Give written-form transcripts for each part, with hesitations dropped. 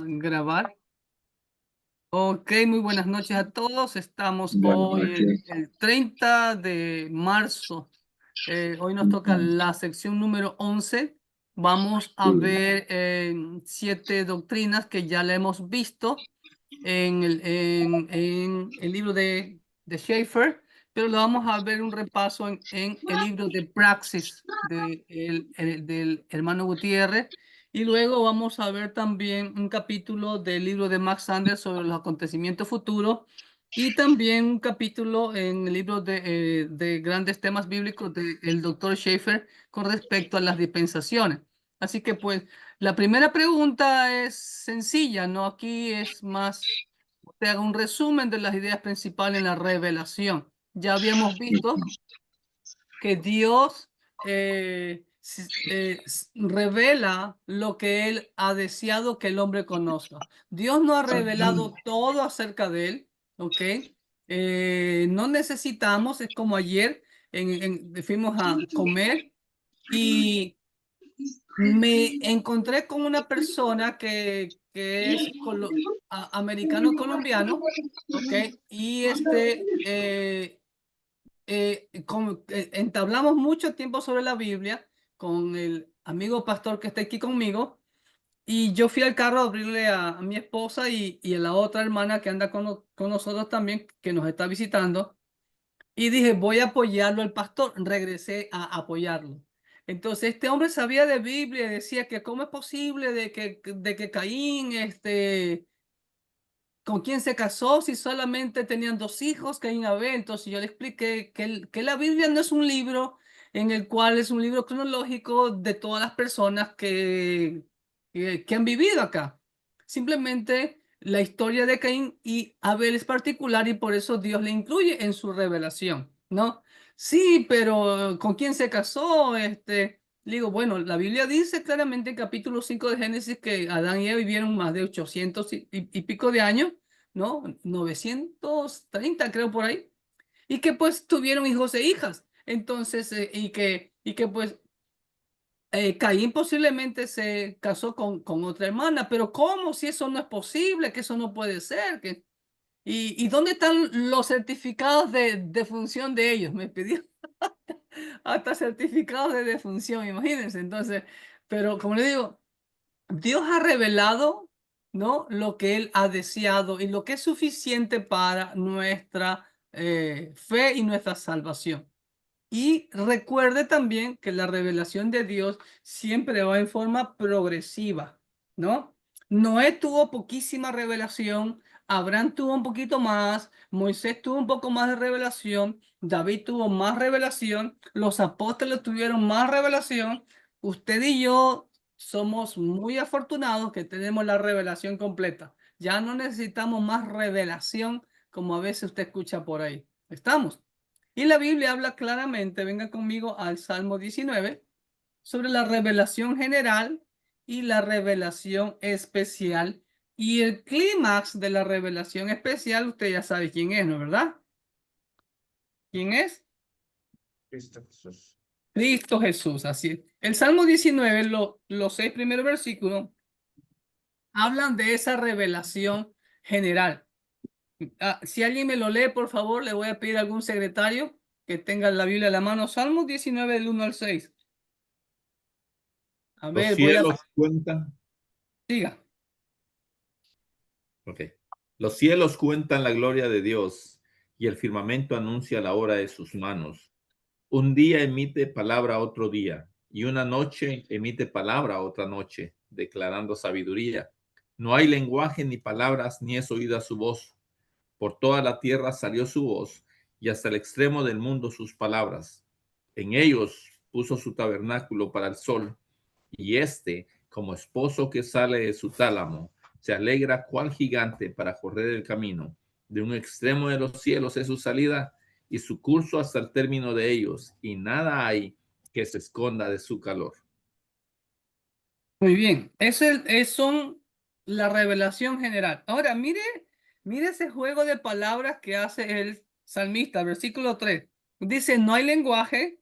grabar. Ok, muy buenas noches a todos. Estamos Buenas hoy noches. el 30 de marzo. Hoy nos toca la sección número 11. Vamos a Sí, ver 7 doctrinas que ya le hemos visto en el libro de Schaeffer, pero lo vamos a ver un repaso en el libro de Praxis del hermano Gutiérrez. Y luego vamos a ver también un capítulo del libro de Max Sanders sobre los acontecimientos futuros y también un capítulo en el libro de grandes temas bíblicos del doctor Schaeffer con respecto a las dispensaciones. Así que pues la primera pregunta es sencilla, ¿no? Aquí es más, te hago un resumen de las ideas principales en la revelación. Ya habíamos visto que Dios revela lo que Él ha deseado que el hombre conozca. Dios no ha revelado todo acerca de Él, ¿ok? No necesitamos, es como ayer, fuimos a comer y me encontré con una persona que es americano colombiano, ¿ok? Y entablamos mucho tiempo sobre la Biblia con el amigo pastor que está aquí conmigo. Y yo fui al carro a abrirle a mi esposa y a la otra hermana que anda con nosotros también, que nos está visitando. Y dije, voy a apoyarlo al pastor. Regresé a apoyarlo. Entonces, este hombre sabía de Biblia y decía que cómo es posible de que Caín, con quién se casó si solamente tenían 2 hijos, Caín y Abel. Entonces, yo le expliqué que la Biblia no es un libro en el cual es un libro cronológico de todas las personas que han vivido acá. Simplemente la historia de Caín y Abel es particular y por eso Dios le incluye en su revelación, ¿no? Sí, pero ¿con quién se casó? Digo, bueno, la Biblia dice claramente en capítulo 5 de Génesis que Adán y Eva vivieron más de 800 y pico de años, ¿no? 930 creo por ahí, y que pues tuvieron hijos e hijas. Entonces, y que pues Caín posiblemente se casó con otra hermana, pero ¿cómo? Si eso no es posible, que eso no puede ser, ¿y dónde están los certificados de defunción de ellos? Me pidió hasta certificados de defunción, imagínense. Entonces, pero como le digo, Dios ha revelado, ¿no? Lo que Él ha deseado y lo que es suficiente para nuestra fe y nuestra salvación. Y recuerde también que la revelación de Dios siempre va en forma progresiva, ¿no? Noé tuvo poquísima revelación, Abraham tuvo un poquito más, Moisés tuvo un poco más de revelación, David tuvo más revelación, los apóstoles tuvieron más revelación. Usted y yo somos muy afortunados que tenemos la revelación completa. Ya no necesitamos más revelación como a veces usted escucha por ahí. ¿Estamos? Y la Biblia habla claramente, venga conmigo al Salmo 19, sobre la revelación general y la revelación especial. Y el clímax de la revelación especial, usted ya sabe quién es, ¿no es verdad? ¿Quién es? Cristo Jesús. Cristo Jesús, así es. El Salmo 19, los 6 primeros versículos, hablan de esa revelación general. Si alguien me lo lee, por favor, le voy a pedir a algún secretario que tenga la Biblia a la mano. Salmo 19, del 1 al 6. A Los ver, voy a... cielos cuentan, Siga. ok. Los cielos cuentan la gloria de Dios y el firmamento anuncia la obra de sus manos. Un día emite palabra a otro día y una noche emite palabra a otra noche, declarando sabiduría. No hay lenguaje ni palabras, ni es oída su voz. Por toda la tierra salió su voz y hasta el extremo del mundo sus palabras. En ellos puso su tabernáculo para el sol y éste, como esposo que sale de su tálamo, se alegra cual gigante para correr el camino. De un extremo de los cielos es su salida y su curso hasta el término de ellos, y nada hay que se esconda de su calor. Muy bien. Son la revelación general. Ahora, mire ese juego de palabras que hace el salmista, versículo 3. Dice, no hay lenguaje,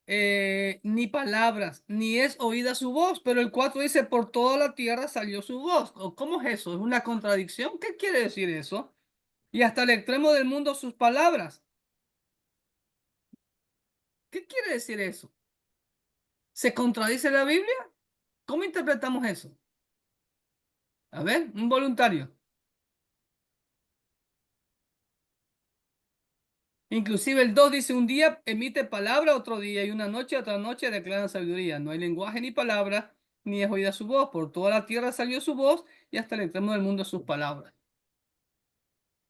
ni palabras, ni es oída su voz. Pero el 4 dice, por toda la tierra salió su voz. ¿Cómo es eso? ¿Es una contradicción? ¿Qué quiere decir eso? Y hasta el extremo del mundo sus palabras. ¿Qué quiere decir eso? ¿Se contradice la Biblia? ¿Cómo interpretamos eso? A ver, un voluntario. Inclusive el 2 dice, un día emite palabra, otro día, y una noche, otra noche declaran sabiduría. No hay lenguaje ni palabra, ni es oída su voz. Por toda la tierra salió su voz, y hasta el extremo del mundo sus palabras.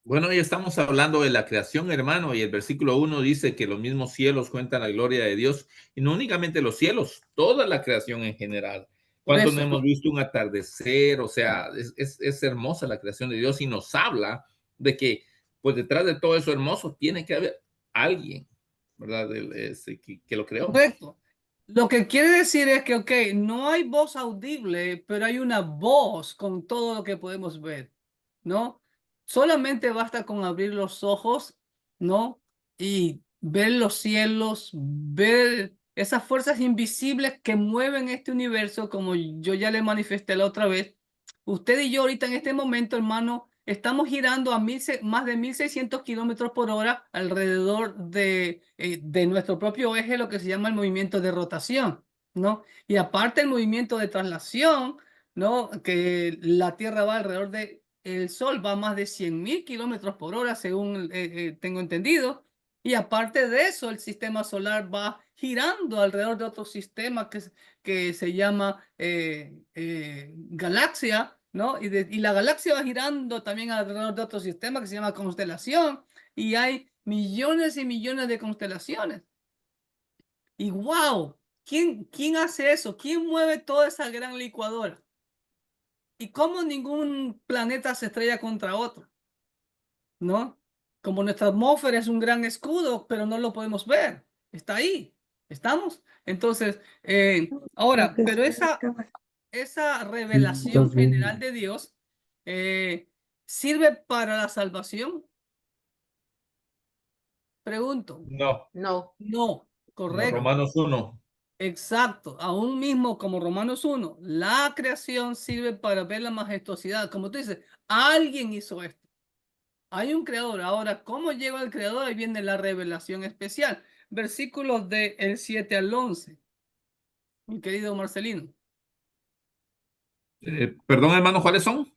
Bueno, ya estamos hablando de la creación, hermano, y el versículo 1 dice que los mismos cielos cuentan la gloria de Dios, y no únicamente los cielos, toda la creación en general. Por ¿Cuántos no eso, hemos visto un atardecer? O sea, es hermosa la creación de Dios y nos habla de que, pues detrás de todo eso hermoso, tiene que haber alguien, ¿verdad? Que lo creó. correcto. Lo que quiere decir es que, ok, no hay voz audible, pero hay una voz con todo lo que podemos ver, ¿no? Solamente basta con abrir los ojos, ¿no? Y ver los cielos, ver esas fuerzas invisibles que mueven este universo, como yo ya le manifesté la otra vez. Usted y yo ahorita en este momento, hermano, estamos girando a más de 1600 kilómetros por hora alrededor de nuestro propio eje, lo que se llama el movimiento de rotación, ¿no? Y aparte el movimiento de traslación, ¿no? Que la Tierra va alrededor de el Sol, va a más de 100.000 kilómetros por hora, según tengo entendido. Y aparte de eso, el sistema solar va girando alrededor de otro sistema que se llama galaxia, ¿no? Y la galaxia va girando también alrededor de otro sistema que se llama constelación, y hay millones y millones de constelaciones. Y wow, ¿quién hace eso? ¿Quién mueve toda esa gran licuadora? ¿Y cómo ningún planeta se estrella contra otro? ¿No? Como nuestra atmósfera es un gran escudo, pero no lo podemos ver. Está ahí. ¿Estamos? Entonces, ahora, pero esa revelación general de Dios sirve para la salvación. Pregunto. No, No. No, no, correcto. Romanos 1. Exacto. Aún mismo como Romanos 1, la creación sirve para ver la majestuosidad. Como tú dices, alguien hizo esto. Hay un creador. Ahora, ¿cómo llega al creador? Ahí viene la revelación especial. Versículos del 7 al 11. Mi querido Marcelino. Perdón, hermano, ¿cuáles son?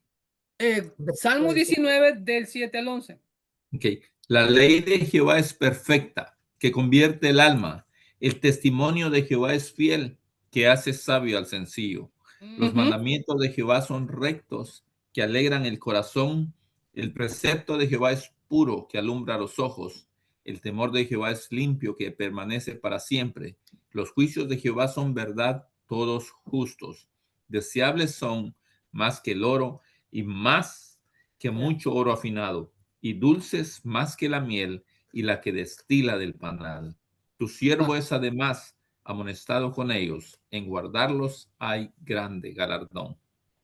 Salmo 19 del 7 al 11. Ok. La ley de Jehová es perfecta, que convierte el alma. El testimonio de Jehová es fiel, que hace sabio al sencillo. Los Ujú. mandamientos de Jehová son rectos, que alegran el corazón. El precepto de Jehová es puro, que alumbra los ojos. El temor de Jehová es limpio, que permanece para siempre. Los juicios de Jehová son verdad, todos justos. Deseables son más que el oro y más que mucho oro afinado, y dulces más que la miel y la que destila del panal. Tu siervo Ah, es además amonestado con ellos. En guardarlos hay grande galardón.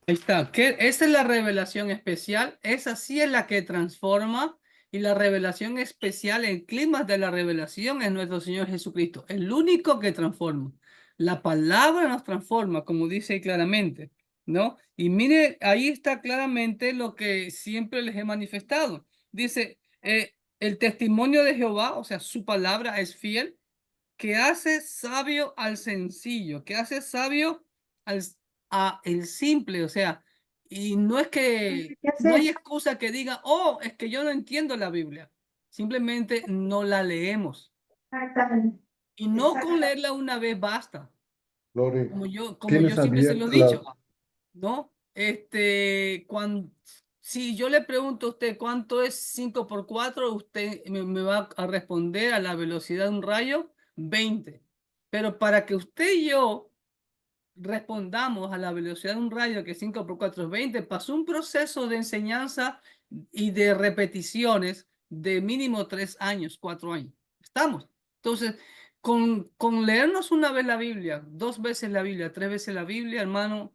ahí está. Esa es la revelación especial. Esa sí es la que transforma. Y la revelación especial, el clima de la revelación es nuestro Señor Jesucristo, el único que transforma. La palabra nos transforma, como dice ahí claramente, ¿no? Y mire, ahí está claramente lo que siempre les he manifestado. Dice, el testimonio de Jehová, o sea, su palabra es fiel, que hace sabio al sencillo, que hace sabio al a el simple, o sea, y no es que no hay excusa que diga, oh, es que yo no entiendo la Biblia, simplemente no la leemos. Y no con leerla una vez basta, Lore, como yo tienes siempre se lo he abierta dicho, la... ¿no? Si yo le pregunto a usted cuánto es 5 por 4, usted me va a responder a la velocidad de un rayo 20. Pero para que usted y yo respondamos a la velocidad de un rayo, que 5 por 4 es 20, pasó un proceso de enseñanza y de repeticiones de mínimo 3 años, 4 años. ¿Estamos? Entonces, con leernos una vez la Biblia, 2 veces la Biblia, 3 veces la Biblia, hermano,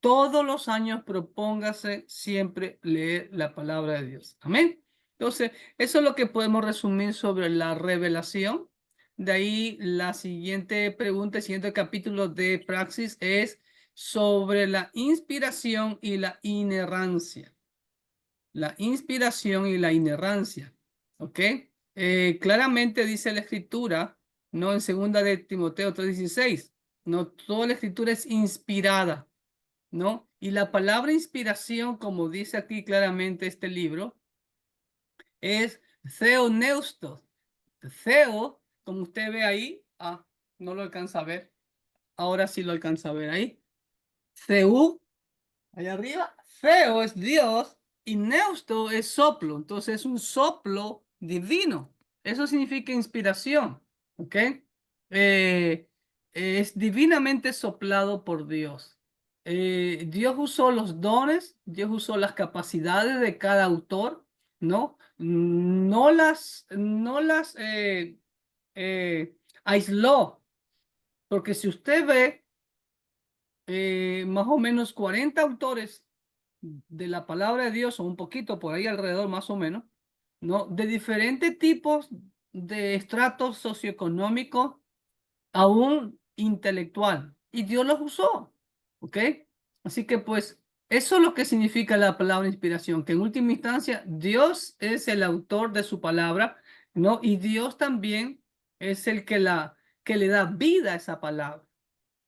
todos los años propóngase siempre leer la palabra de Dios. Amén. Entonces, eso es lo que podemos resumir sobre la revelación. De ahí la siguiente pregunta, el siguiente capítulo de Praxis es sobre la inspiración y la inerrancia. La inspiración y la inerrancia. ¿Ok? Claramente dice la escritura, no en segunda de Timoteo 3:16, no toda la escritura es inspirada, ¿no? Y la palabra inspiración, como dice aquí claramente este libro, es theoneustos. Theo, como usted ve ahí, no lo alcanza a ver, ahora sí lo alcanza a ver ahí. Theú, allá arriba, Theo es Dios y neusto es soplo, entonces es un soplo divino. Eso significa inspiración, ¿ok? Es divinamente soplado por Dios. Dios usó los dones, Dios usó las capacidades de cada autor, ¿no? No las aisló, porque si usted ve más o menos 40 autores de la palabra de Dios, o un poquito por ahí alrededor más o menos, ¿no? De diferentes tipos de estratos socioeconómicos, aún intelectual, y Dios los usó, ¿ok? Así que pues eso es lo que significa la palabra inspiración, que en última instancia Dios es el autor de su palabra, ¿no? Y Dios también es el que le da vida a esa palabra.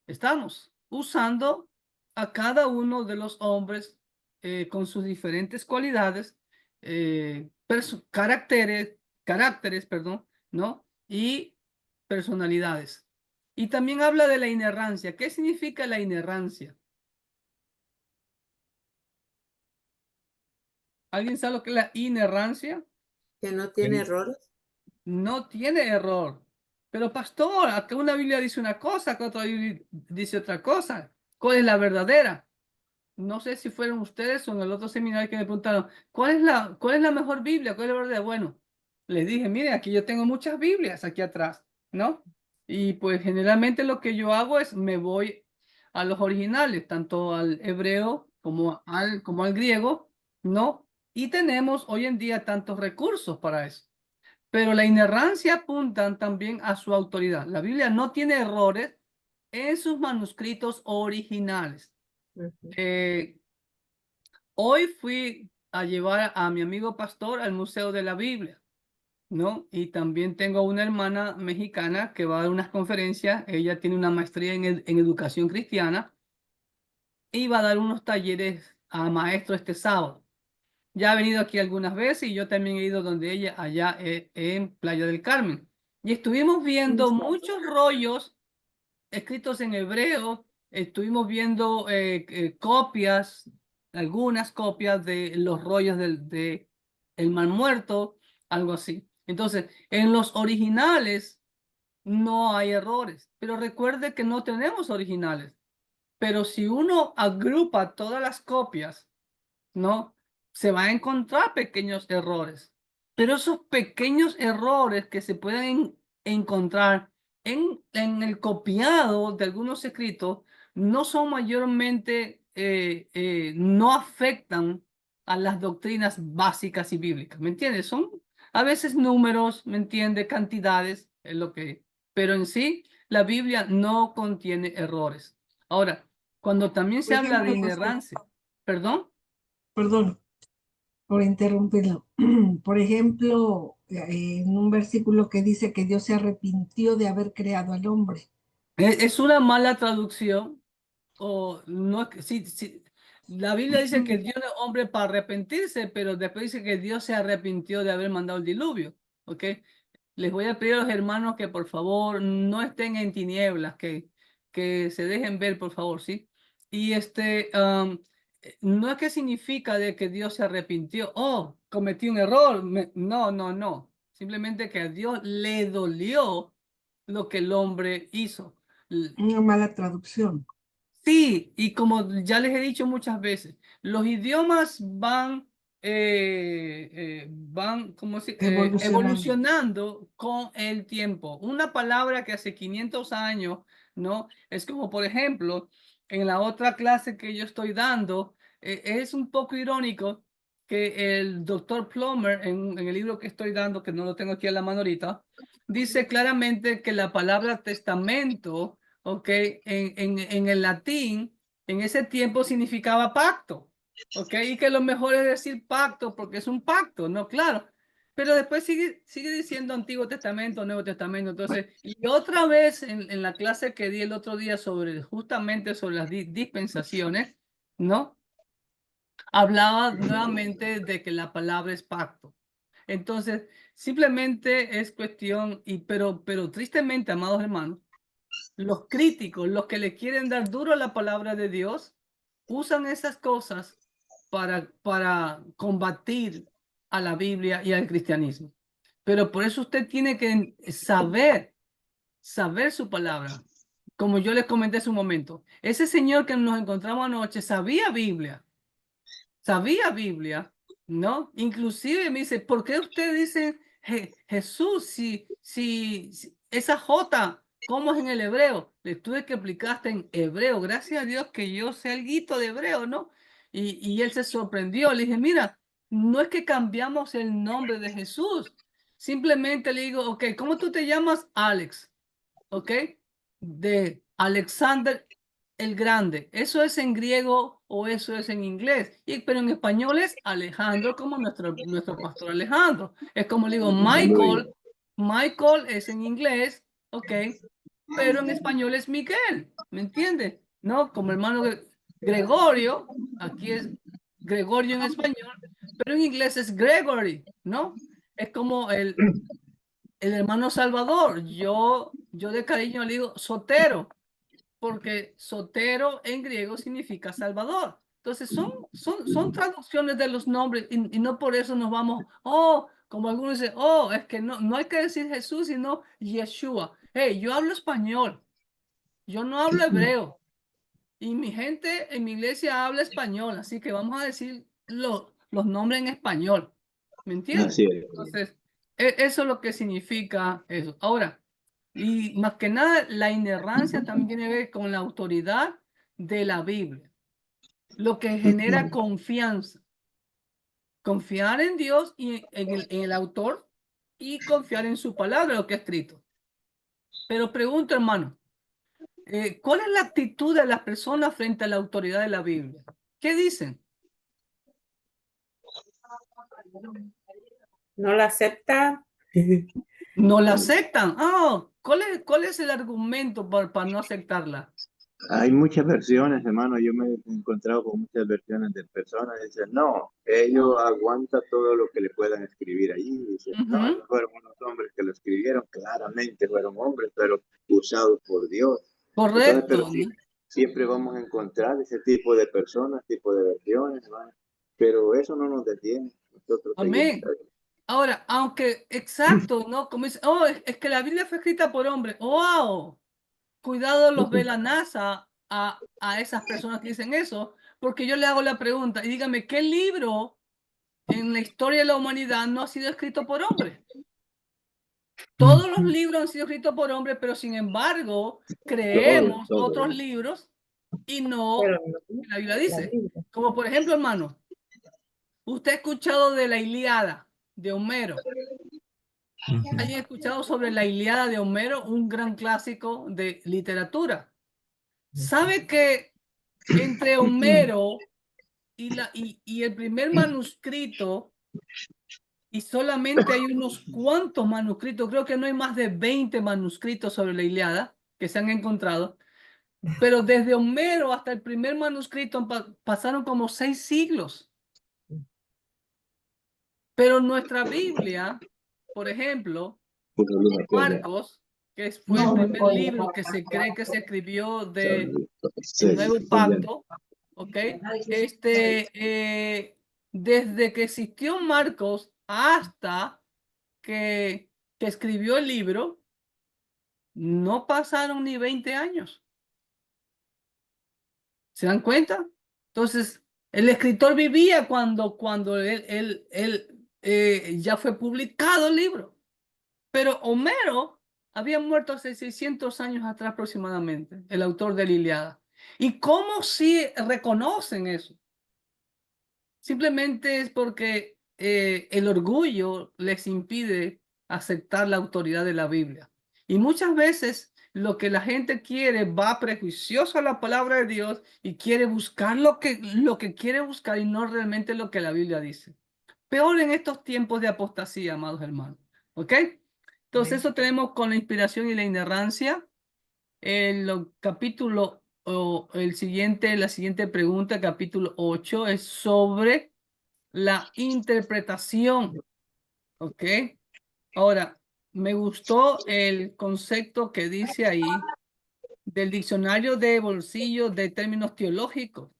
Estamos usando a cada uno de los hombres con sus diferentes cualidades, caracteres, perdón, ¿no? Y personalidades. Y también habla de la inerrancia. ¿Qué significa la inerrancia? ¿Alguien sabe lo que es la inerrancia? Que no tiene errores. No tiene error. Pero pastor, acá una Biblia dice una cosa, acá otra Biblia dice otra cosa. ¿Cuál es la verdadera? No sé si fueron ustedes o en el otro seminario que me preguntaron, ¿cuál es la mejor Biblia? ¿Cuál es la verdad? Bueno, les dije, mire, aquí yo tengo muchas Biblias aquí atrás, ¿no? Y pues generalmente lo que yo hago es me voy a los originales, tanto al hebreo como al griego, ¿no? Y tenemos hoy en día tantos recursos para eso. Pero la inerrancia apuntan también a su autoridad. La Biblia no tiene errores en sus manuscritos originales. Eh, Hoy fui a llevar a mi amigo pastor al Museo de la Biblia, ¿no? Y también tengo una hermana mexicana que va a dar unas conferencias. Ella tiene una maestría en educación cristiana y va a dar unos talleres a maestros este sábado. Ya ha venido aquí algunas veces y yo también he ido donde ella, allá en Playa del Carmen. Y estuvimos viendo muchos rollos escritos en hebreo. Estuvimos viendo copias, algunas copias de los rollos de El Mar Muerto, algo así. Entonces, en los originales no hay errores, pero recuerde que no tenemos originales. Pero si uno agrupa todas las copias, ¿no? Se va a encontrar pequeños errores, pero esos pequeños errores que se pueden encontrar en el copiado de algunos escritos no son mayormente, no afectan a las doctrinas básicas y bíblicas, ¿me entiendes? Son a veces números, ¿me entiendes? Cantidades, es lo que, pero en sí la Biblia no contiene errores. Ahora, cuando también se Por habla de ejemplo, pastor, inerrancia, ¿perdón? perdón por interrumpirlo. Por ejemplo, en un versículo que dice que Dios se arrepintió de haber creado al hombre. Es una mala traducción, o no, sí, sí. La Biblia dice que Dios no es hombre para arrepentirse, pero después dice que Dios se arrepintió de haber mandado el diluvio, ¿ok? Les voy a pedir a los hermanos que por favor no estén en tinieblas, que se dejen ver, por favor, ¿sí? Y no es que significa de que Dios se arrepintió, cometí un error, no, no, no. Simplemente que a Dios le dolió lo que el hombre hizo. Una mala traducción. Sí, y como ya les he dicho muchas veces, los idiomas Evolucionando. evolucionando con el tiempo. Una palabra que hace 500 años, ¿no? Es como, por ejemplo, en la otra clase que yo estoy dando, es un poco irónico que el doctor Plummer, en el libro que estoy dando, que no lo tengo aquí a la mano ahorita, dice claramente que la palabra testamento, ¿ok? En el latín, en ese tiempo significaba pacto, ¿ok? Y que lo mejor es decir pacto porque es un pacto, ¿no? Claro. Pero después sigue diciendo Antiguo Testamento, Nuevo Testamento. Entonces, y otra vez en la clase que di el otro día justamente sobre las dispensaciones, ¿no? Hablaba nuevamente de que la palabra es pacto. Entonces, simplemente es cuestión, pero tristemente, amados hermanos, los críticos, los que le quieren dar duro a la palabra de Dios, usan esas cosas para combatir a la Biblia y al cristianismo. Pero por eso usted tiene que saber su palabra. Como yo les comenté hace un momento, ese señor que nos encontramos anoche sabía Biblia, ¿no? Inclusive me dice, ¿por qué usted dice Jesús si esa J, cómo es en el hebreo? Le tuve que explicaste en hebreo, gracias a Dios que yo sé algo de hebreo, ¿no? Y él se sorprendió, le dije, mira, no es que cambiamos el nombre de Jesús, simplemente le digo, ok, ¿cómo tú te llamas? Alex, ¿ok? De Alexander el Grande. ¿Eso es en griego o eso es en inglés? Pero en español es Alejandro, como nuestro pastor Alejandro. Es como le digo, Michael. Michael es en inglés, ¿ok? Pero en español es Miguel, ¿me entiende? ¿No? Como hermano Gregorio, aquí es Gregorio en español, pero en inglés es Gregory, ¿no? Es como el hermano Salvador. Yo de cariño le digo Sotero, porque Sotero en griego significa Salvador. Entonces son traducciones de los nombres y no por eso nos vamos, como algunos dicen, es que no hay que decir Jesús, sino Yeshua. Hey, yo hablo español, yo no hablo hebreo y mi gente en mi iglesia habla español, así que vamos a decir los nombres en español. ¿Me entiendes? Así es. Entonces, eso es lo que significa eso. Ahora, y más que nada, la inerrancia también tiene que ver con la autoridad de la Biblia, lo que genera confianza. Confiar en Dios y en el autor y confiar en su palabra, lo que ha escrito. Pero pregunto, hermano, ¿cuál es la actitud de las personas frente a la autoridad de la Biblia? ¿Qué dicen? No la acepta. No la aceptan. ¿Cuál es el argumento para no aceptarla? Hay muchas versiones, hermano. Yo me he encontrado con muchas versiones de personas que dicen, no, ellos aguantan todo lo que le puedan escribir allí. Dicen, no, Ujú. esos fueron unos hombres que lo escribieron, claramente fueron hombres, pero usados por Dios. Entonces, pero Correcto, sí, ¿no? siempre vamos a encontrar ese tipo de personas, tipo de versiones, hermano. Pero eso no nos detiene. Nosotros seguimos. Amén. Ahora, aunque exacto, ¿no? Como dice, es que la Biblia fue escrita por hombres. ¡Wow! Cuidado los ve la NASA a esas personas que dicen eso, porque yo le hago la pregunta y dígame, ¿qué libro en la historia de la humanidad no ha sido escrito por hombres? Todos los libros han sido escritos por hombres, pero sin embargo, creemos otros libros y no Pero no, la Biblia la dice. Biblia. Como por ejemplo, hermano, usted ha escuchado de la Ilíada de Homero. ¿Alguien ha escuchado sobre la Ilíada de Homero, un gran clásico de literatura? ¿Sabe que entre Homero y el primer manuscrito, y solamente hay unos cuantos manuscritos, creo que no hay más de 20 manuscritos sobre la Ilíada que se han encontrado, pero desde Homero hasta el primer manuscrito pasaron como 6 siglos? Pero nuestra Biblia, por ejemplo, Marcos, que fue el primer libro que se cree que se escribió de el Nuevo Pacto, ¿ok? Desde que existió Marcos hasta que escribió el libro, no pasaron ni 20 años. ¿Se dan cuenta? Entonces, el escritor vivía cuando él ya fue publicado el libro. Pero Homero había muerto hace 600 años atrás aproximadamente, el autor de la Ilíada. ¿Y cómo si reconocen eso? Simplemente es porque el orgullo les impide aceptar la autoridad de la Biblia. Y muchas veces lo que la gente quiere va prejuicioso a la palabra de Dios y quiere buscar lo que quiere buscar y no realmente lo que la Biblia dice. Peor en estos tiempos de apostasía, amados hermanos. ¿Ok? Entonces eso tenemos con la inspiración y la inerrancia. El capítulo, o la siguiente pregunta, capítulo 8, es sobre la interpretación. ¿Ok? Ahora, me gustó el concepto que dice ahí del diccionario de bolsillo de términos teológicos.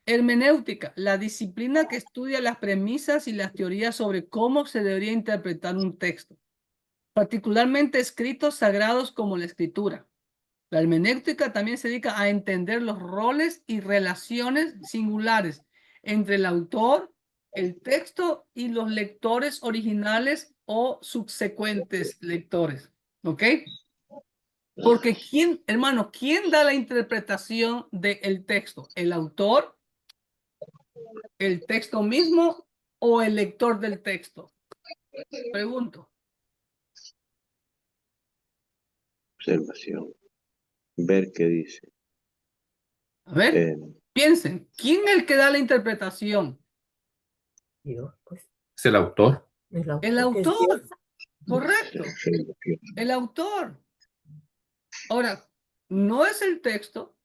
Hermenéutica, la disciplina que estudia las premisas y las teorías sobre cómo se debería interpretar un texto, particularmente escritos sagrados como la escritura. La hermenéutica también se dedica a entender los roles y relaciones singulares entre el autor, el texto y los lectores originales o subsecuentes lectores. ¿Ok? Porque hermano, ¿quién da la interpretación del texto? ¿El autor, el texto mismo o el lector del texto? Pregunto. Observación. Ver qué dice. A ver, piensen, ¿quién es el que da la interpretación? Dios, pues. Es el autor. El autor, correcto, el autor. Ahora, no es el texto,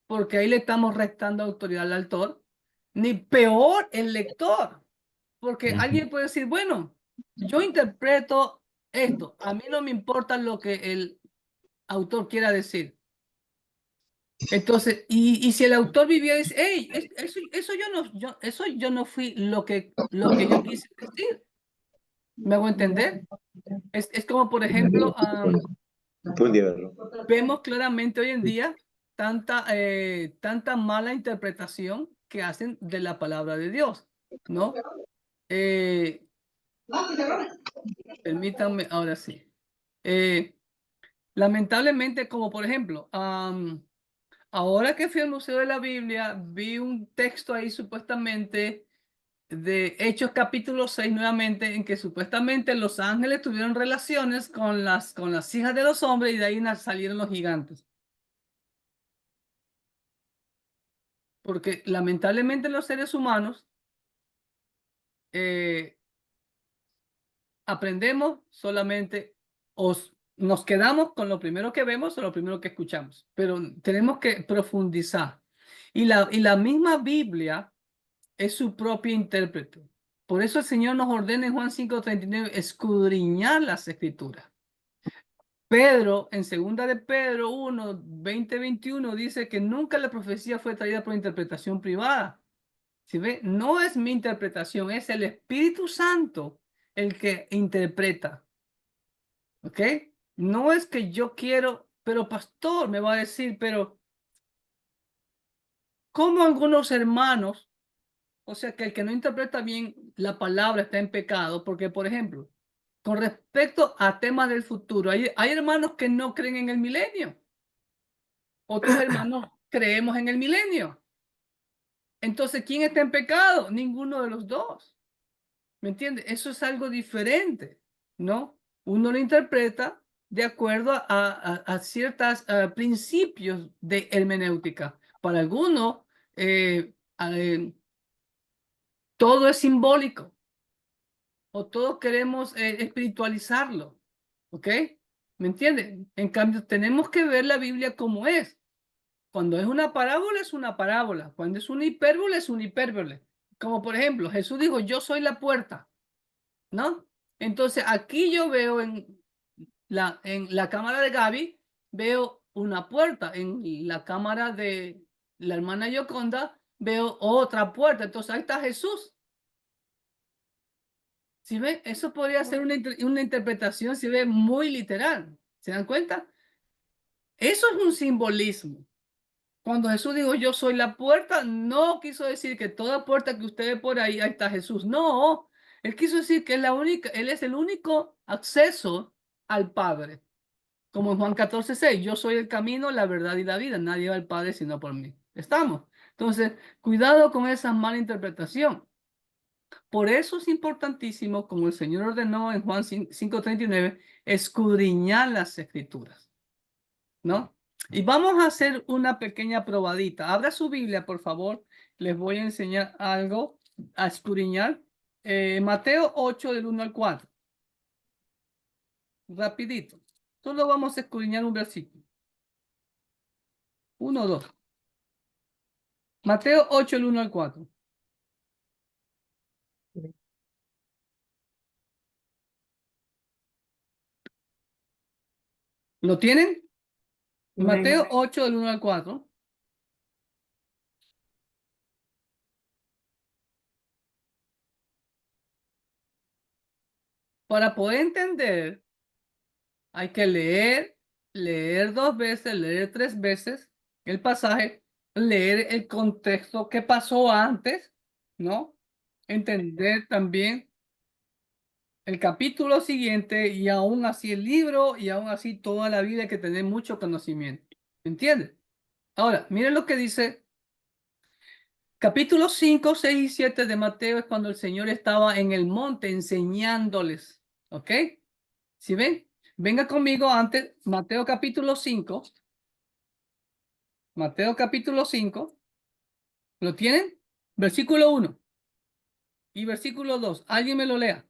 porque ahí le estamos restando autoridad al autor, ni peor el lector, porque alguien puede decir, bueno, yo interpreto esto, a mí no me importa lo que el autor quiera decir. Entonces, y si el autor vivió y dice, hey, eso yo no fui lo que yo quise decir. ¿Me hago entender? Es como, por ejemplo, vemos claramente hoy en día tanta mala interpretación que hacen de la palabra de Dios, ¿no? Permítanme, ahora sí. Lamentablemente, como por ejemplo, ahora que fui al Museo de la Biblia, vi un texto ahí supuestamente de Hechos capítulo 6 nuevamente, en que supuestamente los ángeles tuvieron relaciones con las hijas de los hombres y de ahí salieron los gigantes. Porque lamentablemente los seres humanos aprendemos solamente, nos quedamos con lo primero que vemos o lo primero que escuchamos, pero tenemos que profundizar. Y la misma Biblia es su propio intérprete. Por eso el Señor nos ordena en Juan 5:39 escudriñar las escrituras. Pedro, en 2 de Pedro 1, 20-21, dice que nunca la profecía fue traída por interpretación privada. ¿Sí ve? No es mi interpretación, es el Espíritu Santo el que interpreta. ¿Ok? No es que yo quiero, pero pastor me va a decir, pero ¿cómo algunos hermanos, o sea, que el que no interpreta bien la palabra está en pecado? Porque, por ejemplo, con respecto a temas del futuro, hay hermanos que no creen en el milenio. Otros hermanos creemos en el milenio. Entonces, ¿quién está en pecado? Ninguno de los dos. ¿Me entiende? Eso es algo diferente, ¿no? Uno lo interpreta de acuerdo a ciertos principios de hermenéutica. Para algunos, todo es simbólico o todos queremos espiritualizarlo, ¿ok? ¿Me entienden? En cambio, tenemos que ver la Biblia como es. Cuando es una parábola, es una parábola. Cuando es una hipérbole, es una hipérbole. Como por ejemplo, Jesús dijo, yo soy la puerta, ¿no? Entonces, aquí yo veo en la cámara de Gaby, veo una puerta. En la cámara de la hermana Yoconda, veo otra puerta. Entonces, ahí está Jesús. ¿Sí ve? Eso podría ser una interpretación, si ve, muy literal. ¿Se dan cuenta? Eso es un simbolismo. Cuando Jesús dijo, yo soy la puerta, no quiso decir que toda puerta que usted ve por ahí, ahí está Jesús. No, él quiso decir que él es el único acceso al Padre. Como en Juan 14:6, yo soy el camino, la verdad y la vida. Nadie va al Padre sino por mí. ¿Estamos? Entonces, cuidado con esa mala interpretación. Por eso es importantísimo, como el Señor ordenó en Juan 5:39, escudriñar las Escrituras, ¿no? Y vamos a hacer una pequeña probadita. Abra su Biblia, por favor. Les voy a enseñar algo a escudriñar. Mateo 8, del 1 al 4. Rapidito. Solo vamos a escudriñar un versículo. 1 o 2. Mateo 8, del 1 al 4. ¿Lo tienen? Mateo 8, del 1 al 4. Para poder entender, hay que leer 2 veces, leer 3 veces el pasaje, leer el contexto que pasó antes, ¿no? Entender también el capítulo siguiente y aún así el libro y aún así toda la vida hay que tener mucho conocimiento. ¿Entiendes? Ahora, miren lo que dice capítulo 5, 6 y 7 de Mateo, es cuando el Señor estaba en el monte enseñándoles. ¿Ok? ¿Sí ven? Venga conmigo antes, Mateo capítulo 5. Mateo capítulo 5. ¿Lo tienen? Versículo 1 y versículo 2. ¿Alguien me lo lea?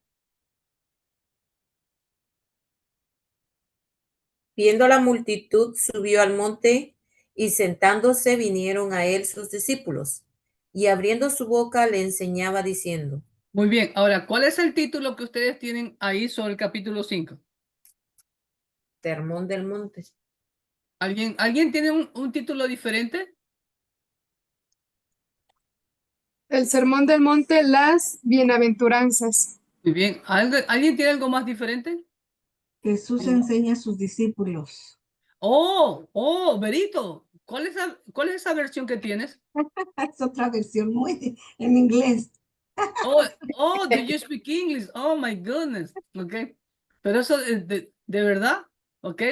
Viendo la multitud, subió al monte y sentándose vinieron a él sus discípulos. Y abriendo su boca le enseñaba diciendo, Muy bien. Ahora, ¿cuál es el título que ustedes tienen ahí sobre el capítulo 5? Sermón del monte. ¿Alguien tiene un título diferente? El Sermón del Monte, las bienaventuranzas. Muy bien. ¿Alguien tiene algo más diferente? Jesús enseña a sus discípulos. Berito, ¿cuál es esa versión que tienes? Es otra versión muy en inglés. Do you speak English? Oh my goodness. Ok. Pero eso de verdad, ok.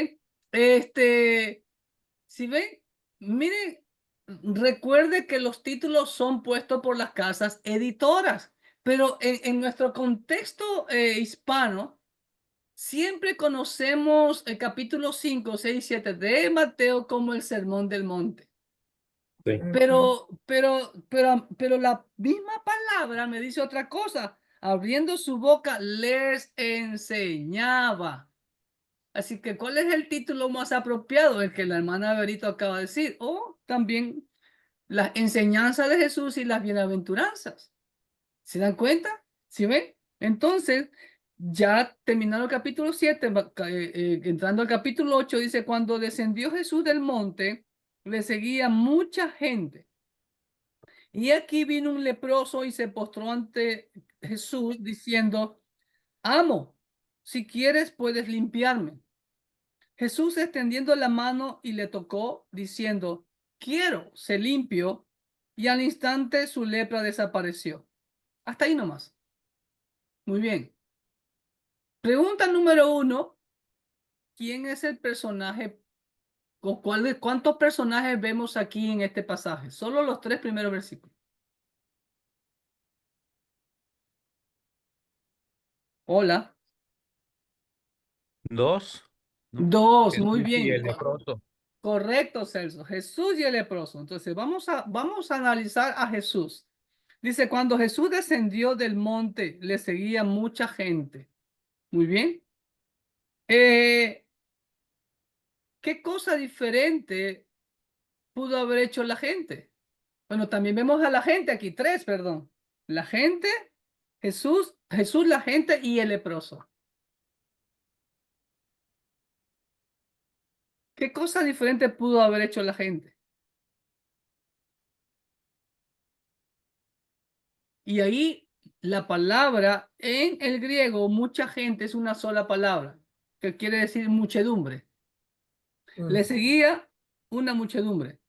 Si ven, miren, recuerde que los títulos son puestos por las casas editoras, pero en nuestro contexto hispano, siempre conocemos el capítulo 5, 6, 7 de Mateo como el Sermón del Monte. Sí. Pero la misma palabra me dice otra cosa. Abriendo su boca, les enseñaba. Así que, ¿cuál es el título más apropiado? El que la hermana Berito acaba de decir. O también las enseñanzas de Jesús y las bienaventuranzas. ¿Se dan cuenta? ¿Sí ven? Entonces, ya terminando el capítulo 7, entrando al capítulo 8, dice, cuando descendió Jesús del monte, le seguía mucha gente. Y aquí vino un leproso y se postró ante Jesús diciendo, amo, si quieres puedes limpiarme. Jesús extendiendo la mano y le tocó diciendo, quiero, se limpio, y al instante su lepra desapareció. Hasta ahí nomás. Muy bien. Pregunta número 1. ¿Quién es el personaje o cuántos personajes vemos aquí en este pasaje? Solo los 3 primeros versículos. Hola. 2, ¿no? 2, muy Jesús y bien. el leproso. Correcto, Celso. Jesús y el leproso. Entonces, vamos a analizar a Jesús. Dice, cuando Jesús descendió del monte, le seguía mucha gente. Muy bien. ¿Qué cosa diferente pudo haber hecho la gente? Bueno, también vemos a la gente aquí, 3, perdón. La gente, Jesús, la gente y el leproso. ¿Qué cosa diferente pudo haber hecho la gente? Y ahí la palabra en el griego, mucha gente, es una sola palabra, que quiere decir muchedumbre. Le seguía una muchedumbre.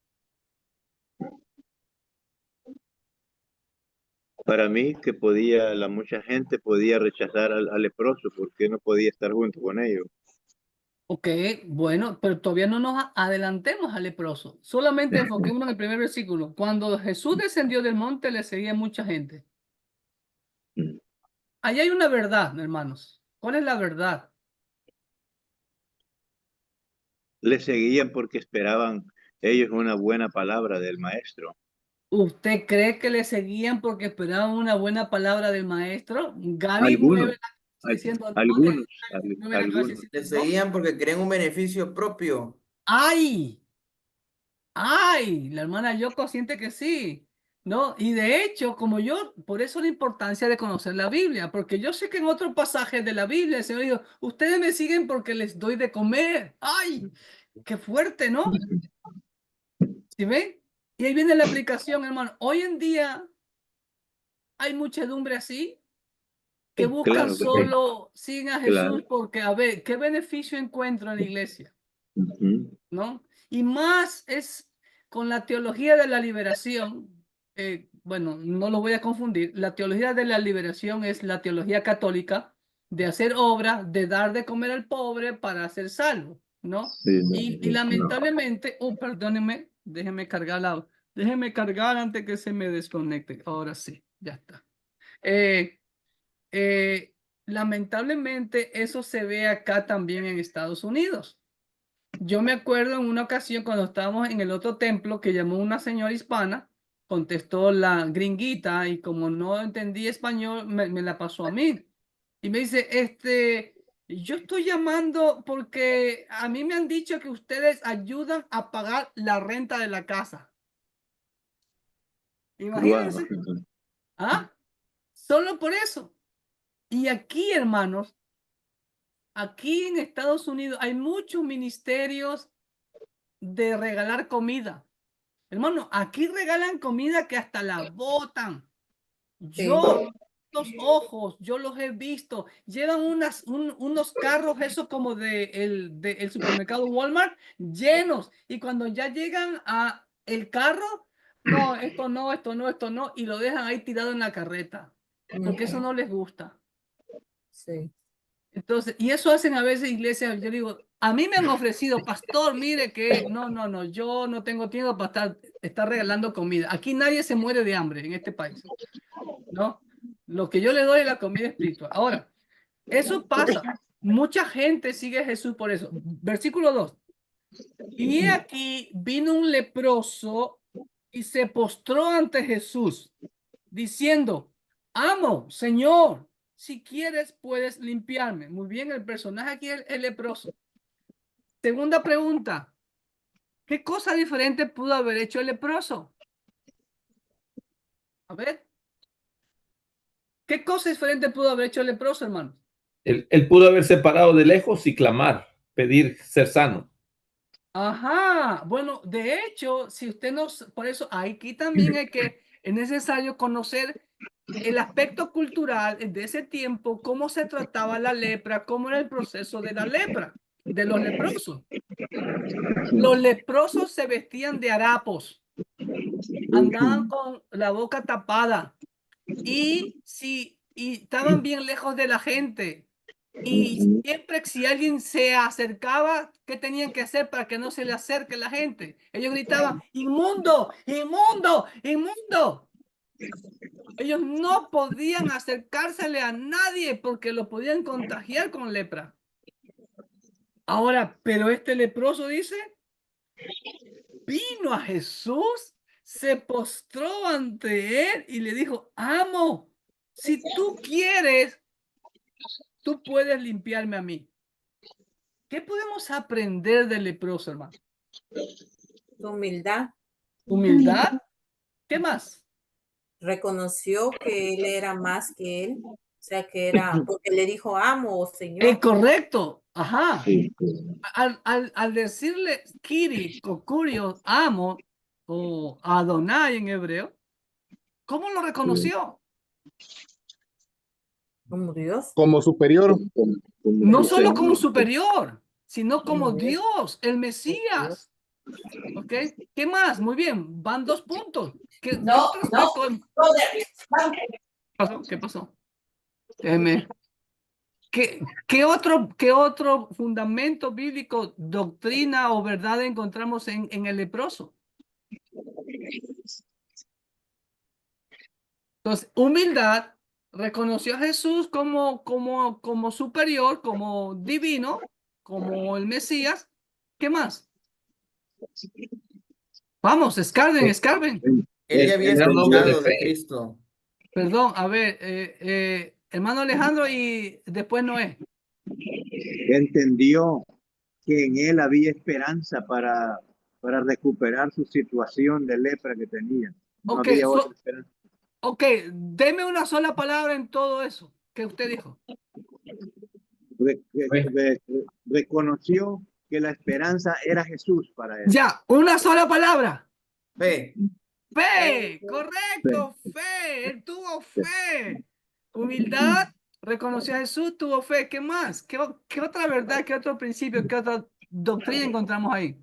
Para mí, que la mucha gente podía rechazar al leproso porque no podía estar junto con ellos. Ok, bueno, pero todavía no nos adelantemos al leproso. Solamente enfoquémonos en el primer versículo. Cuando Jesús descendió del monte, le seguía mucha gente. Ahí hay una verdad, hermanos. ¿Cuál es la verdad? Le seguían porque esperaban ellos una buena palabra del maestro. ¿Usted cree que le seguían porque esperaban una buena palabra del maestro? Gaby Algunos, mueve la cabeza diciendo, no, algunos, mueve la cabeza algunos. diciendo, Le no. seguían porque querían un beneficio propio. ¡Ay! ¡Ay! La hermana Yoko siente que sí, ¿no? Y de hecho, como yo, por eso la importancia de conocer la Biblia, porque yo sé que en otros pasajes de la Biblia el Señor dijo, ustedes me siguen porque les doy de comer. ¡Ay! ¡Qué fuerte!, ¿no? ¿Sí ven? Y ahí viene la aplicación, hermano. Hoy en día hay muchedumbre así que buscan Claro que sí, solo, siguen a claro. Jesús porque, a ver, ¿qué beneficio encuentro en la iglesia? Ujú. ¿No? Y más es con la teología de la liberación. Bueno, no lo voy a confundir. La teología de la liberación es la teología católica de hacer obra, de dar de comer al pobre para ser salvo, ¿no? Sí, no, Y no. lamentablemente, perdónenme, déjenme cargar antes que se me desconecte. Ahora sí, ya está. Eh, eh, lamentablemente, eso se ve acá también en Estados Unidos. Yo me acuerdo en una ocasión cuando estábamos en el otro templo que llamó una señora hispana, contestó la gringuita y como no entendí español, me la pasó a mí. Y me dice, yo estoy llamando porque a mí me han dicho que ustedes ayudan a pagar la renta de la casa. Guau. Imagínense, ¿ah? Solo por eso. Y aquí, hermanos, aquí en Estados Unidos hay muchos ministerios de regalar comida. Hermano, aquí regalan comida que hasta la botan. Sí. Yo, los ojos, yo los he visto. Llevan unos carros, eso como de el supermercado Walmart, llenos. Y cuando ya llegan a el carro, no, esto no, esto no, esto no. Y lo dejan ahí tirado en la carreta. Porque eso no les gusta. Sí. Entonces, y eso hacen a veces iglesias. Yo digo, a mí me han ofrecido, pastor, mire que no, yo no tengo tiempo para estar regalando comida. Aquí nadie se muere de hambre en este país, ¿no? Lo que yo le doy es la comida espiritual. Ahora, eso pasa. Mucha gente sigue a Jesús por eso. Versículo 2. Y aquí vino un leproso y se postró ante Jesús, diciendo, amo, Señor, si quieres puedes limpiarme. Muy bien, el personaje aquí es el leproso. Segunda pregunta, ¿qué cosa diferente pudo haber hecho el leproso? A ver, ¿qué cosa diferente pudo haber hecho el leproso, hermano? Él pudo haberse parado de lejos y clamar, pedir ser sano. Ajá, bueno, de hecho, si usted nos, por eso aquí también es necesario conocer el aspecto cultural de ese tiempo, cómo se trataba la lepra, cómo era el proceso de la lepra, de los leprosos. Los leprosos se vestían de harapos, andaban con la boca tapada y estaban bien lejos de la gente. Y siempre si alguien se acercaba, ¿qué tenían que hacer para que no se le acerque la gente? Ellos gritaban, inmundo, inmundo, inmundo. Ellos no podían acercársele a nadie porque lo podían contagiar con lepra. Ahora, pero este leproso dice, vino a Jesús, se postró ante él y le dijo, amo, si tú quieres, tú puedes limpiarme a mí. ¿Qué podemos aprender del leproso, hermano? Su humildad. Humildad. ¿Qué más? Reconoció que él era más que él. O sea, que era, porque le dijo amo o señor. Correcto. Ajá. Al decirle Kiri, Kokurio, amo, o Adonai en hebreo, ¿cómo lo reconoció? Como Dios. Como superior. No solo como superior, sino como Como Dios. Dios, el Mesías. ¿Ok? ¿Qué más? Muy bien, van 2 puntos. ¿Qué otro aspecto? ¿Qué pasó? Déjeme. ¿Qué otro fundamento bíblico, doctrina o verdad encontramos en el leproso? Entonces, humildad, reconoció a Jesús como superior, como divino, como el Mesías. ¿Qué más? Vamos, escarben. Él ya había Era un hombre de escuchado de fe. Cristo. Perdón, a ver, hermano Alejandro y después Noé. Entendió que en él había esperanza para recuperar su situación de lepra que tenía. No Ok, había otra esperanza. ok, deme una sola palabra en todo eso que usted dijo. Reconoció que la esperanza era Jesús para él. Ya, una sola palabra. Fe. Fe, correcto, fe. Él tuvo fe. Humildad, reconoció a Jesús, tuvo fe. ¿Qué más? ¿Qué otra verdad, qué otro principio, qué otra doctrina encontramos ahí?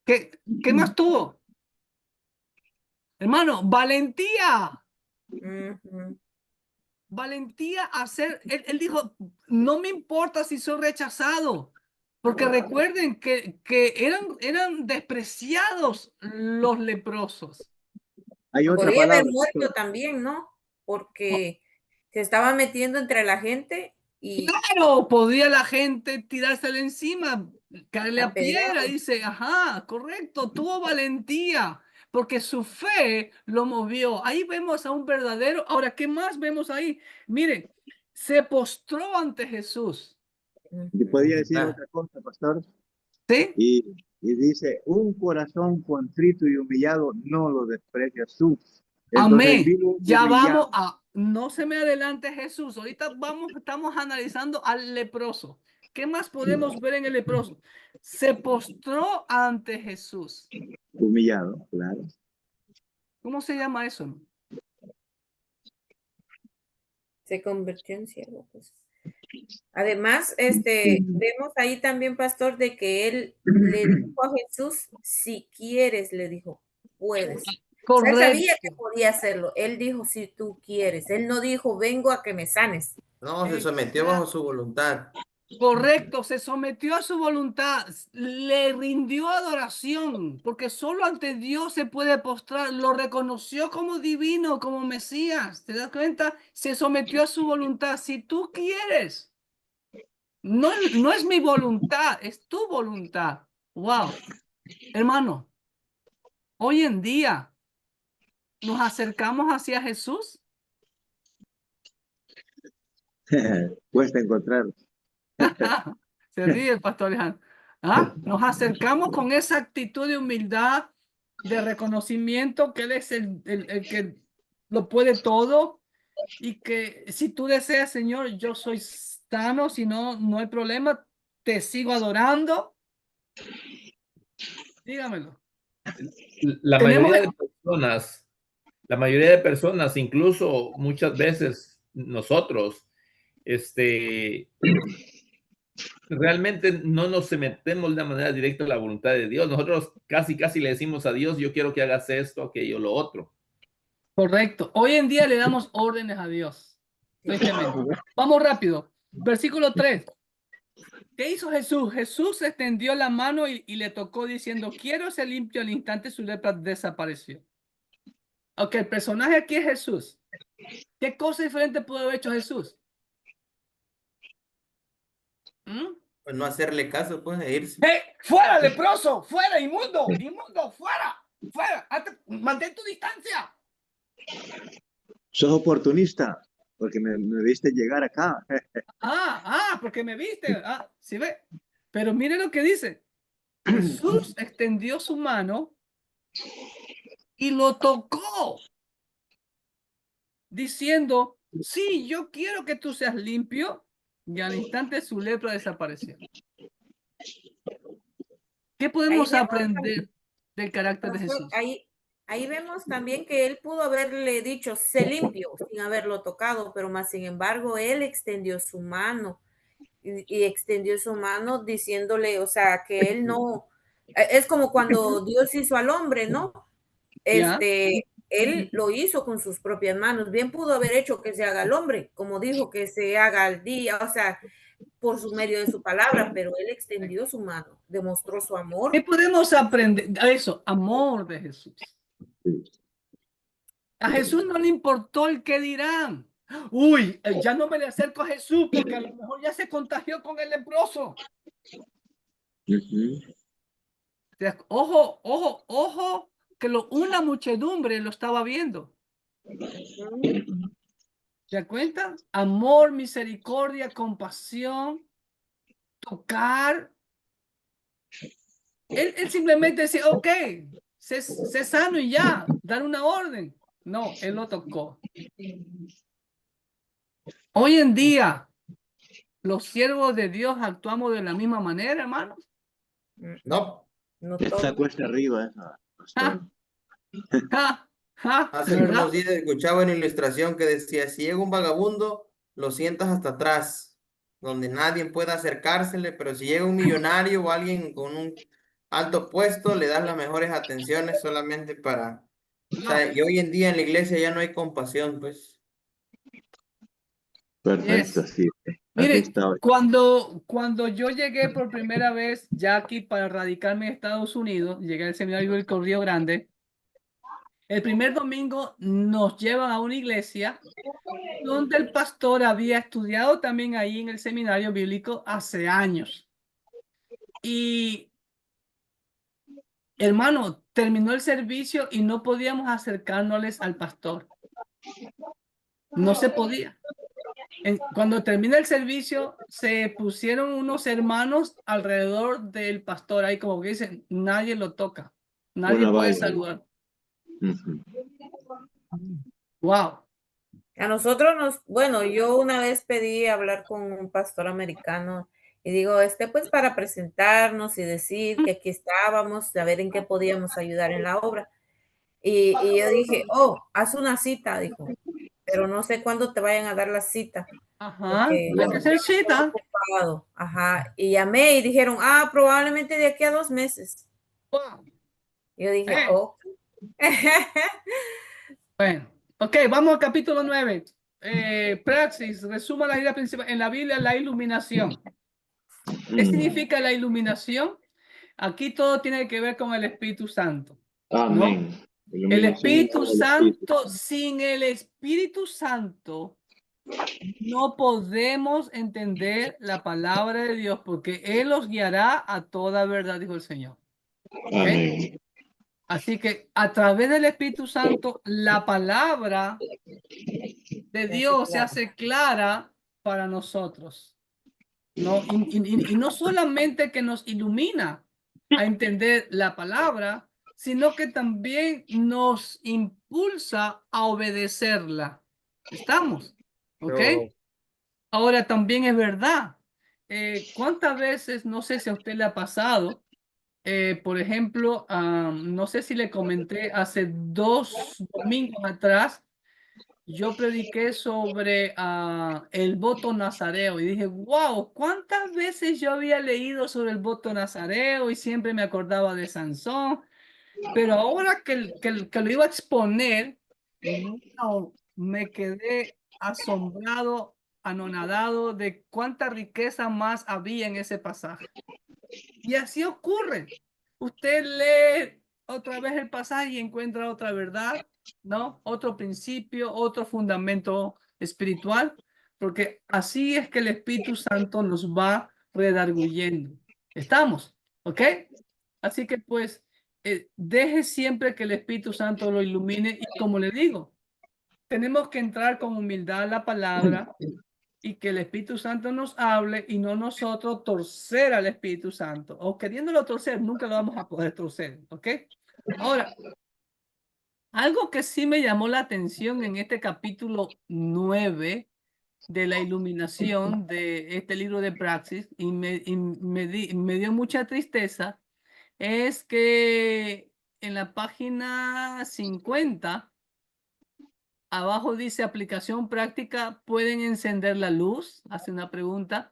¿Qué más tuvo? Hermano, valentía. Ujú. Valentía a hacer. Él dijo, no me importa si soy rechazado. Porque recuerden que eran despreciados los leprosos. Hay otra Podría haber palabra. muerto también, ¿no? Porque se estaba metiendo entre la gente y Claro, podía la gente tirársele encima, caerle a piedra. apedrearlo. Dice, ajá, correcto, tuvo valentía, porque su fe lo movió. Ahí vemos a un verdadero. Ahora, ¿qué más vemos ahí? Miren, se postró ante Jesús. Yo podía decir Ah. otra cosa, pastor. ¿Sí? Y dice, un corazón contrito y humillado no lo desprecia tú. Entonces, Amén. vino Ya humillado. vamos a, no se me adelante Jesús. Ahorita estamos analizando al leproso. ¿Qué más podemos ver en el leproso? Se postró ante Jesús. Humillado, claro. ¿Cómo se llama eso? Se convirtió en siervo, pues. Además, vemos ahí también, pastor, de que él le dijo a Jesús, si quieres, le dijo, puedes. O sea, él sabía que Correcto. podía hacerlo. Él dijo, si tú quieres. Él no dijo, vengo a que me sanes. No, se sometió bajo su voluntad. Correcto, se sometió a su voluntad, le rindió adoración, porque solo ante Dios se puede postrar, lo reconoció como divino, como Mesías, ¿te das cuenta? Se sometió a su voluntad. Si tú quieres, no es mi voluntad, es tu voluntad. Wow, hermano, hoy en día nos acercamos hacia Jesús. Cuesta encontrarlo. Se ríe el pastor Alejandro. ¿Ah? Nos acercamos con esa actitud de humildad, de reconocimiento que Él es el que lo puede todo y que si tú deseas, Señor, yo soy sano, si no, no hay problema, te sigo adorando. Dígamelo. La Tenemos mayoría de personas, incluso muchas veces nosotros, realmente no nos metemos de una manera directa a la voluntad de Dios. Nosotros casi le decimos a Dios, yo quiero que hagas esto, aquello, lo otro. correcto. Hoy en día le damos órdenes a Dios. Tristemente. Vamos rápido. Versículo 3. ¿Qué hizo Jesús? Jesús extendió la mano y le tocó diciendo, quiero ser limpio. Al instante su lepra desapareció. Ok, el personaje aquí es Jesús. ¿Qué cosa diferente pudo haber hecho Jesús? Pues no hacerle caso, pues, e irse. ¡Fuera, leproso! ¡Fuera, inmundo! ¡Inmundo! ¡Fuera! ¡Fuera! ¡Mantén tu distancia! Sos oportunista, porque me viste llegar acá. Porque me viste. ¿Sí ve? Pero mire lo que dice. Jesús extendió su mano y lo tocó, diciendo, sí, yo quiero que tú seas limpio. Y al instante su lepra desapareció. ¿Qué podemos aprender del carácter de Jesús? Ahí vemos también que él pudo haberle dicho, sé limpio, sin haberlo tocado, pero más sin embargo, él extendió su mano y extendió su mano diciéndole, o sea, que él no, es como cuando Dios hizo al hombre, ¿no? ¿Ya? Él lo hizo con sus propias manos. Bien pudo haber hecho que se haga el hombre, como dijo que se haga al día, o sea, por su medio de su palabra, pero él extendió su mano, demostró su amor. ¿Qué podemos aprender? Eso, amor de Jesús. A Jesús no le importó el qué dirán. Uy, ya no me le acerco a Jesús porque a lo mejor ya se contagió con el leproso. Ujú. Ojo, ojo, ojo, que una muchedumbre lo estaba viendo. ¿Se da cuenta? Amor, misericordia, compasión, tocar. Él simplemente decía, ok, sé sano y ya, dar una orden. No, él lo tocó. Hoy en día, los siervos de Dios actuamos de la misma manera, hermanos. No, No Está todo. cuesta arriba esa, pastor. hace ¿Verdad? algunos días escuchaba una ilustración que decía, si llega un vagabundo, lo sientas hasta atrás, donde nadie pueda acercársele, pero si llega un millonario o alguien con un alto puesto, le das las mejores atenciones solamente para... O sea, y hoy en día en la iglesia ya no hay compasión, pues. Perfecto, Yes. sí. Así Mire, está. cuando yo llegué por primera vez ya aquí para radicarme en Estados Unidos, llegué al seminario del Río Grande, el primer domingo nos llevan a una iglesia donde el pastor había estudiado también ahí en el seminario bíblico hace años. Y hermano, terminó el servicio y no podíamos acercárnosles al pastor. No se podía. Cuando termina el servicio, se pusieron unos hermanos alrededor del pastor, ahí como que dicen, nadie lo toca, nadie Una puede vaina. saludar. Ujú. A Wow. nosotros bueno, yo una vez pedí hablar con un pastor americano y digo, pues para presentarnos y decir que aquí estábamos, saber en qué podíamos ayudar en la obra. Y yo dije, haz una cita, dijo, pero no sé cuándo te vayan a dar la cita, Ajá, porque hay que hacer cita. ocupado. Ajá, y llamé y dijeron, probablemente de aquí a 2 meses. Wow. Yo dije, oh. Bueno, ok, vamos al capítulo 9. Praxis, resuma la idea principal. En la Biblia, la iluminación. ¿Qué significa la iluminación? Aquí todo tiene que ver con el Espíritu Santo, ¿no? Amén. El Iluminación Espíritu del Espíritu. Santo, sin el Espíritu Santo, no podemos entender la palabra de Dios porque Él los guiará a toda verdad, dijo el Señor. ¿Ok? Amén. Así que a través del Espíritu Santo, la palabra de Dios se hace clara para nosotros. ¿No? Y no solamente que nos ilumina a entender la palabra, sino que también nos impulsa a obedecerla. ¿Estamos? ¿Ok? Pero, Ahora también es verdad. ¿Cuántas veces, no sé si a usted le ha pasado, por ejemplo, no sé si le comenté hace 2 domingos atrás, yo prediqué sobre el voto nazareo y dije, wow, ¿cuántas veces yo había leído sobre el voto nazareo y siempre me acordaba de Sansón? Pero ahora que lo iba a exponer, wow, me quedé asombrado, anonadado de cuánta riqueza más había en ese pasaje. Y así ocurre. Usted lee otra vez el pasaje y encuentra otra verdad, ¿no? Otro principio, otro fundamento espiritual, porque así es que el Espíritu Santo nos va redarguyendo. ¿Estamos? ¿Ok? Así que pues, deje siempre que el Espíritu Santo lo ilumine y como le digo, tenemos que entrar con humildad a la palabra y que el Espíritu Santo nos hable y no nosotros torcer al Espíritu Santo. O queriéndolo torcer, nunca lo vamos a poder torcer, ¿ok? Ahora, algo que sí me llamó la atención en este capítulo 9 de la iluminación de este libro de Praxis y me dio mucha tristeza es que en la página 50 abajo dice aplicación práctica, ¿pueden encender la luz? Hace una pregunta.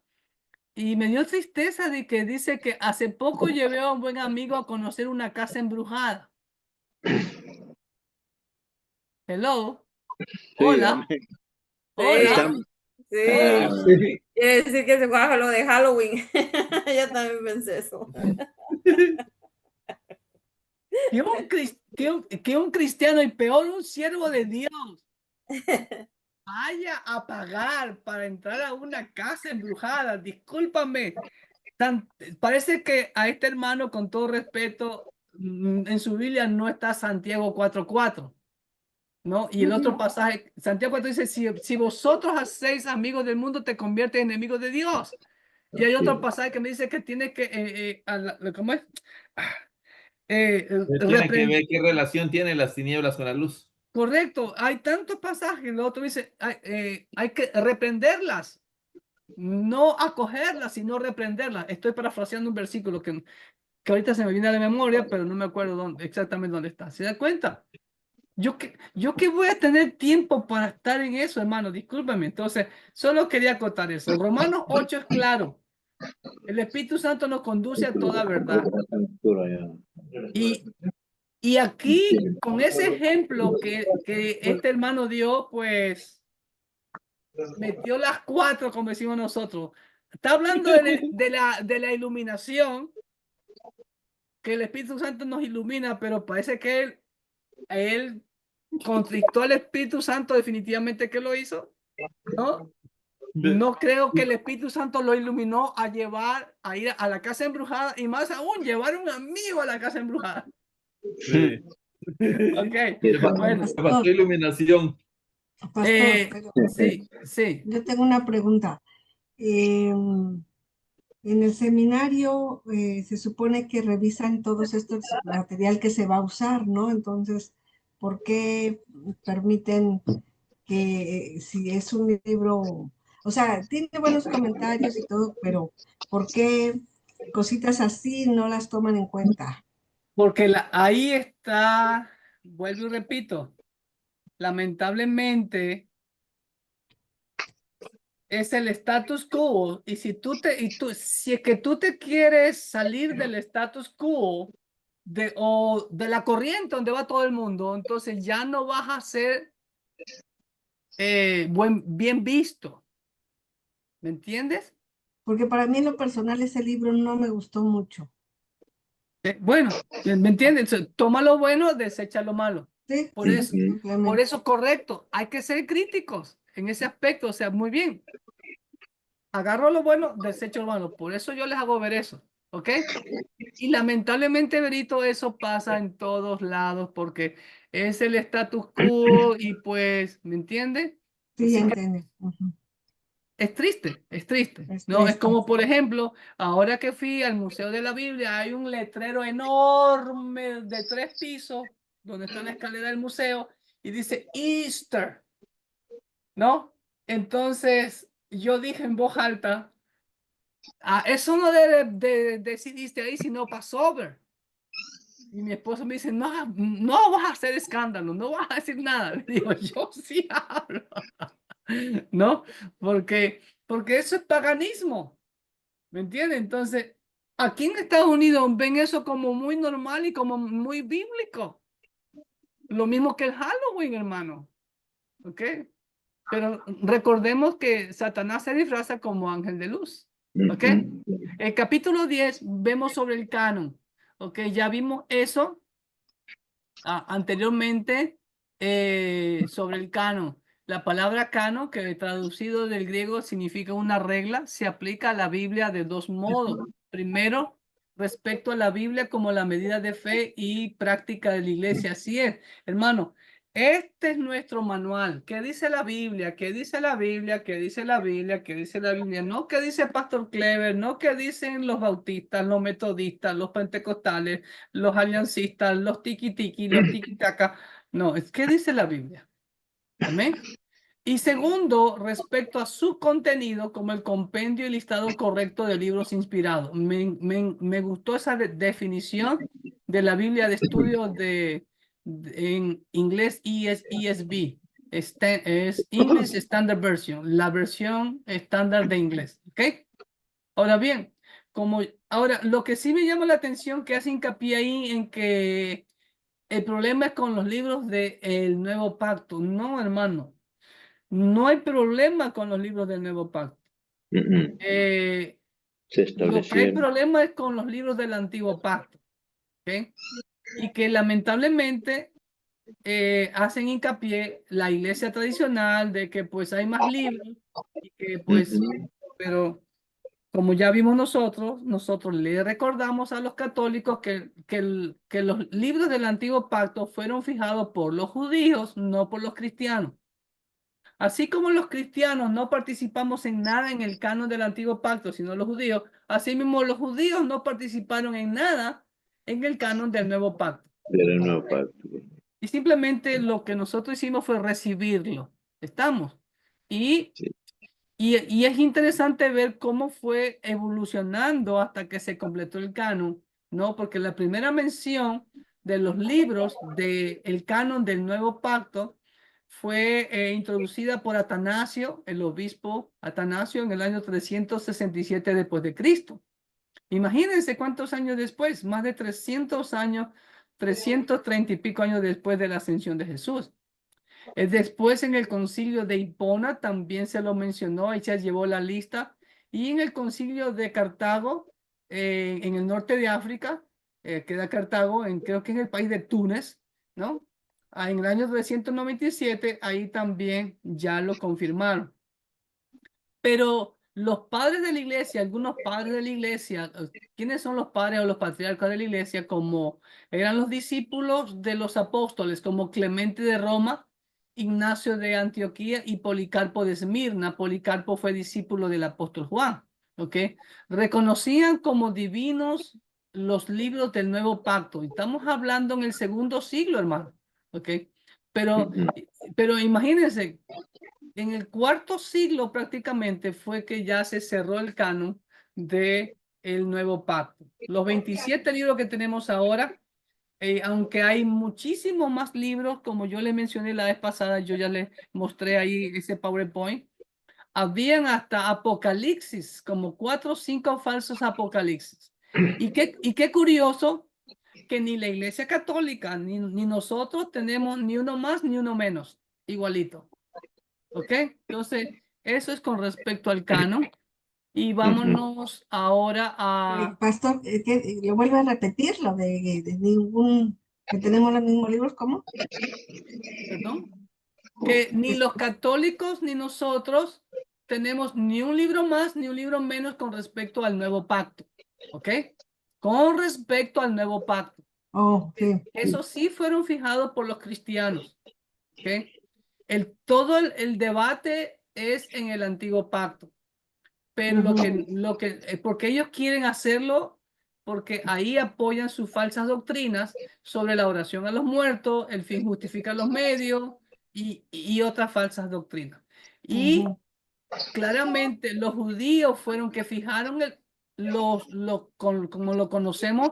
Y me dio tristeza de que dice que hace poco llevé a un buen amigo a conocer una casa embrujada. Hello. Sí, Hola. amén. Hola. Estamos. Sí, Sí. quiere decir que se fue a lo de Halloween. Yo también pensé eso. que un cristiano y peor un siervo de Dios vaya a pagar para entrar a una casa embrujada. Discúlpame. Parece que a este hermano, con todo respeto, en su Biblia no está Santiago 4:4, ¿no? Y el otro pasaje, Santiago 4 dice, si vosotros hacéis amigos del mundo, te conviertes en enemigos de Dios. Y hay otro pasaje que me dice que tiene que, ¿cómo es? Tiene que ver qué relación tienen las tinieblas con la luz. Correcto, hay tantos pasajes. El otro dice, hay que reprenderlas, no acogerlas, sino reprenderlas. Estoy parafraseando un versículo que ahorita se me viene a la memoria, pero no me acuerdo exactamente dónde está. ¿Se da cuenta? Yo que voy a tener tiempo para estar en eso, hermano, discúlpame. Entonces, solo quería acotar eso. Romanos 8 es claro. El Espíritu Santo nos conduce a toda verdad. Y aquí, con ese ejemplo que este hermano dio, pues metió las 4, como decimos nosotros. Está hablando de la iluminación, que el Espíritu Santo nos ilumina, pero parece que él contristó al Espíritu Santo, definitivamente que lo hizo, ¿no? No creo que el Espíritu Santo lo iluminó a ir a la casa embrujada, y más aún llevar un amigo a la casa embrujada. Sí. Ok, bueno. Pastor, iluminación. Pastor, Sí. Yo tengo una pregunta. En el seminario se supone que revisan todos estos material que se va a usar, ¿no? Entonces, ¿por qué permiten que si es un libro, o sea, tiene buenos comentarios y todo, pero ¿por qué cositas así no las toman en cuenta? Porque ahí está, vuelvo y repito, lamentablemente es el status quo, y si es que tú te quieres salir del status quo o de la corriente donde va todo el mundo, entonces ya no vas a ser bien visto. ¿Me entiendes? Porque para mí en lo personal ese libro no me gustó mucho. Bueno, ¿me entiendes? Toma lo bueno, desecha lo malo. Sí, Por eso, simplemente. correcto, hay que ser críticos en ese aspecto. O sea, muy bien. Agarro lo bueno, desecho lo malo. Por eso yo les hago ver eso. ¿Ok? Y lamentablemente, Berito, eso pasa en todos lados porque es el status quo y pues, ¿me entiendes? Sí, ya entiendo. Es triste, Es ¿no? Es triste. como, por ejemplo, ahora que fui al Museo de la Biblia, hay un letrero enorme de 3 pisos, donde está la escalera del museo, y dice Easter, ¿no? Entonces, yo dije en voz alta, eso no debe decidiste ahí, sino Passover. Y mi esposo me dice, no vas a hacer escándalo, no vas a decir nada. Le digo, yo sí hablo. ¿No? Porque eso es paganismo, ¿me entiendes? Entonces, aquí en Estados Unidos ven eso como muy normal y como muy bíblico. Lo mismo que el Halloween, hermano. ¿Ok? Pero recordemos que Satanás se disfraza como ángel de luz. ¿Ok? El capítulo 10 vemos sobre el canon. ¿Ok? Ya vimos eso anteriormente sobre el canon. La palabra canon, que traducido del griego significa una regla, se aplica a la Biblia de 2 modos. Primero, respecto a la Biblia como la medida de fe y práctica de la iglesia. Así es, hermano. Este es nuestro manual. ¿Qué dice la Biblia? ¿Qué dice la Biblia? ¿Qué dice la Biblia? ¿Qué dice la Biblia? No qué dice Pastor Clever, no qué dicen los bautistas, los metodistas, los pentecostales, los aliancistas, los tiki-tiki, los tiki-taka. No, es qué dice la Biblia. Amén. Y segundo, respecto a su contenido, como el compendio y listado correcto de libros inspirados. Me gustó esa definición de la Biblia de estudio en inglés ESV. Es English Standard Version, la versión estándar de inglés. ¿Ok? Ahora bien, ahora lo que sí me llama la atención que hace hincapié ahí en que el problema es con los libros del Nuevo Pacto. No, hermano. No hay problema con los libros del Nuevo Pacto. Se Lo que hay establecieron. problema es con los libros del Antiguo Pacto. ¿Ok? y que lamentablemente hacen hincapié la iglesia tradicional de que pues hay más libros y que pues, Ujú. pero como ya vimos nosotros le recordamos a los católicos que los libros del Antiguo Pacto fueron fijados por los judíos, no por los cristianos. Así como los cristianos no participamos en nada en el canon del Antiguo Pacto, sino los judíos, así mismo los judíos no participaron en nada en el canon del Nuevo Pacto. Del nuevo pacto. Y simplemente lo que nosotros hicimos fue recibirlo. ¿Estamos? Y, Sí. y es interesante ver cómo fue evolucionando hasta que se completó el canon, ¿no? Porque la primera mención de los libros del canon del Nuevo Pacto fue introducida por Atanasio, el obispo Atanasio, en el año 367 después de Cristo. Imagínense cuántos años después, más de 300 años, 330 y pico años después de la ascensión de Jesús. Después en el concilio de Hipona también se lo mencionó y se llevó la lista. Y en el concilio de Cartago, en el norte de África, queda Cartago, creo que en el país de Túnez, ¿no? En el año 397, ahí también ya lo confirmaron. Pero los padres de la iglesia, algunos padres de la iglesia, ¿quiénes son los padres o los patriarcas de la iglesia? Como eran los discípulos de los apóstoles, como Clemente de Roma, Ignacio de Antioquía y Policarpo de Esmirna. Policarpo fue discípulo del apóstol Juan, ¿ok? Reconocían como divinos los libros del Nuevo Pacto. Estamos hablando en el segundo siglo, hermano, ¿ok? Pero, Ujú. pero imagínense, en el cuarto siglo prácticamente fue que ya se cerró el canon de el Nuevo Pacto. Los 27 libros que tenemos ahora, aunque hay muchísimos más libros, como yo le mencioné la vez pasada, yo ya les mostré ahí ese PowerPoint, habían hasta apocalipsis, como 4 o 5 falsos apocalipsis. Y qué curioso que ni la Iglesia Católica ni nosotros tenemos ni uno más ni uno menos, igualito. ¿Ok? Entonces, eso es con respecto al canon. Y vámonos ahora a... Pastor, lo vuelve a repetir, lo de ningún, que tenemos los mismos libros, ¿cómo? Perdón. Que ni los católicos ni nosotros tenemos ni un libro más ni un libro menos con respecto al nuevo pacto. ¿Ok? Con respecto al nuevo pacto. Oh, sí. Eso sí fueron fijados por los cristianos. ¿Ok? Todo el debate es en el antiguo pacto. Pero porque ellos quieren hacerlo, porque ahí apoyan sus falsas doctrinas sobre la oración a los muertos, el fin justifica los medios y otras falsas doctrinas. Y claramente los judíos fueron que fijaron como lo conocemos,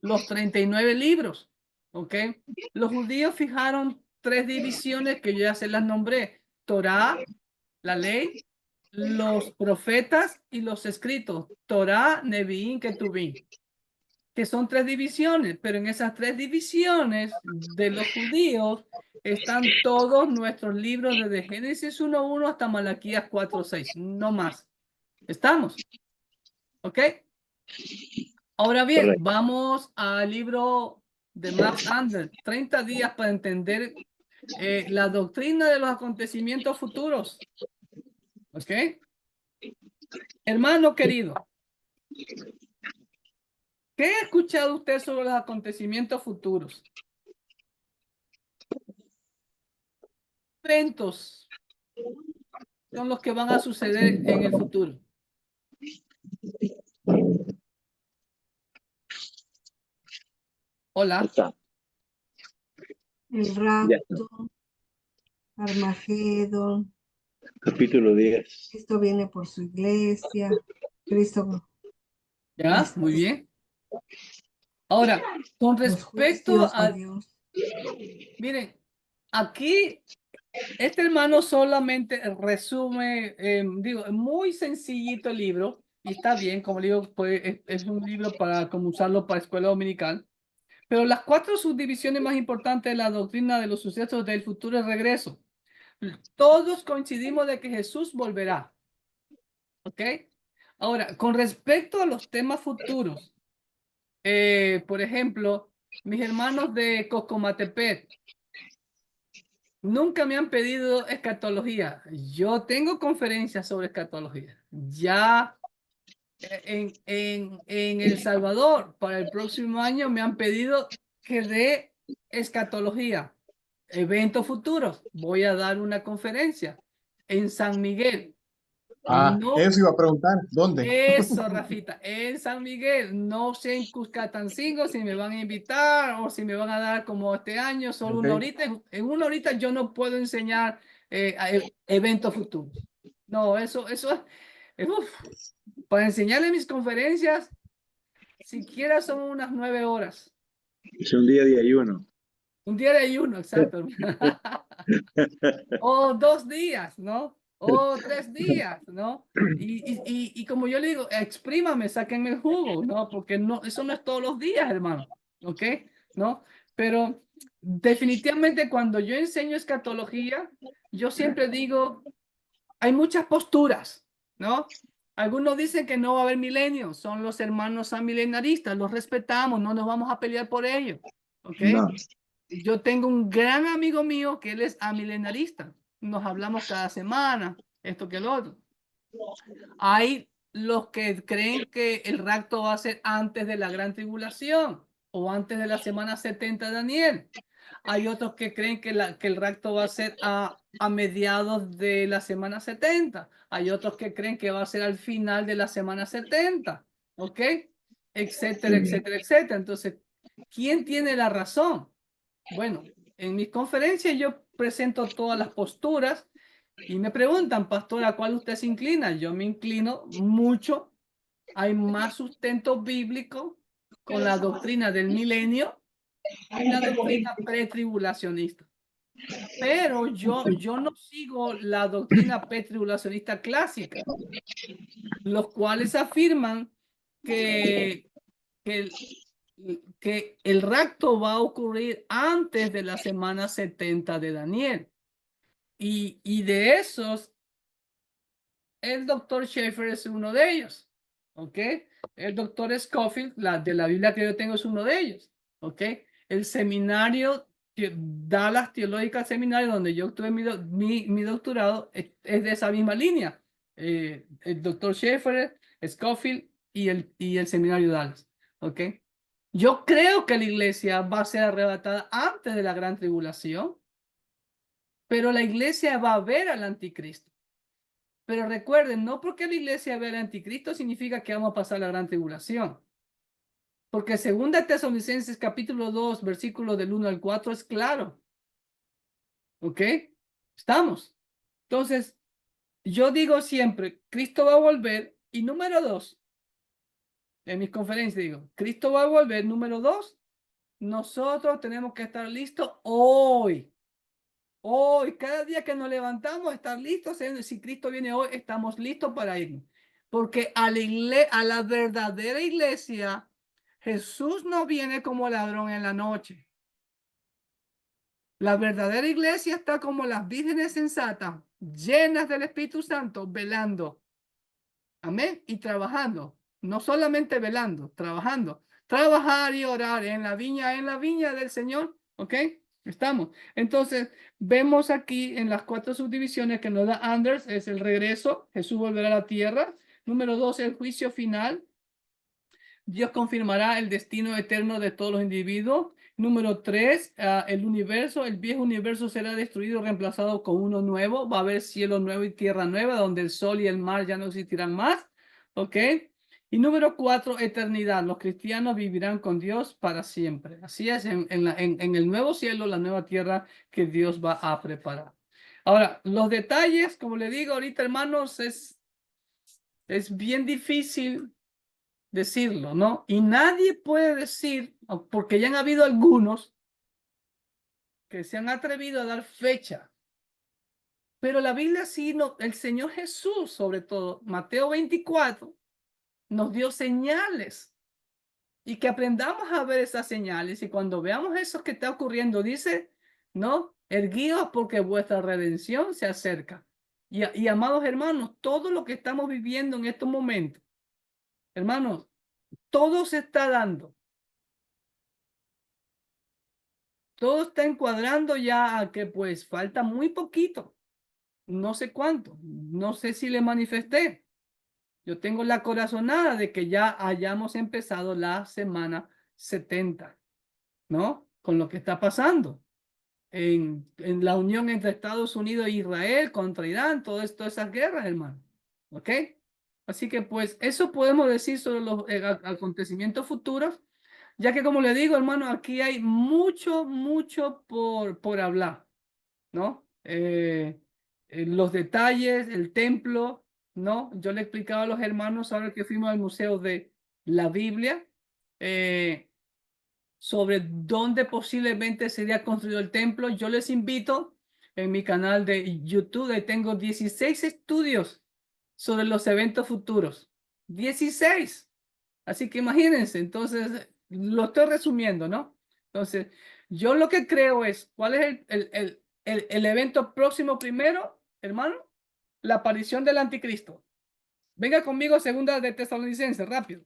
los 39 libros, ¿ok? Los judíos fijaron 3 divisiones que yo ya se las nombré: Torá, la ley, los profetas y los escritos, Torá, Neviín, Ketubín, que son 3 divisiones, pero en esas 3 divisiones de los judíos están todos nuestros libros desde Génesis 1:1 hasta Malaquías 4:6, no más. ¿Estamos? ¿Ok? Ahora bien, Correcto. vamos al libro de Max Anderson, 30 días para entender la doctrina de los acontecimientos futuros. ¿Ok? Hermano querido, ¿qué ha escuchado usted sobre los acontecimientos futuros? Eventos son los que van a suceder en el futuro. Hola. Está. El Ya. rapto, Armagedón, Capítulo 10. Cristo viene por su iglesia, Cristo, Ya, muy bien. Ahora, con los respecto juicios de a, Dios. miren, aquí este hermano solamente resume, digo, muy sencillito el libro, y está bien, como digo, pues es un libro para como usarlo para escuela dominical, pero las 4 subdivisiones más importantes de la doctrina de los sucesos del futuro es regreso. Todos coincidimos de que Jesús volverá. ¿Ok? Ahora, con respecto a los temas futuros, por ejemplo, mis hermanos de Cocomatepec nunca me han pedido escatología. Yo tengo conferencias sobre escatología. Ya en El Salvador, para el próximo año, me han pedido que dé escatología, eventos futuros. Voy a dar una conferencia en San Miguel. No, Eso iba a preguntar, ¿dónde? eso, Rafita, en San Miguel. No sé en Cuscatancingo si me van a invitar o si me van a dar como este año, solo Ok. una horita. En una horita yo no puedo enseñar eventos futuros. No, eso uf. Para enseñarle mis conferencias, siquiera son unas 9 horas. Es un día de ayuno. Un día de ayuno, exacto. O 2 días, ¿no? O 3 días, ¿no? Y como yo le digo, exprímame, sáquenme el jugo, ¿no? Porque no, eso no es todos los días, hermano, ¿ok? ¿No? Pero definitivamente cuando yo enseño escatología, yo siempre digo, hay muchas posturas, ¿no? Algunos dicen que no va a haber milenio, son los hermanos amilenaristas, los respetamos, no nos vamos a pelear por ellos, ¿ok? No. Yo tengo un gran amigo mío que él es amilenarista. Nos hablamos cada semana, esto que lo otro. Hay los que creen que el rapto va a ser antes de la gran tribulación o antes de la semana 70 de Daniel. Hay otros que creen que el rapto va a ser a mediados de la semana 70. Hay otros que creen que va a ser al final de la semana 70. ¿Ok? Etcétera, etcétera, etcétera. Entonces, ¿quién tiene la razón? Bueno, en mis conferencias yo presento todas las posturas y me preguntan, pastor, ¿a cuál usted se inclina? Yo me inclino mucho. Hay más sustento bíblico con la doctrina del milenio y la doctrina pretribulacionista. Pero yo no sigo la doctrina pretribulacionista clásica, los cuales afirman que, que, que el rapto va a ocurrir antes de la semana 70 de Daniel. Y de esos, el doctor Schaeffer es uno de ellos. ¿Ok? El doctor Scofield, de la Biblia que yo tengo, es uno de ellos. ¿Ok? El seminario, Dallas Theological Seminary, donde yo obtuve mi doctorado, es de esa misma línea. El doctor Schaeffer, Scofield y el seminario Dallas. ¿Ok? Yo creo que la iglesia va a ser arrebatada antes de la gran tribulación, pero la iglesia va a ver al anticristo. Pero recuerden, no porque la iglesia vea al anticristo significa que vamos a pasar la gran tribulación. Porque 2 Tesalonicenses capítulo 2, versículo del 1 al 4 es claro. ¿Ok? ¿Estamos? Entonces, yo digo siempre, Cristo va a volver. Y número 2, en mis conferencias digo, Cristo va a volver. Número 2, nosotros tenemos que estar listos hoy. Hoy, cada día que nos levantamos, estar listos. Si Cristo viene hoy, estamos listos para irnos. Porque a la verdadera iglesia, Jesús no viene como ladrón en la noche. La verdadera iglesia está como las vírgenes sensatas, llenas del Espíritu Santo, velando. Amén. Y trabajando. No solamente velando, trabajando. Trabajar y orar en la viña del Señor. ¿Ok? Estamos. Entonces, vemos aquí en las 4 subdivisiones que nos da Anders, es el regreso. Jesús volverá a la tierra. Número 2, el juicio final. Dios confirmará el destino eterno de todos los individuos. Número 3, el universo, el viejo universo será destruido, reemplazado con uno nuevo. Va a haber cielo nuevo y tierra nueva, donde el sol y el mar ya no existirán más. ¿Ok? Y número 4, eternidad. Los cristianos vivirán con Dios para siempre. Así es, en el nuevo cielo, la nueva tierra que Dios va a preparar. Ahora, los detalles, como le digo ahorita, hermanos, es bien difícil decirlo, ¿no? Y nadie puede decir, porque ya han habido algunos que se han atrevido a dar fecha. Pero la Biblia sí, el Señor Jesús, sobre todo, Mateo 24, nos dio señales. Y que aprendamos a ver esas señales. Y cuando veamos eso que está ocurriendo, dice, ¿no? Erguíos porque vuestra redención se acerca. Y amados hermanos, todo lo que estamos viviendo en estos momentos, hermanos, todo se está dando todo está encuadrando ya a que pues falta muy poquito. No sé cuánto. No sé si le manifesté. Yo tengo la corazonada de que ya hayamos empezado la semana 70, ¿no? Con lo que está pasando en la unión entre Estados Unidos e Israel contra Irán, todas esas guerras, hermano. ¿Ok? Así que pues eso podemos decir sobre los acontecimientos futuros, ya que como le digo, hermano, aquí hay mucho por hablar, ¿no? Los detalles, el templo, ¿no? Yo le explicaba a los hermanos ahora que fuimos al Museo de la Biblia, sobre dónde posiblemente sería construido el templo. Yo les invito en mi canal de YouTube, ahí tengo 16 estudios sobre los eventos futuros. 16. Así que imagínense, entonces lo estoy resumiendo, ¿no? Entonces, yo lo que creo es, ¿cuál es el evento próximo primero, hermano? La aparición del anticristo. Venga conmigo, segunda de Tesalonicenses, rápido.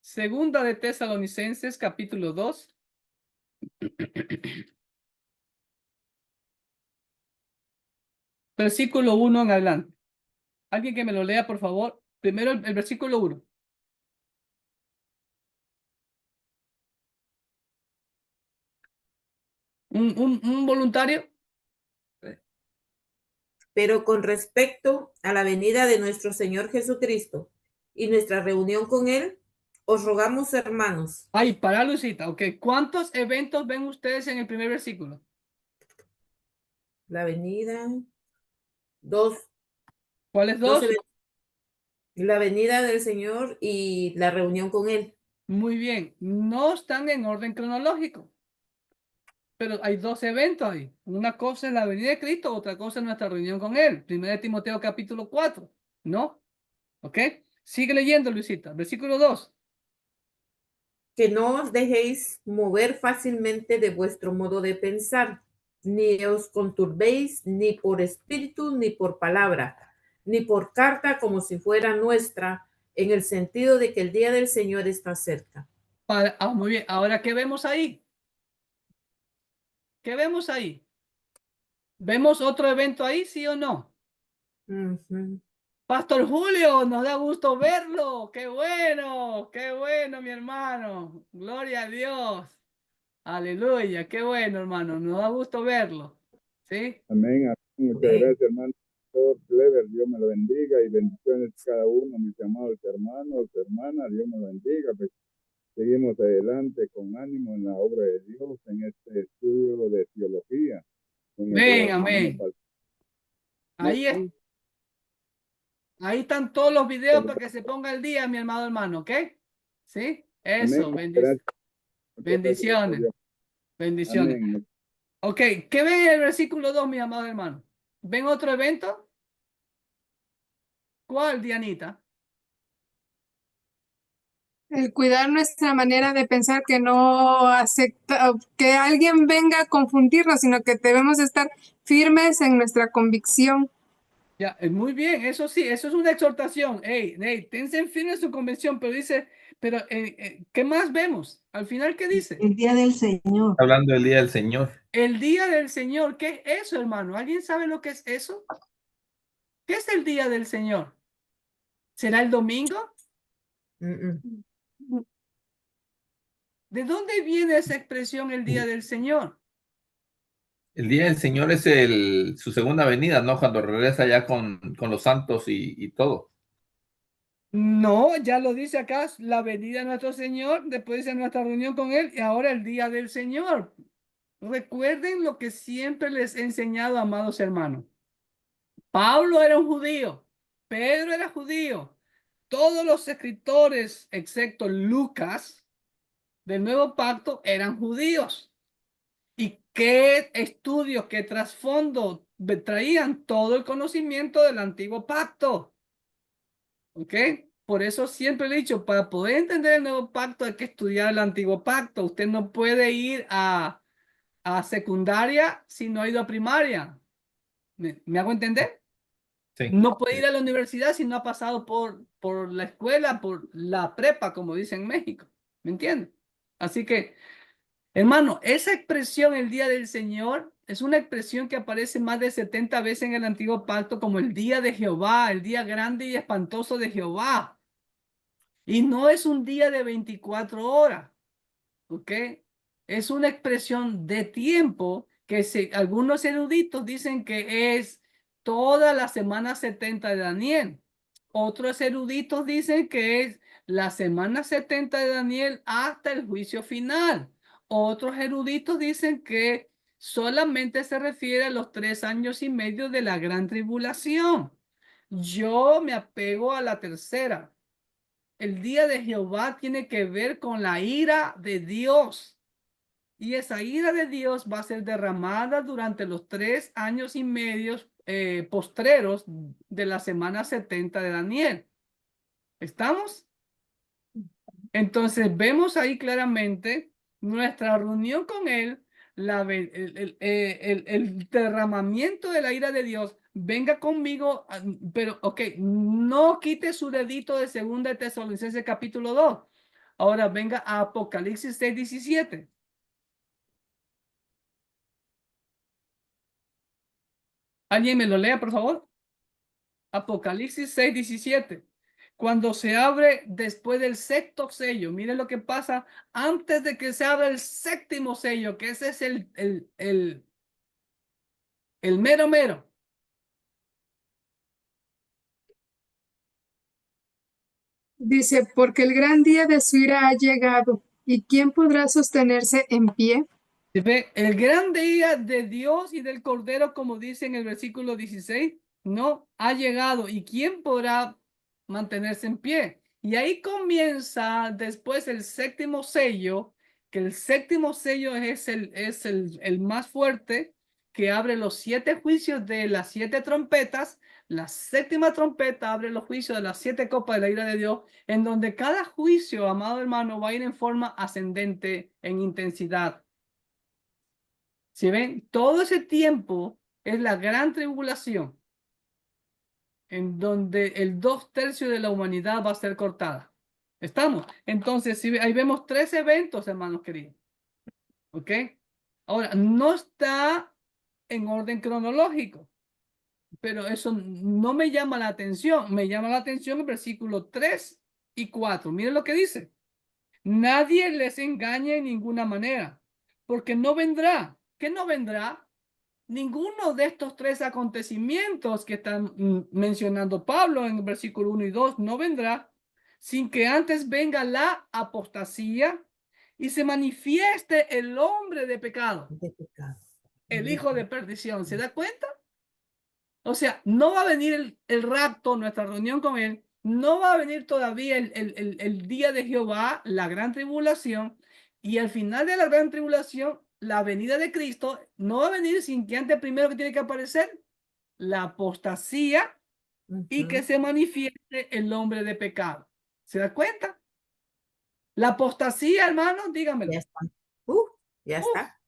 Segunda de Tesalonicenses, capítulo 2. Versículo 1 en adelante. Alguien que me lo lea, por favor. Primero el versículo 1. ¿Un voluntario? Pero con respecto a la venida de nuestro Señor Jesucristo y nuestra reunión con Él, os rogamos, hermanos. Ay, para Lucita, ok. ¿Cuántos eventos ven ustedes en el primer versículo? La venida, dos ¿Cuáles dos? eventos. La venida del Señor y la reunión con Él. Muy bien. No están en orden cronológico. Pero hay dos eventos ahí. Una cosa es la venida de Cristo, otra cosa es nuestra reunión con Él. Primera de Timoteo capítulo 4. ¿No? ¿Ok? Sigue leyendo, Luisita. Versículo 2. Que no os dejéis mover fácilmente de vuestro modo de pensar, ni os conturbéis ni por espíritu, ni por palabra, ni por carta como si fuera nuestra, en el sentido de que el día del Señor está cerca. Muy bien. Ahora, ¿qué vemos ahí? ¿Qué vemos ahí? ¿Vemos otro evento ahí, sí o no? Pastor Julio, nos da gusto verlo. Qué bueno, mi hermano. Gloria a Dios. Aleluya, qué bueno, hermano. Nos da gusto verlo. ¿Sí? Amén. Muchas gracias, hermano. Clever, Dios me lo bendiga y bendiciones a cada uno, mis amados hermanos, hermanas, Dios me lo bendiga. Pues seguimos adelante con ánimo en la obra de Dios, en este estudio de teología. Amén, amén. Ahí están todos los videos para que se ponga el día, mi amado hermano, ¿ok? ¿Sí? Eso, bendiciones. Bendiciones. Amén. Ok, ¿qué ven en el versículo 2, mi amado hermano? ¿Ven otro evento? ¿Cuál, Dianita? El cuidar nuestra manera de pensar, que no acepta que alguien venga a confundirnos, sino que debemos estar firmes en nuestra convicción. Ya, muy bien, eso sí, eso es una exhortación. Hey, tense firme en su convicción, pero dice, pero ¿qué más vemos? Al final, ¿qué dice? El día del Señor. Hablando del día del Señor. El día del Señor, ¿qué es eso, hermano? ¿Alguien sabe lo que es eso? ¿Qué es el día del Señor? ¿Será el domingo? ¿De dónde viene esa expresión, el día del Señor? El día del Señor es su segunda venida, ¿no? Cuando regresa ya con los santos y todo. No, ya lo dice acá, la venida de nuestro Señor, después de nuestra reunión con Él, y ahora el día del Señor. Recuerden lo que siempre les he enseñado, amados hermanos. Pablo era un judío, Pedro era judío, todos los escritores, excepto Lucas, del Nuevo Pacto, eran judíos. ¿Y qué estudios, qué trasfondo traían? Todo el conocimiento del Antiguo Pacto. ¿Ok? Por eso siempre le he dicho, para poder entender el Nuevo Pacto hay que estudiar el Antiguo Pacto. Usted no puede ir a secundaria si no ha ido a primaria. ¿Me hago entender? Sí. No puede ir a la universidad si no ha pasado por la escuela, por la prepa, como dicen en México. ¿Me entiende? Así que Hermano, esa expresión, el día del Señor, es una expresión que aparece más de 70 veces en el Antiguo Pacto como el día de Jehová, el día grande y espantoso de Jehová. Y no es un día de 24 horas, ¿ok? Es una expresión de tiempo que algunos eruditos dicen que es toda la semana 70 de Daniel. Otros eruditos dicen que es la semana 70 de Daniel hasta el juicio final. Otros eruditos dicen que solamente se refiere a los 3 años y medio de la gran tribulación. Yo me apego a la tercera. El día de Jehová tiene que ver con la ira de Dios. Y esa ira de Dios va a ser derramada durante los 3 años y medio postreros de la semana 70 de Daniel. ¿Estamos? Entonces vemos ahí claramente nuestra reunión con él, el derramamiento de la ira de Dios. Venga conmigo, pero ok, no quite su dedito de 2 de Tesalonicenses capítulo 2. Ahora venga a Apocalipsis 6:17. ¿Alguien me lo lea, por favor? Apocalipsis 6:17. Cuando se abre después del sexto sello, miren lo que pasa antes de que se abra el séptimo sello, que ese es el mero mero. Dice, porque el gran día de su ira ha llegado, ¿y quién podrá sostenerse en pie? ¿Se ve? El gran día de Dios y del Cordero, como dice en el versículo 16, no ha llegado. ¿Y quién podrá mantenerse en pie? Y ahí comienza después el séptimo sello, que el séptimo sello es el más fuerte, que abre los 7 juicios de las 7 trompetas. La séptima trompeta abre los juicios de las 7 copas de la ira de Dios, en donde cada juicio, amado hermano, va a ir en forma ascendente en intensidad. Si ven, todo ese tiempo es la gran tribulación, en donde el 2/3 de la humanidad va a ser cortada. ¿Estamos? Entonces, ahí vemos 3 eventos, hermanos queridos. ¿Ok? Ahora, no está en orden cronológico, pero eso no me llama la atención. Me llama la atención el versículo 3 y 4. Miren lo que dice. Nadie les engañe en ninguna manera, porque no vendrá. ¿Qué no vendrá? Ninguno de estos 3 acontecimientos que están mencionando Pablo en el versículo 1 y 2 no vendrá sin que antes venga la apostasía y se manifieste el hombre de pecado, el hijo de perdición. ¿Se da cuenta? O sea, no va a venir el rapto, nuestra reunión con él, no va a venir todavía el día de Jehová, la gran tribulación, y al final de la gran tribulación, la venida de Cristo no va a venir sin que antes primero que tiene que aparecer la apostasía y que se manifieste el hombre de pecado. ¿Se da cuenta? La apostasía, hermanos, díganmelo. Ya está. Ya está.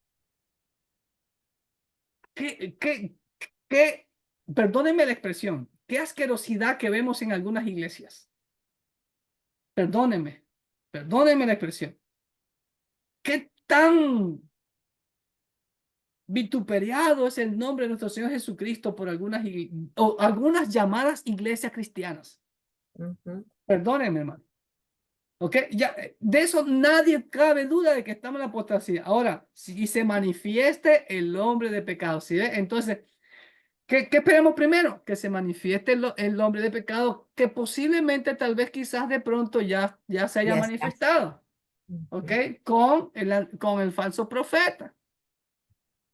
Perdónenme la expresión, qué asquerosidad que vemos en algunas iglesias. Perdónenme la expresión. Qué tan vituperiado es el nombre de nuestro Señor Jesucristo por algunas llamadas iglesias cristianas. Perdónenme, hermano. ¿Ok? Ya, de eso nadie cabe duda de que estamos en la apostasía. Ahora, si se manifieste el hombre de pecado, ¿sí? Entonces, ¿qué esperamos primero? Que se manifieste el hombre de pecado, que posiblemente, tal vez, quizás de pronto ya se haya manifestado. ¿Ok? Con el falso profeta.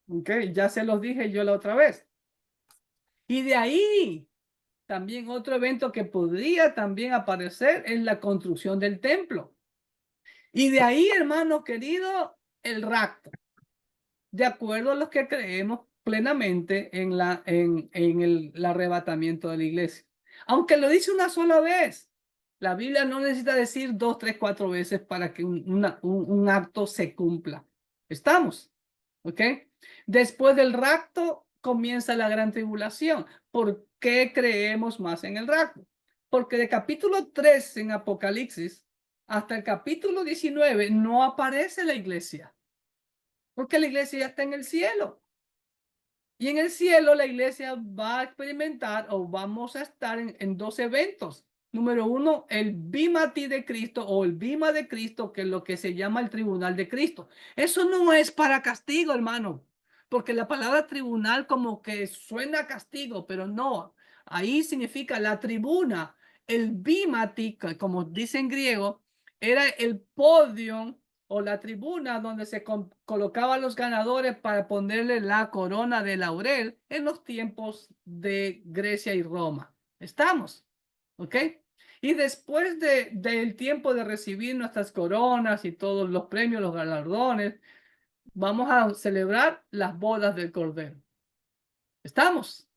¿Ok? Ya se los dije yo la otra vez. Y de ahí, también otro evento que podría también aparecer es la construcción del templo. Y de ahí, hermano querido, el rapto. De acuerdo a los que creemos plenamente en el arrebatamiento de la iglesia. Aunque lo dice una sola vez, la Biblia no necesita decir 2, 3, 4 veces para que un acto se cumpla. ¿Estamos? ¿Ok? Después del rapto comienza la gran tribulación. ¿Por qué creemos más en el rapto? Porque de capítulo 3 en Apocalipsis hasta el capítulo 19 no aparece la iglesia. porque la iglesia ya está en el cielo. Y en el cielo la iglesia va a experimentar o vamos a estar en dos eventos. Número uno, el bimati de Cristo o el bima de Cristo, que es lo que se llama el tribunal de Cristo. Eso no es para castigo, hermano, porque la palabra tribunal como que suena a castigo, pero no. Ahí significa la tribuna. El bimati, como dice en griego, era el podio o la tribuna donde se colocaban los ganadores para ponerle la corona de laurel en los tiempos de Grecia y Roma. ¿Estamos? ¿Ok? Y después del tiempo de recibir nuestras coronas y todos los premios, los galardones, vamos a celebrar las bodas del Cordero. ¿Estamos?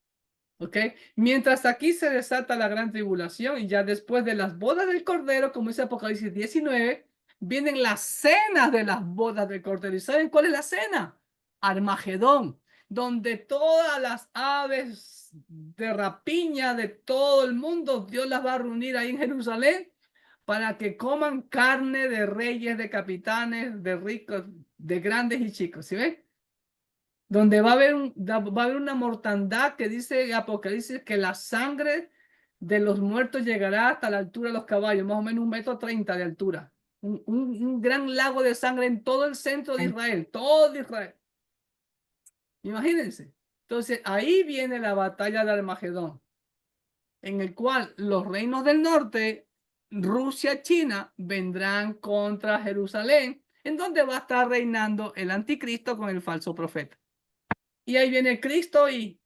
¿Ok? Mientras aquí se desata la gran tribulación y ya después de las bodas del Cordero, como dice Apocalipsis 19, vienen las cenas de las bodas del Cordero. ¿Y saben cuál es la cena? Armagedón, donde todas las aves de rapiña de todo el mundo, Dios las va a reunir ahí en Jerusalén para que coman carne de reyes, de capitanes, de ricos, de grandes y chicos. ¿Sí ven? Donde va a haber una mortandad que dice Apocalipsis que la sangre de los muertos llegará hasta la altura de los caballos, más o menos 1,30 m de altura. Un gran lago de sangre en todo el centro de Israel, todo Israel. Imagínense. Entonces ahí viene la batalla de Armagedón, en el cual los reinos del norte, Rusia, China, vendrán contra Jerusalén, en donde va a estar reinando el anticristo con el falso profeta. Y ahí viene Cristo y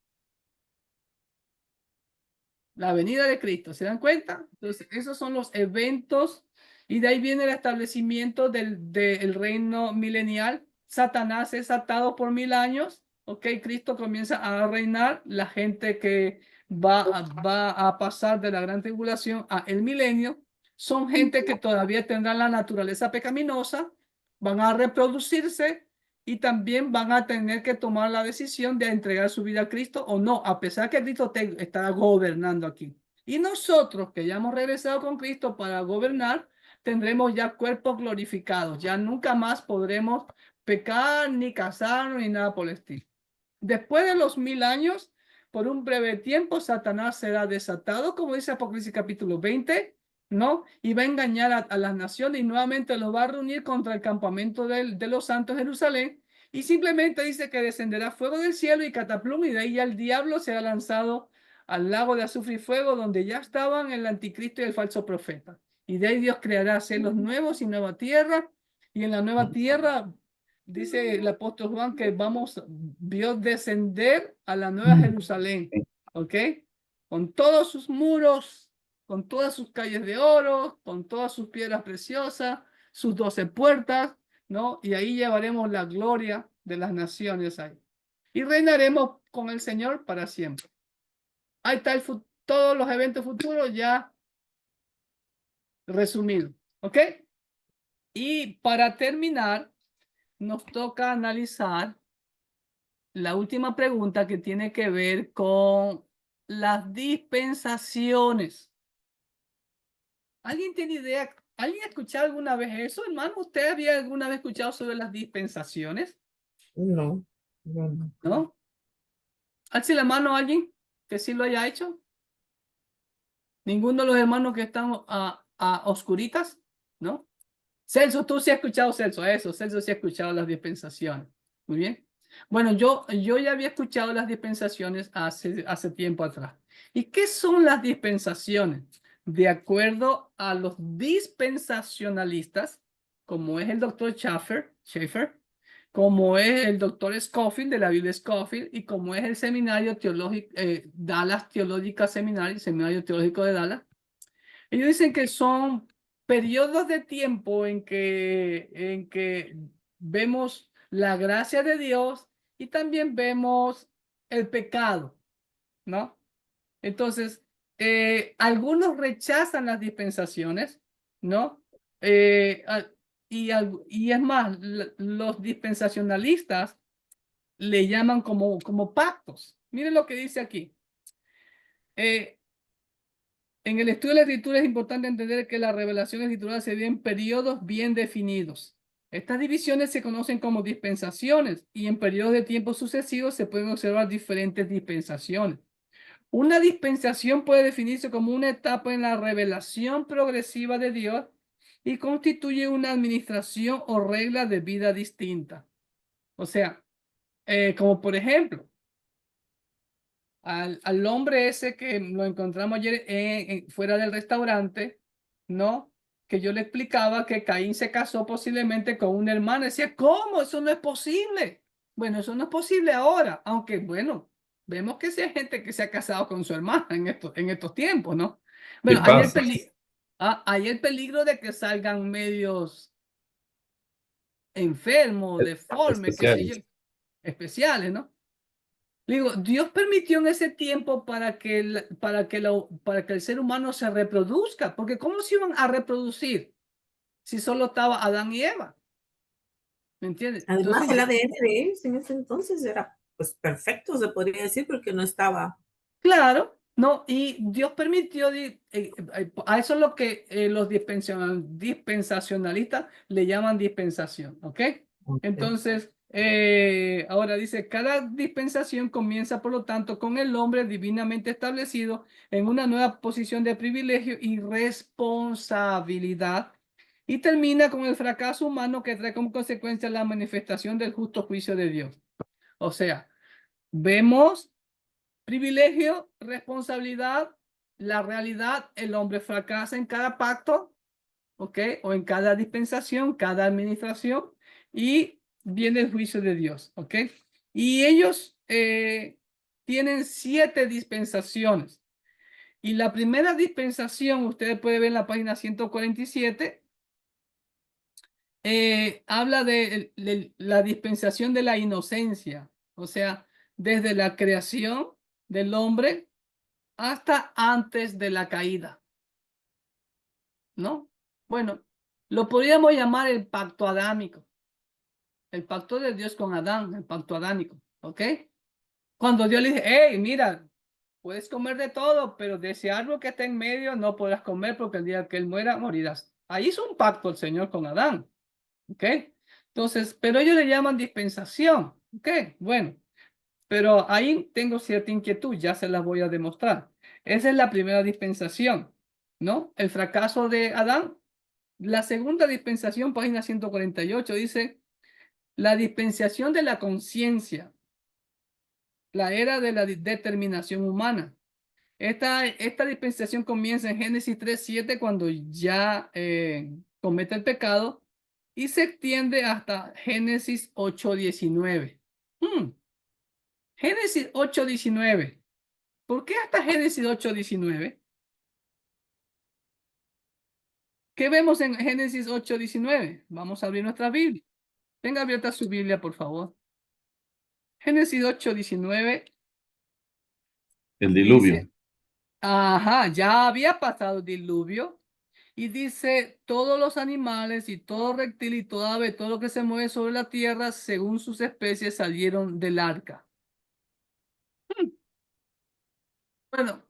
la venida de Cristo. ¿Se dan cuenta? Entonces, esos son los eventos. Y de ahí viene el establecimiento del reino milenial. Satanás es atado por 1000 años. Ok, Cristo comienza a reinar. La gente que va a pasar de la gran tribulación a el milenio son gente que todavía tendrán la naturaleza pecaminosa, van a reproducirse y también van a tener que tomar la decisión de entregar su vida a Cristo o no, a pesar que Cristo está gobernando aquí. Y nosotros que ya hemos regresado con Cristo para gobernar, tendremos ya cuerpos glorificados. Ya nunca más podremos pecar, ni casarnos, ni nada por el estilo. Después de los 1000 años, por un breve tiempo, Satanás será desatado, como dice Apocalipsis capítulo 20, ¿no? Y va a engañar a las naciones y nuevamente los va a reunir contra el campamento de los santos en Jerusalén. Y simplemente dice que descenderá fuego del cielo y cataplum, y de ahí ya el diablo será lanzado al lago de azufre y fuego, donde ya estaban el anticristo y el falso profeta. Y de ahí Dios creará cielos nuevos y nueva tierra. Y en la nueva tierra, dice el apóstol Juan, que vio descender a la nueva Jerusalén, ¿ok? Con todos sus muros, con todas sus calles de oro, con todas sus piedras preciosas, sus 12 puertas, ¿no? Y ahí llevaremos la gloria de las naciones ahí. Y reinaremos con el Señor para siempre. Ahí está todos los eventos futuros ya resumidos, ¿ok? Y para terminar, nos toca analizar la última pregunta que tiene que ver con las dispensaciones. ¿Alguien tiene idea? ¿Alguien ha escuchado alguna vez eso, hermano? ¿Usted había alguna vez escuchado sobre las dispensaciones? No, no. ¿No? Alce la mano a alguien que sí lo haya hecho. ¿Ninguno de los hermanos que están a oscuritas? ¿No? Celso, tú sí has escuchado, Celso, eso. Celso sí ha escuchado las dispensaciones. Muy bien. Bueno, yo ya había escuchado las dispensaciones hace tiempo atrás. ¿Y qué son las dispensaciones? De acuerdo a los dispensacionalistas, como es el doctor Schaeffer, como es el doctor Scofield de la Biblia Scofield y como es el seminario teológico, Dallas Theological Seminary, seminario teológico de Dallas, ellos dicen que son periodos de tiempo en que vemos la gracia de Dios y también vemos el pecado, ¿no? Entonces, algunos rechazan las dispensaciones, ¿no? Y es más, los dispensacionalistas le llaman como pactos. Miren lo que dice aquí. En el estudio de la escritura es importante entender que la revelación escritural se ve en periodos bien definidos. Estas divisiones se conocen como dispensaciones y en periodos de tiempo sucesivos se pueden observar diferentes dispensaciones. Una dispensación puede definirse como una etapa en la revelación progresiva de Dios y constituye una administración o regla de vida distinta. O sea, como por ejemplo, al hombre ese que lo encontramos ayer fuera del restaurante, ¿no? Que yo le explicaba que Caín se casó posiblemente con una hermana. Decía, ¿cómo? Eso no es posible. Bueno, eso no es posible ahora, aunque bueno, vemos que sí hay gente que se ha casado con su hermana en estos tiempos, ¿no? Bueno, hay el peligro de que salgan medios enfermos, deformes, qué sé yo, especiales, ¿no? Digo, Dios permitió en ese tiempo para que el ser humano se reproduzca, porque ¿cómo se iban a reproducir si solo estaba Adán y Eva? ¿Me entiendes? Además, Entonces, el ADN de ellos en ese entonces era pues perfecto, se podría decir, porque no estaba. claro, no, y Dios permitió, a eso es lo que los dispensacionalistas le llaman dispensación, ¿ok? Entonces, ahora dice, cada dispensación comienza, por lo tanto, con el hombre divinamente establecido en una nueva posición de privilegio y responsabilidad y termina con el fracaso humano que trae como consecuencia la manifestación del justo juicio de Dios. O sea, vemos privilegio, responsabilidad, la realidad, el hombre fracasa en cada pacto, ¿ok? O en cada dispensación, cada administración, y viene el juicio de Dios, ¿ok? Y ellos tienen 7 dispensaciones. Y la primera dispensación, ustedes pueden ver en la página 147, habla de la dispensación de la inocencia, o sea, desde la creación del hombre hasta antes de la caída, ¿no? Bueno, lo podríamos llamar el pacto adámico, el pacto de Dios con Adán, el pacto adámico, ¿ok? Cuando Dios le dice, hey, mira, puedes comer de todo, pero de ese árbol que está en medio no podrás comer porque el día que él muera morirás. Ahí hizo un pacto el Señor con Adán, ¿ok? Entonces, pero ellos le llaman dispensación, ¿ok? Bueno, pero ahí tengo cierta inquietud, ya se las voy a demostrar. Esa es la primera dispensación, ¿no? El fracaso de Adán. La segunda dispensación, página 148, dice, la dispensación de la conciencia, la era de la determinación humana. Esta dispensación comienza en Génesis 3:7 cuando ya comete el pecado y se extiende hasta Génesis 8:19. Génesis 8:19. ¿Por qué hasta Génesis 8:19? ¿Qué vemos en Génesis 8:19? Vamos a abrir nuestra Biblia. Tenga abierta su Biblia, por favor. Génesis 8:19. El diluvio. Dice, ajá, ya había pasado el diluvio. Y dice, todos los animales y todo reptil y toda ave, todo lo que se mueve sobre la tierra, según sus especies, salieron del arca. Bueno,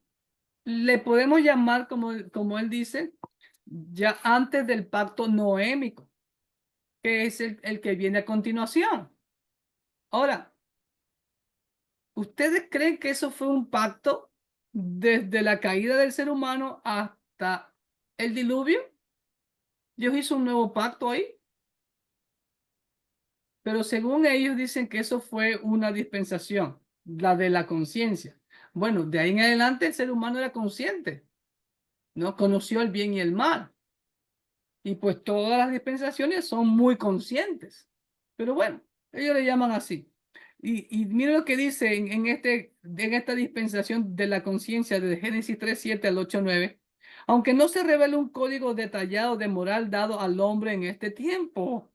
le podemos llamar, como él dice, ya antes del pacto noémico, que es el que viene a continuación. Ahora, ¿ustedes creen que eso fue un pacto desde la caída del ser humano hasta el diluvio? Dios hizo un nuevo pacto ahí. Pero según ellos dicen que eso fue una dispensación, la de la conciencia. Bueno, de ahí en adelante el ser humano era consciente, ¿no? Conoció el bien y el mal. Y pues todas las dispensaciones son muy conscientes. Pero bueno, ellos le llaman así. Y mira lo que dice en esta dispensación de la conciencia de Génesis 3:7 al 8:9. Aunque no se revela un código detallado de moral dado al hombre en este tiempo,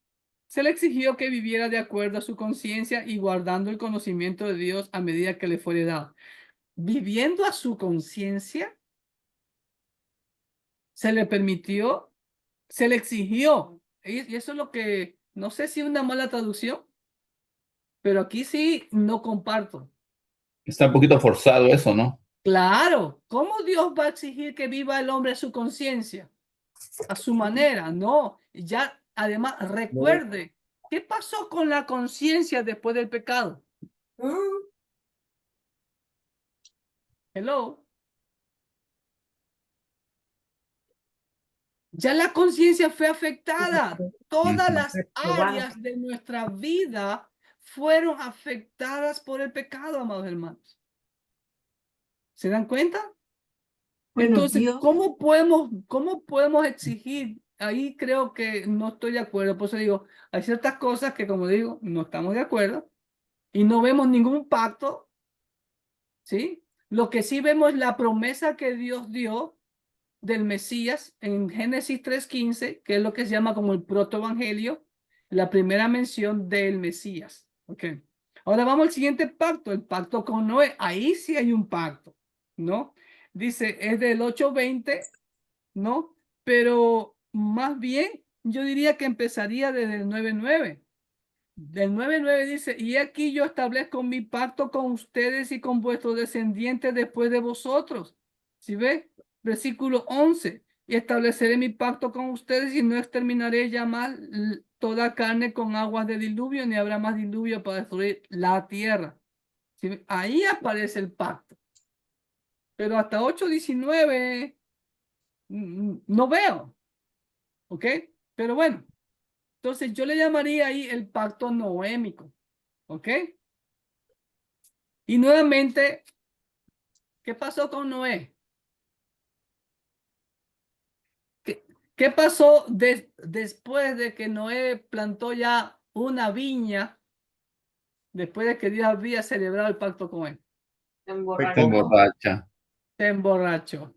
se le exigió que viviera de acuerdo a su conciencia y guardando el conocimiento de Dios a medida que le fuera dado. Viviendo a su conciencia, se le permitió, se le exigió. Y eso es lo que, no sé si es una mala traducción, pero aquí sí no comparto. Está un poquito forzado eso, ¿no? Claro, ¿cómo Dios va a exigir que viva el hombre a su conciencia? A su manera, no. Ya además, recuerde, ¿qué pasó con la conciencia después del pecado? Hello. Ya la conciencia fue afectada. Todas las áreas de nuestra vida fueron afectadas por el pecado, amados hermanos. ¿Se dan cuenta? Bueno, Entonces, Dios, cómo podemos exigir? Ahí creo que no estoy de acuerdo. Por eso digo, hay ciertas cosas que, como digo, no estamos de acuerdo y no vemos ningún pacto, ¿sí? Lo que sí vemos es la promesa que Dios dio del Mesías en Génesis 3:15, que es lo que se llama como el protoevangelio, la primera mención del Mesías. Ok. Ahora vamos al siguiente pacto, el pacto con Noé. Ahí sí hay un pacto, ¿no? Dice, es del 8:20, ¿no? Pero más bien, yo diría que empezaría desde el 9:9. Del 9:9 dice, y aquí yo establezco mi pacto con ustedes y con vuestros descendientes después de vosotros. ¿Sí ve? Versículo 11, y estableceré mi pacto con ustedes y no exterminaré ya más toda carne con aguas de diluvio, ni habrá más diluvio para destruir la tierra. ¿Sí ve? Ahí aparece el pacto. Pero hasta 8:19 no veo. ¿Ok? Pero bueno, entonces yo le llamaría ahí el pacto noémico. ¿Ok? Y nuevamente, ¿qué pasó con Noé? ¿Qué pasó después de que Noé plantó ya una viña, después de que Dios había celebrado el pacto con él? Se emborracha. Se emborrachó.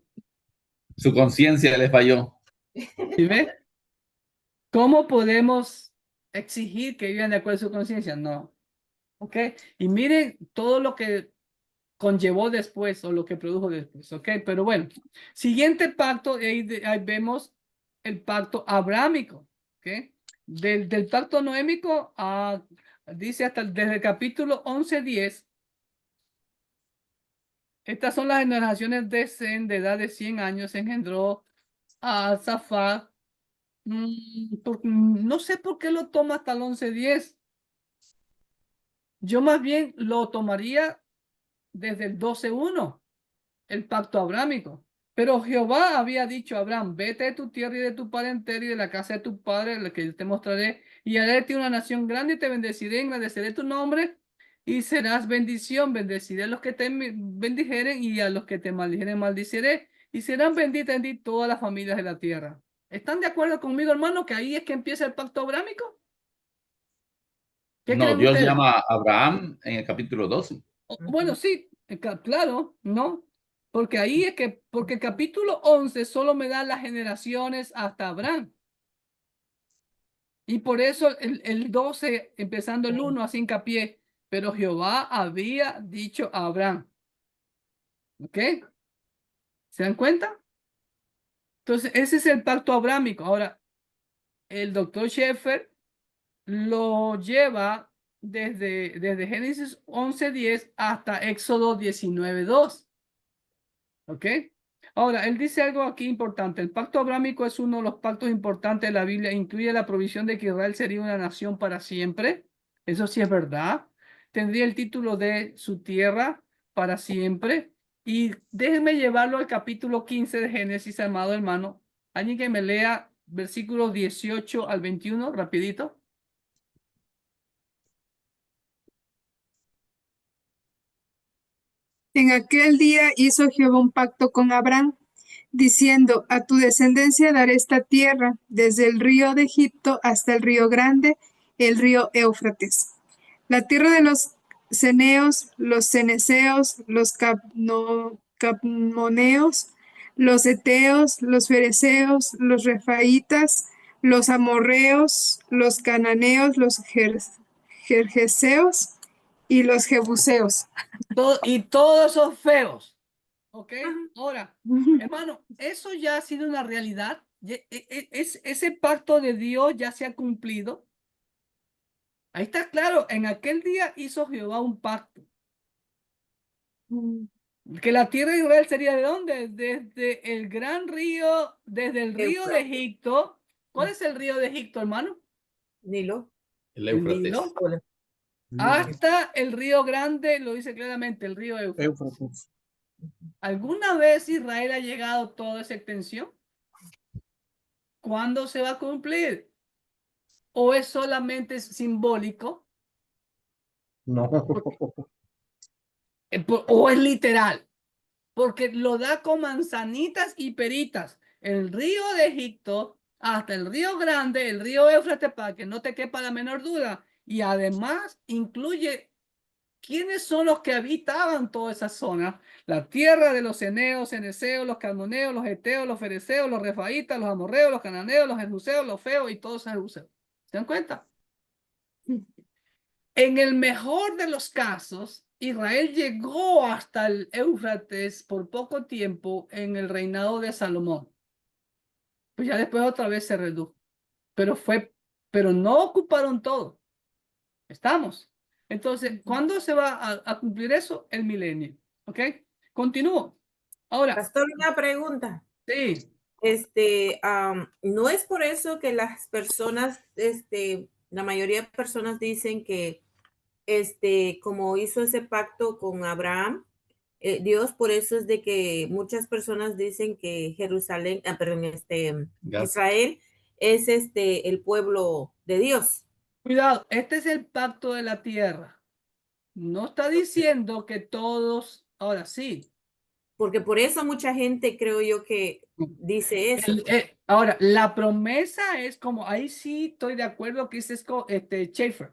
Su conciencia le falló. ¿Sí ve? ¿Cómo podemos exigir que vivan de acuerdo a su conciencia? No. ¿Ok? Y miren todo lo que conllevó después o lo que produjo después. ¿Ok? Pero bueno, siguiente pacto, ahí vemos el pacto abrámico. ¿Ok? Del pacto noémico dice hasta desde el capítulo 11:10. Estas son las generaciones de Sem, de edad de 100 años, engendró a Zafat. No sé por qué lo toma hasta el 11:10. Yo más bien lo tomaría desde el 12:1, el pacto abrámico. Pero Jehová había dicho a Abraham, vete de tu tierra y de tu parentela y de la casa de tu padre, la que yo te mostraré, y haré de ti una nación grande y te bendeciré, engrandeceré tu nombre y serás bendición. Bendeciré a los que te bendijeren y a los que te maldijeren maldiciré, y serán benditas en ti todas las familias de la tierra. ¿Están de acuerdo conmigo, hermano, que ahí es que empieza el pacto abrámico? ¿Qué No, creen Dios ustedes? llama a Abraham en el capítulo 12. Bueno, sí, claro, ¿no? Porque ahí es que, porque el capítulo 11 solo me da las generaciones hasta Abraham. Y por eso el 12, empezando el 1, hace hincapié, pero Jehová había dicho a Abraham. ¿Ok? ¿Se dan cuenta? Entonces, ese es el pacto abrámico. Ahora, el doctor Schaeffer lo lleva desde Génesis 11:10 hasta Éxodo 19:2. ¿Ok? Ahora, él dice algo aquí importante. El pacto abrámico es uno de los pactos importantes de la Biblia. Incluye la provisión de que Israel sería una nación para siempre. Eso sí es verdad. Tendría el título de su tierra para siempre. Y déjenme llevarlo al capítulo 15 de Génesis, amado hermano. Alguien que me lea versículos 18 al 21, rapidito. En aquel día hizo Jehová un pacto con Abraham, diciendo, a tu descendencia daré esta tierra, desde el río de Egipto hasta el río grande, el río Éufrates. La tierra de los ceneos, los ceneseos, los capmoneos, los eteos, los fereceos, los refaitas, los amorreos, los cananeos, los gergeseos y los jebuseos. Y todos esos feos. ¿Ok? Ahora, hermano, eso ya ha sido una realidad. Ese pacto de Dios ya se ha cumplido. Ahí está claro, en aquel día hizo Jehová un pacto. Que la tierra de Israel sería ¿de dónde? Desde el gran río, desde el río de Egipto ¿Cuál es el río de Egipto, hermano? Nilo. El El Éufrates. Nilo. Hasta el río Grande, lo dice claramente, el río Éufrates. ¿Alguna vez Israel ha llegado a toda esa extensión? ¿Cuándo se va a cumplir? ¿O es solamente simbólico? No. ¿O es literal? Porque lo da con manzanitas y peritas. El río de Egipto hasta el río Grande, el río Éufrates, para que no te quepa la menor duda. Y además incluye quiénes son los que habitaban toda esa zona. La tierra de los eneos, ceneseos, los cananeos, los heteos, los fereceos, los refaitas, los amorreos, los cananeos, los jebuseos, los feos y todos esos jebuseos. ¿Se dan cuenta? En el mejor de los casos, Israel llegó hasta el Éufrates por poco tiempo en el reinado de Salomón. Pues ya después otra vez se redujo. Pero no ocuparon todo. ¿Estamos? Entonces, ¿cuándo se va a cumplir eso? El milenio. ¿Ok? Continúo. Ahora. Pastor, una pregunta. Sí. No es por eso que las personas, la mayoría de personas dicen que, como hizo ese pacto con Abraham, Dios, por eso es de que muchas personas dicen que Jerusalén, Israel es el pueblo de Dios. Cuidado, este es el pacto de la tierra. No está diciendo que todos, ahora sí. Porque por eso mucha gente creo yo que dice eso. Ahora, la promesa es como, ahí sí estoy de acuerdo que dice Schaeffer,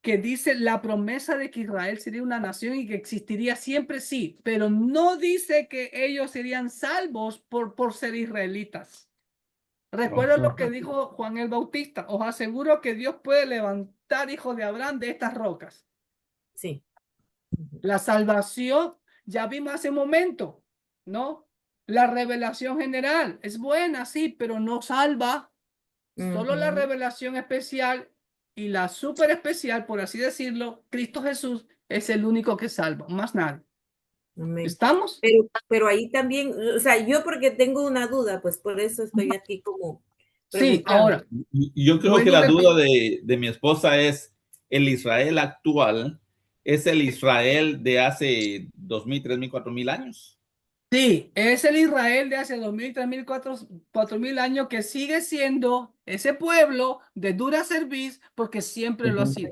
que dice la promesa de que Israel sería una nación y que existiría siempre, sí, pero no dice que ellos serían salvos por ser israelitas. Recuerda lo que dijo Juan el Bautista, os aseguro que Dios puede levantar hijos de Abraham de estas rocas. Sí. La salvación, ya vimos hace un momento, ¿no? La revelación general es buena, sí, pero no salva. Solo la revelación especial y la super especial, por así decirlo, Cristo Jesús es el único que salva, más nada. ¿Estamos? Pero ahí también, o sea, yo porque tengo una duda, pues por eso estoy aquí como sí, ahora. Yo creo que la duda de mi esposa es, el Israel actual es el Israel de hace 2.000, 3.000, 4.000 años. Sí, es el Israel de hace 2.000, 3.000, 4.000 años que sigue siendo ese pueblo de dura cerviz porque siempre lo ha sido.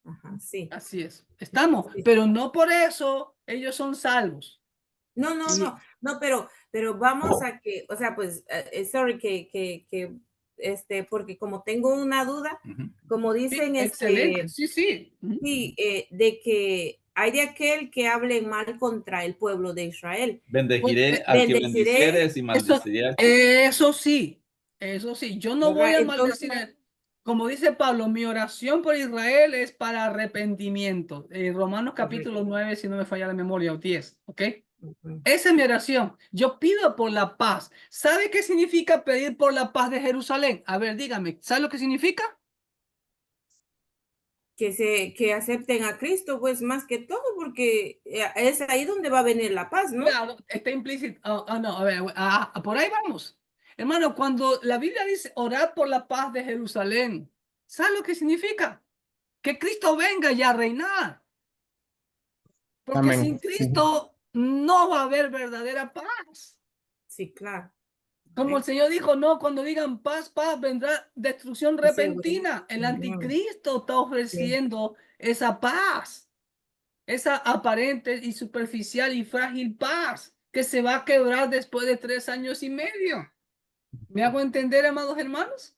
Ajá, sí. Así es. Estamos, pero no por eso ellos son salvos. No, pero vamos a que, o sea, pues, sorry porque como tengo una duda, como dicen, sí, excelente, sí. Sí, de que hay de aquel que hable mal contra el pueblo de Israel. Bendeciré al que bendicieres y maldeciré. Eso sí, yo no voy a maldecir. Como dice Pablo, mi oración por Israel es para arrepentimiento. Romanos capítulo 9, si no me falla la memoria, o 10, ¿ok? Esa es mi oración. Yo pido por la paz. ¿Sabe qué significa pedir por la paz de Jerusalén? A ver, dígame, ¿sabe lo que significa? Que acepten a Cristo, pues más que todo, porque es ahí donde va a venir la paz, ¿no? Claro, está implícito. No, a ver, por ahí vamos. Hermano, cuando la Biblia dice orar por la paz de Jerusalén, ¿sabe lo que significa? Que Cristo venga ya a reinar. Porque Amén. sin Cristo no va a haber verdadera paz. Sí, claro. Como el Señor dijo, no, cuando digan paz, paz, vendrá destrucción repentina. El anticristo está ofreciendo esa paz, esa aparente y superficial y frágil paz que se va a quebrar después de 3 años y medio. ¿Me hago entender, amados hermanos?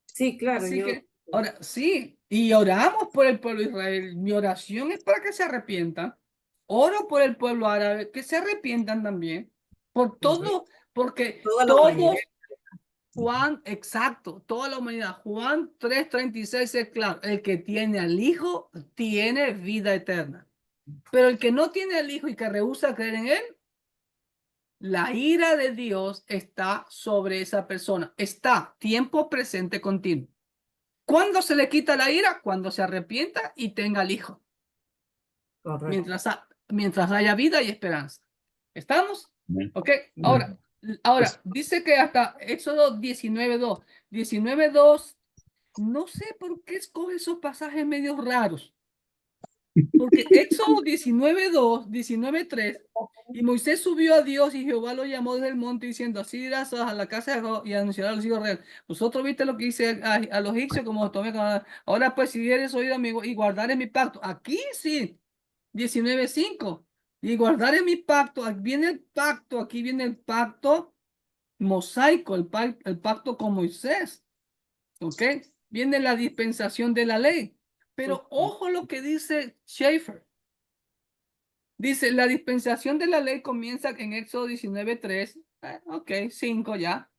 Sí, claro. Así que, ahora, sí, y oramos por el pueblo de Israel. Mi oración es para que se arrepientan. Oro por el pueblo árabe, que se arrepientan también. Por todo, porque todos, Juan, exacto, toda la humanidad. Juan 3:36 es claro, el que tiene al Hijo tiene vida eterna. Pero el que no tiene al Hijo y que rehúsa creer en él, la ira de Dios está sobre esa persona. Está tiempo presente continuo. ¿Cuándo se le quita la ira? Cuando se arrepienta y tenga al Hijo. Mientras haya vida y esperanza. ¿Estamos? Ok, ahora dice que hasta Éxodo 19:2 19:2, no sé por qué escoge esos pasajes medio raros. Porque Éxodo 19:2, 19:3, y Moisés subió a Dios y Jehová lo llamó desde el monte diciendo, así dirás a la casa de Jehová y anunciará a los hijos de Israel. Vosotros viste lo que hice a los egipcios como os tomé. Ahora pues si dieres oído a mí y guardares mi pacto. Aquí sí, 19:5. Y guardaré mi pacto. Aquí viene el pacto, aquí viene el pacto mosaico, el pacto con Moisés. ¿Ok? Viene la dispensación de la ley. Pero ojo lo que dice Schaeffer. Dice, la dispensación de la ley comienza en Éxodo 19:3. Ok, 5 ya.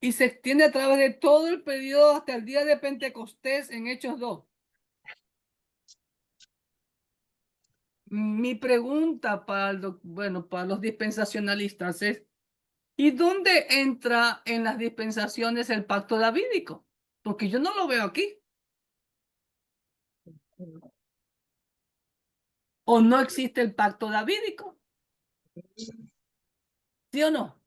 Y se extiende a través de todo el periodo hasta el día de Pentecostés en Hechos 2. Mi pregunta para los dispensacionalistas es, ¿y dónde entra en las dispensaciones el pacto davídico? Porque yo no lo veo aquí. ¿O no existe el pacto davídico? ¿Sí o no?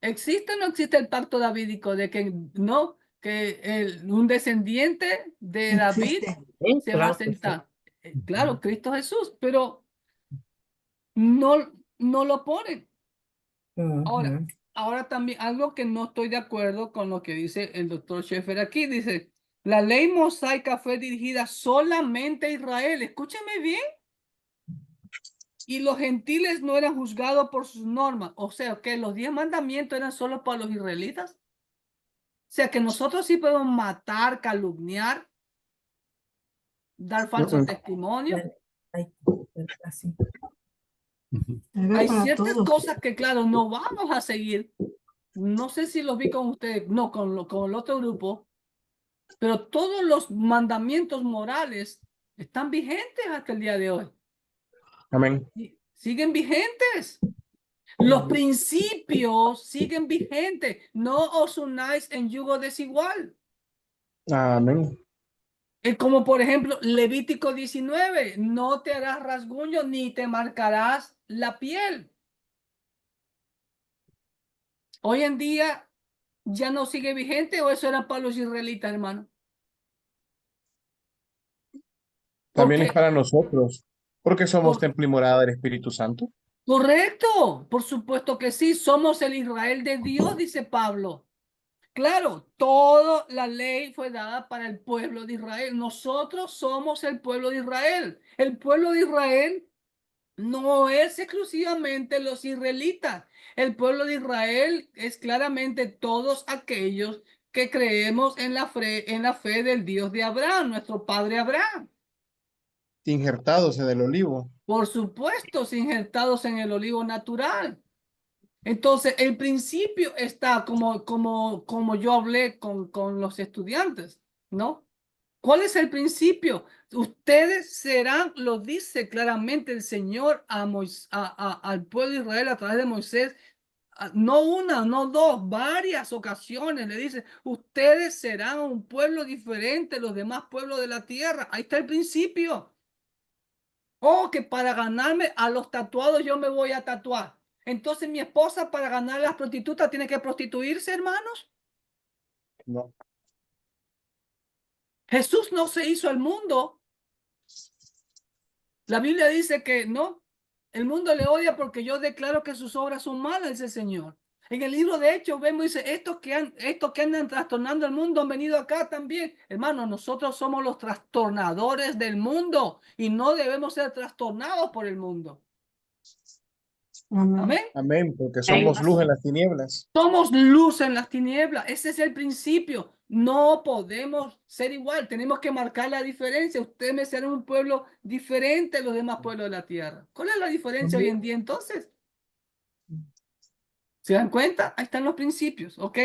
¿Existe o no existe el pacto davídico de que no, que un descendiente de David Existe. se va a Claro que sí. sentar? Claro, Cristo Jesús, pero no lo ponen. Ujú. Ahora también algo que no estoy de acuerdo con lo que dice el doctor Schaeffer aquí, dice, la ley mosaica fue dirigida solamente a Israel. Escúcheme bien. Y los gentiles no eran juzgados por sus normas. O sea, que los 10 mandamientos eran solo para los israelitas. O sea, que nosotros sí podemos matar, calumniar, dar falso testimonio. Ay, así. Era Hay para ciertas todos. cosas que, claro, no vamos a seguir. No sé si los vi con ustedes, no, con el otro grupo, pero todos los mandamientos morales están vigentes hasta el día de hoy. Amén. Siguen vigentes. Los principios siguen vigentes. No os unáis en yugo desigual. Amén. Como por ejemplo, Levítico 19, no te harás rasguño ni te marcarás la piel. Hoy en día ya no sigue vigente, o eso era para los israelitas, hermano. También es Porque, para nosotros, porque somos por- templo y morada del Espíritu Santo. correcto, por supuesto que sí, somos el Israel de Dios, dice Pablo. Claro, toda la ley fue dada para el pueblo de Israel. Nosotros somos el pueblo de Israel. El pueblo de Israel no es exclusivamente los israelitas. El pueblo de Israel es claramente todos aquellos que creemos en la fe del Dios de Abraham, nuestro padre Abraham. Injertados en el olivo. Por supuesto, injertados en el olivo natural. Entonces, el principio está como yo hablé con los estudiantes, ¿no? ¿Cuál es el principio? Ustedes serán, lo dice claramente el Señor al pueblo de Israel a través de Moisés, no una, no dos, varias ocasiones le dice, ustedes serán un pueblo diferente de los demás pueblos de la tierra. Ahí está el principio. Oh, que para ganarme a los tatuados yo me voy a tatuar. Entonces mi esposa para ganar a las prostitutas tiene que prostituirse, hermanos. No. Jesús no se hizo al mundo. La Biblia dice que no, el mundo le odia porque yo declaro que sus obras son malas, dice el Señor. En el libro de Hechos vemos, dice, estos que andan trastornando el mundo han venido acá también. Hermano, nosotros somos los trastornadores del mundo y no debemos ser trastornados por el mundo. Amén. Amén. Amén, porque somos luz en las tinieblas. Somos luz en las tinieblas. Ese es el principio. No podemos ser igual. Tenemos que marcar la diferencia. Ustedes me serán un pueblo diferente a los demás pueblos de la tierra. ¿Cuál es la diferencia hoy en día entonces? ¿Se dan cuenta? Ahí están los principios, ¿ok?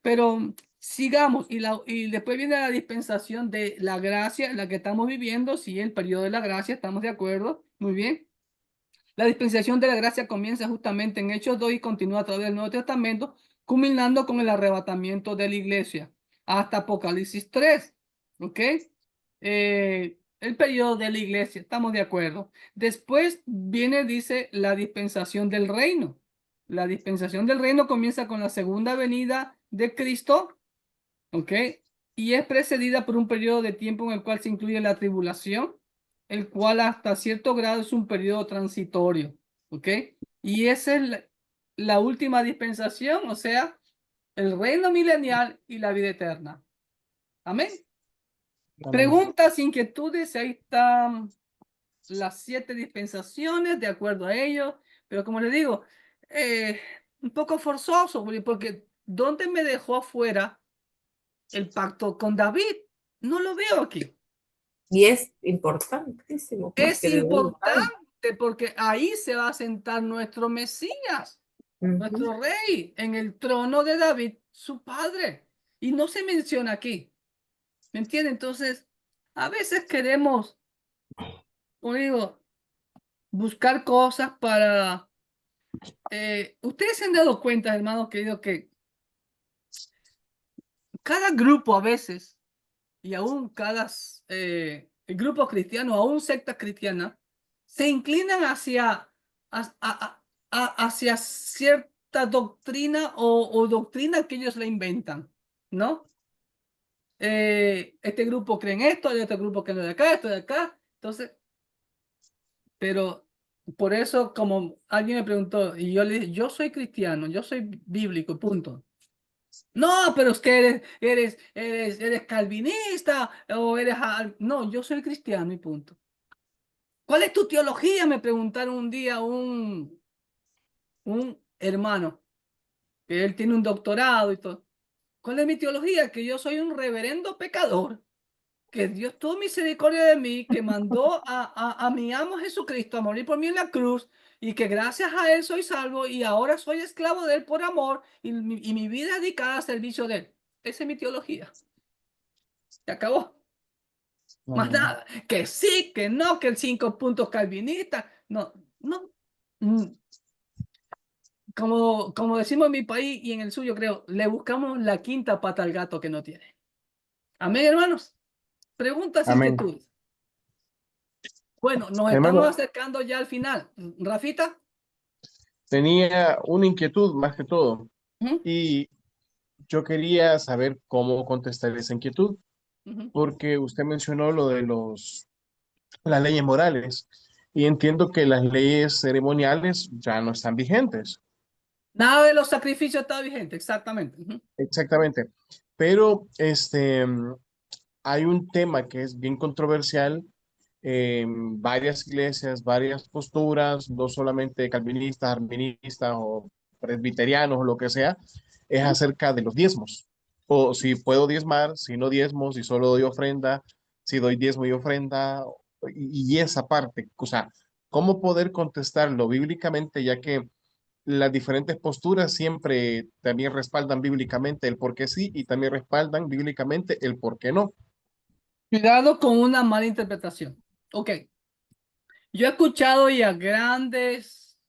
Pero sigamos. Y después viene la dispensación de la gracia en la que estamos viviendo. Sí, el periodo de la gracia. ¿Estamos de acuerdo? Muy bien. La dispensación de la gracia comienza justamente en Hechos 2 y continúa a través del Nuevo Testamento, culminando con el arrebatamiento de la iglesia hasta Apocalipsis 3. ¿Ok? El periodo de la iglesia, estamos de acuerdo. Después viene, dice, la dispensación del reino. La dispensación del reino comienza con la segunda venida de Cristo ¿ok? Y es precedida por un periodo de tiempo en el cual se incluye la tribulación, el cual hasta cierto grado es un periodo transitorio, ¿ok? Y esa es la última dispensación, o sea, el reino milenial y la vida eterna. Amén. Amén. Preguntas, inquietudes, ahí están las 7 dispensaciones, de acuerdo a ello, pero como les digo, un poco forzoso, porque ¿dónde me dejó afuera el pacto con David? No lo veo aquí. Y es importantísimo. Es Porque de ahí va. importante porque ahí se va a sentar nuestro Mesías, nuestro rey, en el trono de David, su padre. Y no se menciona aquí. ¿Me entienden? Entonces, a veces queremos, como digo, buscar cosas para... ustedes se han dado cuenta, hermanos queridos, que cada grupo a veces, y aún cada grupo cristiano, aún sectas cristianas, se inclinan hacia cierta doctrina o doctrina que ellos le inventan, ¿no? Este grupo cree en esto, hay otro grupo que no de acá, esto de acá. Entonces, pero por eso, como alguien me preguntó, y yo le dije, yo soy cristiano, yo soy bíblico, punto. No, pero es que eres calvinista o eres... No, yo soy cristiano y punto. ¿Cuál es tu teología? Me preguntaron un día un hermano, que él tiene un doctorado y todo. ¿Cuál es mi teología? Que yo soy un reverendo pecador, que Dios tuvo misericordia de mí, que mandó a mi amo Jesucristo a morir por mí en la cruz y que gracias a él soy salvo y ahora soy esclavo de él por amor y mi vida dedicada al servicio de él. Esa es mi teología. Se acabó. Más Amén. nada. Que sí, que no, que el 5 puntos calvinista. No, no. Como decimos en mi país y en el suyo, creo, le buscamos la quinta pata al gato que no tiene. Amén, hermanos. Preguntas, Amén. inquietudes. Bueno, nos estamos Hermano, acercando ya al final. Rafita. tenía una inquietud más que todo Ujú, y yo quería saber cómo contestar esa inquietud, ujú. porque usted mencionó lo de las leyes morales y entiendo que las leyes ceremoniales ya no están vigentes. Nada de los sacrificios está vigente, exactamente. Ujú. Exactamente. Pero hay un tema que es bien controversial en varias iglesias, varias posturas, no solamente calvinistas, arminiistas o presbiterianos o lo que sea, es acerca de los diezmos. O si puedo diezmar, si no diezmo, si solo doy ofrenda, si doy diezmo y ofrenda, y esa parte, o sea, cómo poder contestarlo bíblicamente, ya que las diferentes posturas siempre también respaldan bíblicamente el por qué sí y también respaldan bíblicamente el por qué no. Cuidado con una mala interpretación. Ok. Yo he escuchado ya grandes,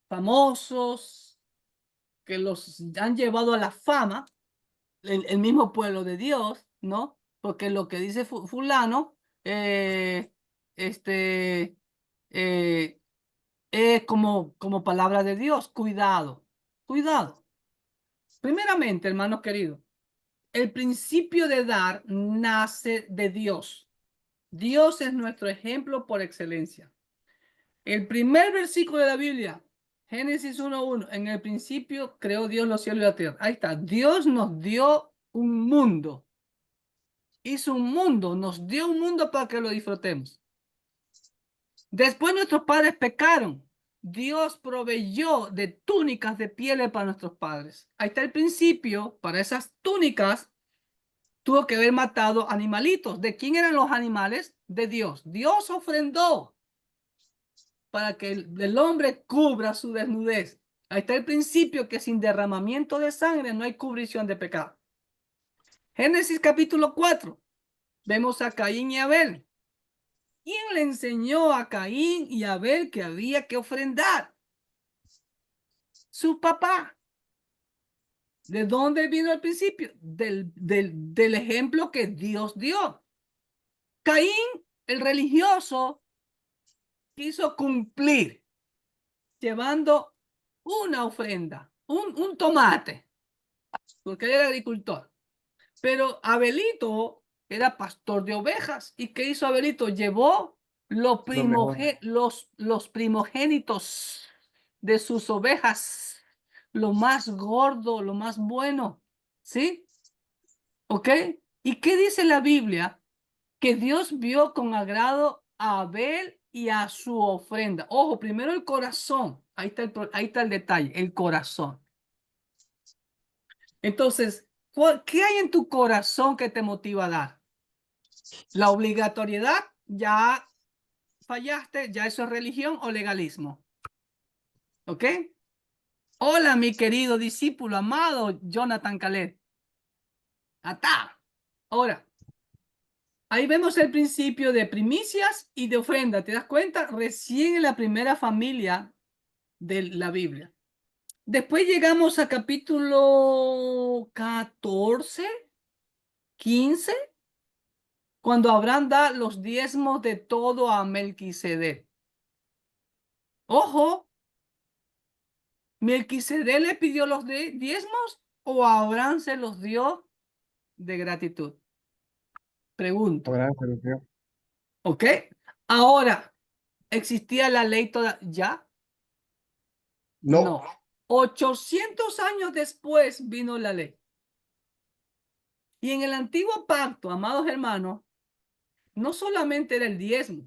famosos, que los han llevado a la fama, el mismo pueblo de Dios, ¿no? Porque lo que dice fulano, este, eh, es como palabra de Dios. Cuidado, cuidado. Primeramente, hermanos queridos, el principio de dar nace de Dios. Dios es nuestro ejemplo por excelencia. El primer versículo de la Biblia, Génesis 1:1, en el principio creó Dios los cielos y la tierra. Ahí está, Dios nos dio un mundo. Hizo un mundo, nos dio un mundo para que lo disfrutemos. Después nuestros padres pecaron. Dios proveyó de túnicas de pieles para nuestros padres. Ahí está el principio. Para esas túnicas tuvo que haber matado animalitos. ¿De quién eran los animales? De Dios. Dios ofrendó para que el hombre cubra su desnudez. Ahí está el principio que sin derramamiento de sangre no hay cubrición de pecado. Génesis capítulo 4. Vemos a Caín y Abel. ¿Quién le enseñó a Caín y a Abel que había que ofrendar? Su papá. ¿De dónde vino el principio? Del ejemplo que Dios dio. Caín, el religioso, quiso cumplir llevando una ofrenda, un tomate, porque él era agricultor. Pero Abelito era pastor de ovejas. ¿Y qué hizo Abelito? Llevó los primogénitos de sus ovejas, lo más gordo, lo más bueno. ¿Sí? ¿Ok? ¿Y qué dice la Biblia? Que Dios vio con agrado a Abel y a su ofrenda. Ojo, primero el corazón. Ahí está el detalle, el corazón. Entonces, ¿qué hay en tu corazón que te motiva a dar? La obligatoriedad, ya fallaste, ya eso es religión o legalismo. ¿Ok? Hola, mi querido discípulo amado Jonathan Caleb. Atá. Ahora, ahí vemos el principio de primicias y de ofrenda. ¿Te das cuenta? Recién en la primera familia de la Biblia. Después llegamos a capítulo 14, 15, cuando Abraham da los diezmos de todo a Melquisedec. Ojo, ¿Melquisedec le pidió los diezmos o Abraham se los dio de gratitud? Pregunto. Abraham se los dio. ¿Ok? Ahora, ¿existía la ley toda ya? No. 800 años después vino la ley. Y en el antiguo pacto, amados hermanos, no solamente era el diezmo,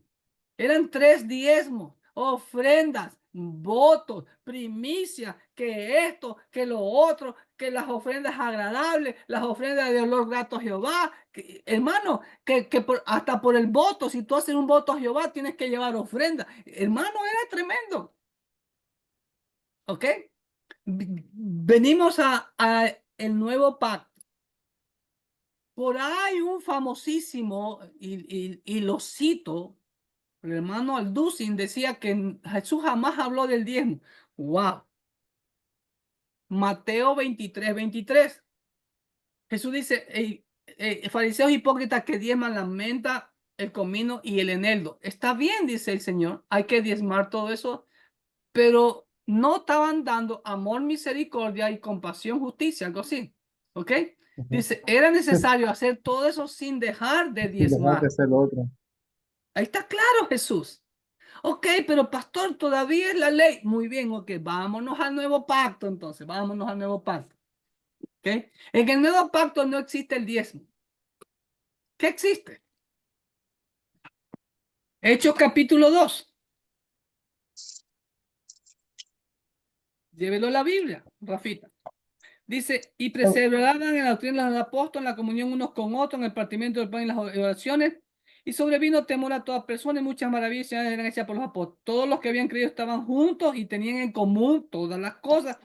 eran 3 diezmos, ofrendas, votos, primicias, que esto, que lo otro, que las ofrendas agradables, las ofrendas de olor grato a Jehová. Hermano, hasta por el voto, si tú haces un voto a Jehová, tienes que llevar ofrenda. Hermano, era tremendo. ¿Ok? Venimos a el nuevo pacto. Por ahí un famosísimo, y lo cito, el hermano Alducin decía que Jesús jamás habló del diezmo. ¡Wow! Mateo 23, 23. Jesús dice, fariseos hipócritas que diezman la menta, el comino y el eneldo. Está bien, dice el Señor, hay que diezmar todo eso, pero no estaban dando amor, misericordia y compasión, justicia, algo así. ¿Ok? Dice, era necesario hacer todo eso sin dejar de diezmar. Ahí está claro, Jesús. Ok, pero pastor, todavía es la ley. Muy bien, ok, vámonos al nuevo pacto entonces, vámonos al nuevo pacto. ¿Ok? En el nuevo pacto no existe el diezmo. ¿Qué existe? Hechos capítulo 2. Llévelo a la Biblia, Rafita. Dice, y perseveraban en la doctrina de los apóstoles, en la comunión unos con otros, en el partimiento del pan y las oraciones. Y sobrevino temor a todas personas y muchas maravillas eran hechas por los apóstoles. Todos los que habían creído estaban juntos y tenían en común todas las cosas.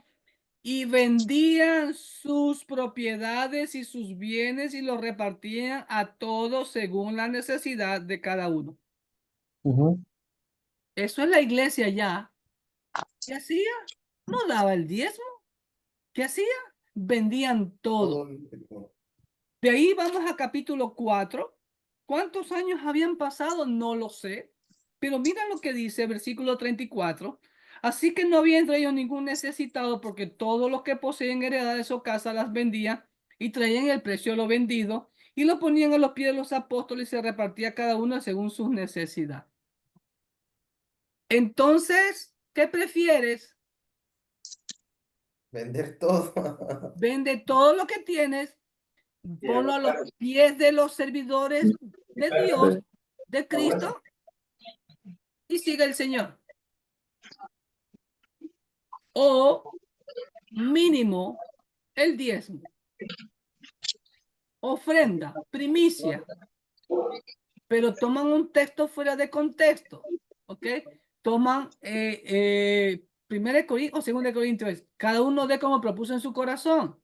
Y vendían sus propiedades y sus bienes y los repartían a todos según la necesidad de cada uno. Eso es la iglesia ya. ¿Qué hacía? No daba el diezmo. ¿Qué hacía? Vendían todo. De ahí vamos a capítulo 4. ¿Cuántos años habían pasado? No lo sé. Pero mira lo que dice versículo 34. Así que no había entre ellos ningún necesitado, porque todos los que poseen heredades o casas las vendían y traían el precio de lo vendido y lo ponían a los pies de los apóstoles y se repartía cada uno según sus necesidades. Entonces, ¿qué prefieres? Vender todo. Vende todo lo que tienes, ponlo a los pies de los servidores de Dios, de Cristo, y sigue el Señor. O mínimo el diezmo, ofrenda, primicia, pero toman un texto fuera de contexto, ¿ok? Toman 1 Corintios o 2 Corintios, cada uno de como propuso en su corazón.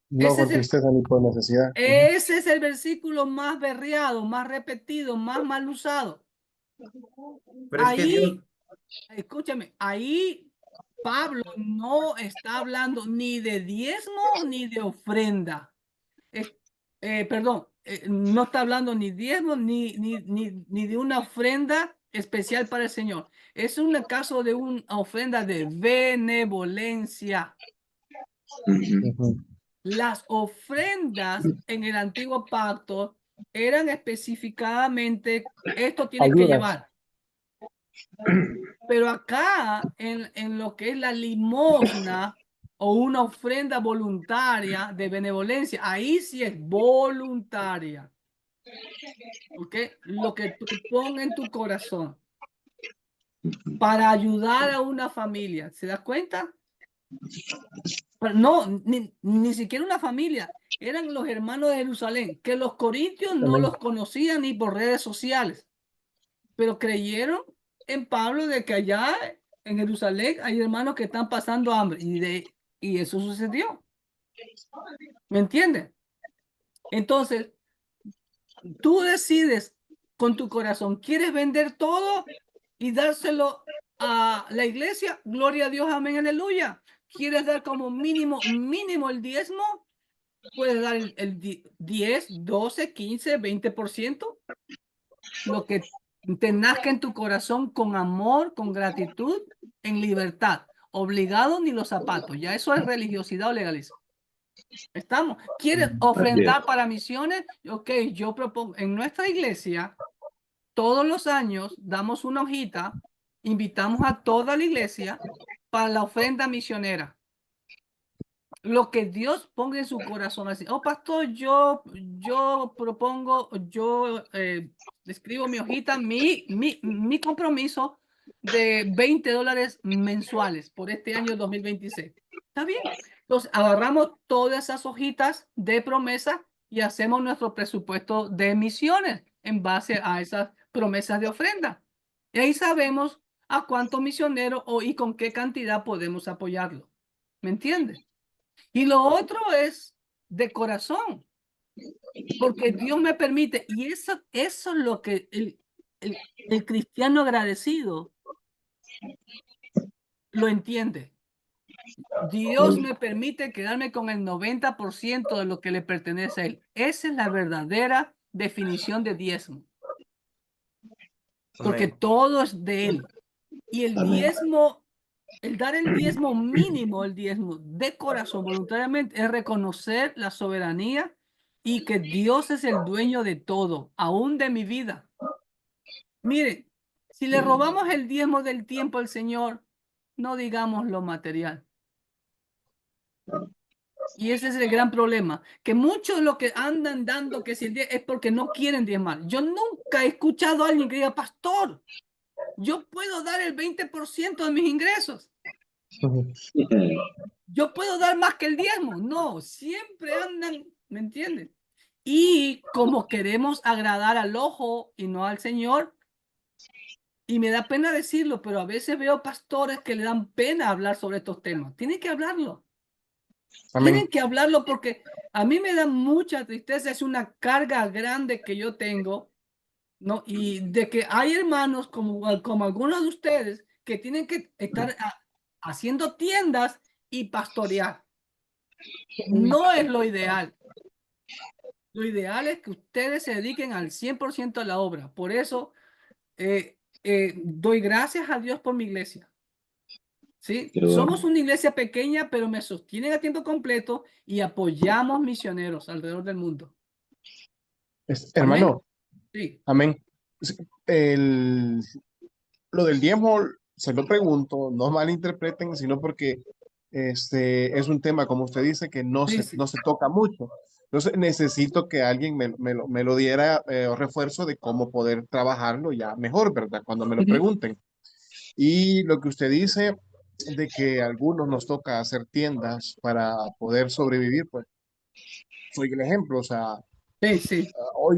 No con tristeza ni por necesidad. Ese es el versículo más berreado, más repetido, más mal usado. Pero es que Dios... Escúchame, ahí Pablo no está hablando ni de diezmo ni de ofrenda. Perdón, no está hablando ni diezmo ni de una ofrenda especial para el Señor. Es un caso de una ofrenda de benevolencia. Las ofrendas en el antiguo pacto eran específicamente, esto tiene que llevar. Pero acá, en lo que es la limosna o una ofrenda voluntaria de benevolencia, ahí sí es voluntaria. ¿Ok? Lo que tú pongas en tu corazón para ayudar a una familia. ¿Se da cuenta? Pero no, ni siquiera una familia. Eran los hermanos de Jerusalén, que los corintios no los conocían ni por redes sociales, pero creyeron en Pablo de que allá en Jerusalén hay hermanos que están pasando hambre y eso sucedió. ¿Me entiendes? Entonces, tú decides con tu corazón, ¿quieres vender todo y dárselo a la iglesia? Gloria a Dios, amén, aleluya. ¿Quieres dar como mínimo el diezmo? Puedes dar el 10, 12, 15, 20%. Lo que te nazca en tu corazón con amor, con gratitud, en libertad. Obligado ni los zapatos. Ya eso es religiosidad o legalismo. ¿Estamos? ¿Quieres ofrendar para misiones? Ok, yo propongo, en nuestra iglesia, todos los años damos una hojita, invitamos a toda la iglesia para la ofrenda misionera. Lo que Dios ponga en su corazón, así, oh pastor, yo propongo, yo escribo mi hojita, mi compromiso de $20 mensuales por este año 2026. ¿Está bien? Entonces agarramos todas esas hojitas de promesa y hacemos nuestro presupuesto de misiones en base a esas promesas de ofrenda. Y ahí sabemos a cuántos misioneros y con qué cantidad podemos apoyarlo. ¿Me entiendes? Y lo otro es de corazón, porque Dios me permite, y eso es lo que el cristiano agradecido lo entiende. Dios me permite quedarme con el 90% de lo que le pertenece a Él. Esa es la verdadera definición de diezmo. Porque todo es de Él. Y el diezmo, el dar el diezmo mínimo, el diezmo de corazón voluntariamente, es reconocer la soberanía y que Dios es el dueño de todo, aún de mi vida. Mire, si le robamos el diezmo del tiempo al Señor, no digamos lo material. Y ese es el gran problema, que muchos de los que andan dando que si el es porque no quieren diezmar. Yo nunca he escuchado a alguien que diga, pastor, yo puedo dar el 20% de mis ingresos. Yo puedo dar más que el diezmo. No, siempre andan, ¿me entienden? Y como queremos agradar al ojo y no al Señor, y me da pena decirlo, pero a veces veo pastores que le dan pena hablar sobre estos temas. Tienen que hablarlo. Amén. Tienen que hablarlo porque a mí me da mucha tristeza, es una carga grande que yo tengo, ¿no? Y de que hay hermanos como algunos de ustedes que tienen que estar haciendo tiendas y pastorear. No es lo ideal. Lo ideal es que ustedes se dediquen al 100% a la obra. Por eso doy gracias a Dios por mi iglesia. ¿Sí? Somos una iglesia pequeña, pero me sostienen a tiempo completo y apoyamos misioneros alrededor del mundo. Hermano, sí. Amén. Lo del diezmo, se lo pregunto, no malinterpreten, sino porque es un tema, como usted dice, que no se toca mucho. Entonces necesito que alguien me lo diera refuerzo de cómo poder trabajarlo ya mejor, ¿verdad? Cuando me lo pregunten. Y lo que usted dice de que a algunos nos toca hacer tiendas para poder sobrevivir, pues soy el ejemplo, o sea,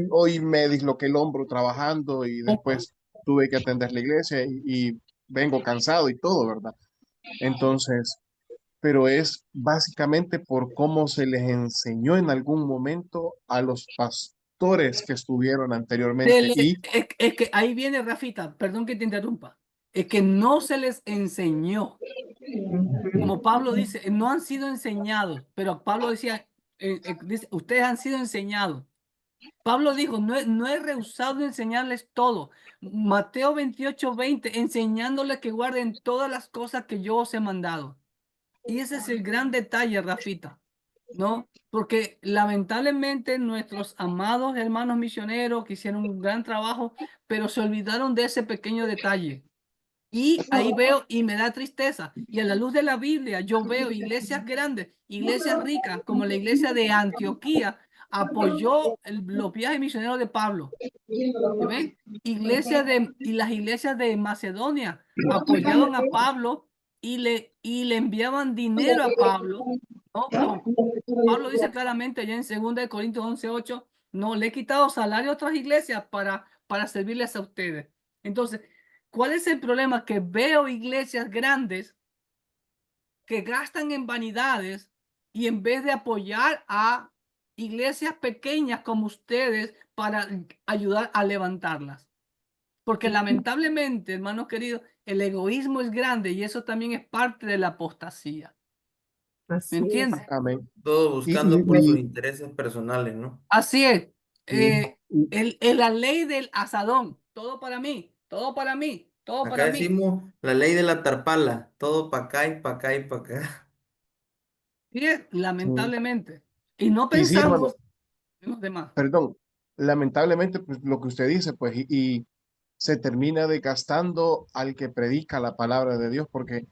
hoy me disloqué el hombro trabajando y después tuve que atender la iglesia y vengo cansado y todo, ¿verdad? Entonces, pero es básicamente por cómo se les enseñó en algún momento a los pastores que estuvieron anteriormente. Es que ahí viene Rafita, perdón que te interrumpa, es que no se les enseñó. Como Pablo dice, no han sido enseñados, pero Pablo decía, dice, ustedes han sido enseñados. Pablo dijo, no he rehusado de enseñarles todo. Mateo 28:20, enseñándoles que guarden todas las cosas que yo os he mandado. Y ese es el gran detalle, Rafita. ¿no? Porque lamentablemente nuestros amados hermanos misioneros que hicieron un gran trabajo, pero se olvidaron de ese pequeño detalle. Y ahí veo y me da tristeza. Y a la luz de la Biblia yo veo iglesias grandes, iglesias ricas, como la iglesia de Antioquía, apoyó los viajes misioneros de Pablo. ¿Se ven? Y las iglesias de Macedonia apoyaban a Pablo y le enviaban dinero a Pablo, ¿no? Pablo dice claramente allá en 2 Corintios 11:8, no, le he quitado salario a otras iglesias para servirles a ustedes. Entonces, ¿cuál es el problema? Que veo iglesias grandes que gastan en vanidades y en vez de apoyar a iglesias pequeñas como ustedes para ayudar a levantarlas. Porque lamentablemente, hermanos queridos, el egoísmo es grande y eso también es parte de la apostasía. ¿Me Así es. entiendes? Amén. Todo Y, buscando por sus y, intereses personales, ¿no? Así es. y- y- La ley del asadón. Todo para mí, todo para mí, todo Acá para mí. decimos la ley de la tarpala, todo para acá y para acá y para acá. Sí, lamentablemente. Y no y sí, hermano, pensamos en los demás. perdón, lamentablemente, pues lo que usted dice, pues, y se termina desgastando al que predica la palabra de Dios, porque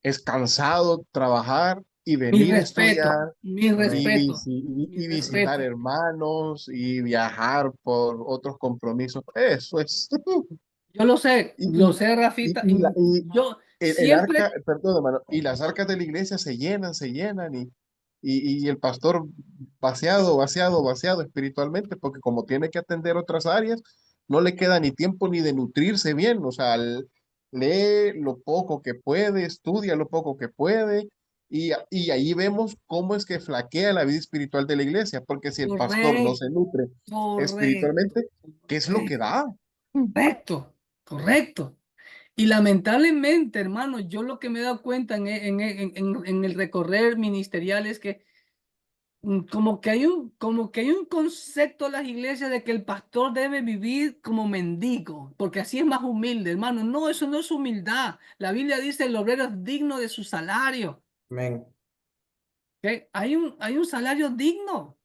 es cansado trabajar y Mi venir a respeto, estudiar mi Amén. respeto, mi y visitar respeto. hermanos y viajar por otros compromisos. Eso es. Yo Y, lo sé, Rafita. Y y yo el arca, siempre, perdón, hermano, y las arcas de la iglesia se llenan y el pastor vaciado espiritualmente, porque como tiene que atender otras áreas, no le queda ni tiempo ni de nutrirse bien, o sea, lee lo poco que puede, estudia lo poco que puede, y ahí vemos cómo es que flaquea la vida espiritual de la iglesia, porque si el pastor no se correcto, nutre correcto, espiritualmente, ¿qué es lo que da? correcto, correcto. Y lamentablemente, hermano, yo lo que me he dado cuenta en el recorrer ministerial es que como que hay un concepto en las iglesias de que el pastor debe vivir como mendigo, porque así es más humilde, hermano. No, eso no es humildad. La Biblia dice el obrero es digno de su salario. Amén. ¿Ok? Hay un salario digno.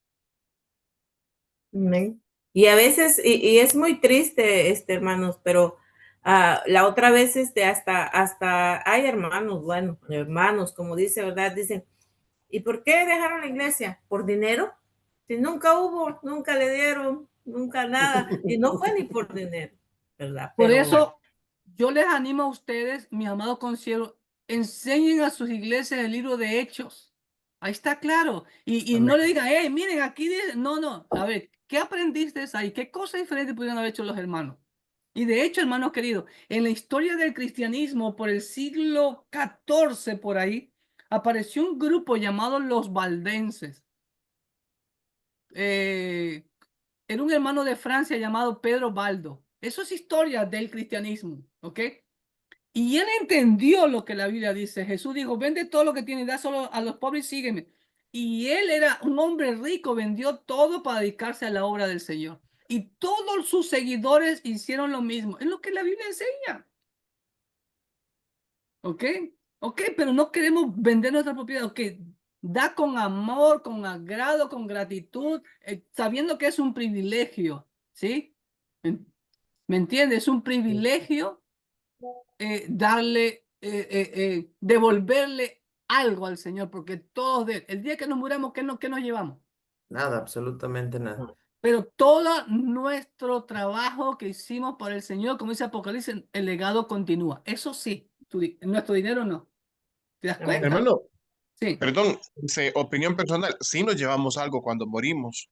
Amén. Y a veces, y es muy triste, hermanos, pero la otra vez, hasta hay hermanos, bueno, hermanos, como dice, ¿verdad? Dicen, ¿y por qué dejaron la iglesia? ¿Por dinero? Si nunca hubo, nunca le dieron, nunca nada, y no fue ni por dinero, ¿verdad? Por Pero eso yo les animo a ustedes, mi amado consiervo, enseñen a sus iglesias el libro de Hechos. Ahí está claro. Y no Amén. le digan, hey, miren, aquí dice, no, no, a ver, ¿qué aprendiste ahí? ¿Qué cosas diferentes pudieron haber hecho los hermanos? Y de hecho, hermanos queridos, en la historia del cristianismo, por el siglo XIV, por ahí, apareció un grupo llamado los valdenses. Era un hermano de Francia llamado Pedro Baldo. Eso es historia del cristianismo, ¿ok? Y él entendió lo que la Biblia dice. Jesús dijo, vende todo lo que tienes, da solo a los pobres y sígueme. Y él era un hombre rico, vendió todo para dedicarse a la obra del Señor. Y todos sus seguidores hicieron lo mismo. Es lo que la Biblia enseña. ¿Ok? Ok, pero no queremos vender nuestra propiedad. Ok, da con amor, con agrado, con gratitud, sabiendo que es un privilegio. ¿Sí? ¿Me entiendes? Es un privilegio devolverle algo al Señor, porque todos, el día que nos muramos, qué nos llevamos? Nada, absolutamente nada. Pero todo nuestro trabajo que hicimos para el Señor, como dice Apocalipsis, el legado continúa. Eso sí, nuestro dinero no. ¿Te das amén. cuenta? Hermano, Sí. perdón, opinión personal, sí nos llevamos algo cuando morimos.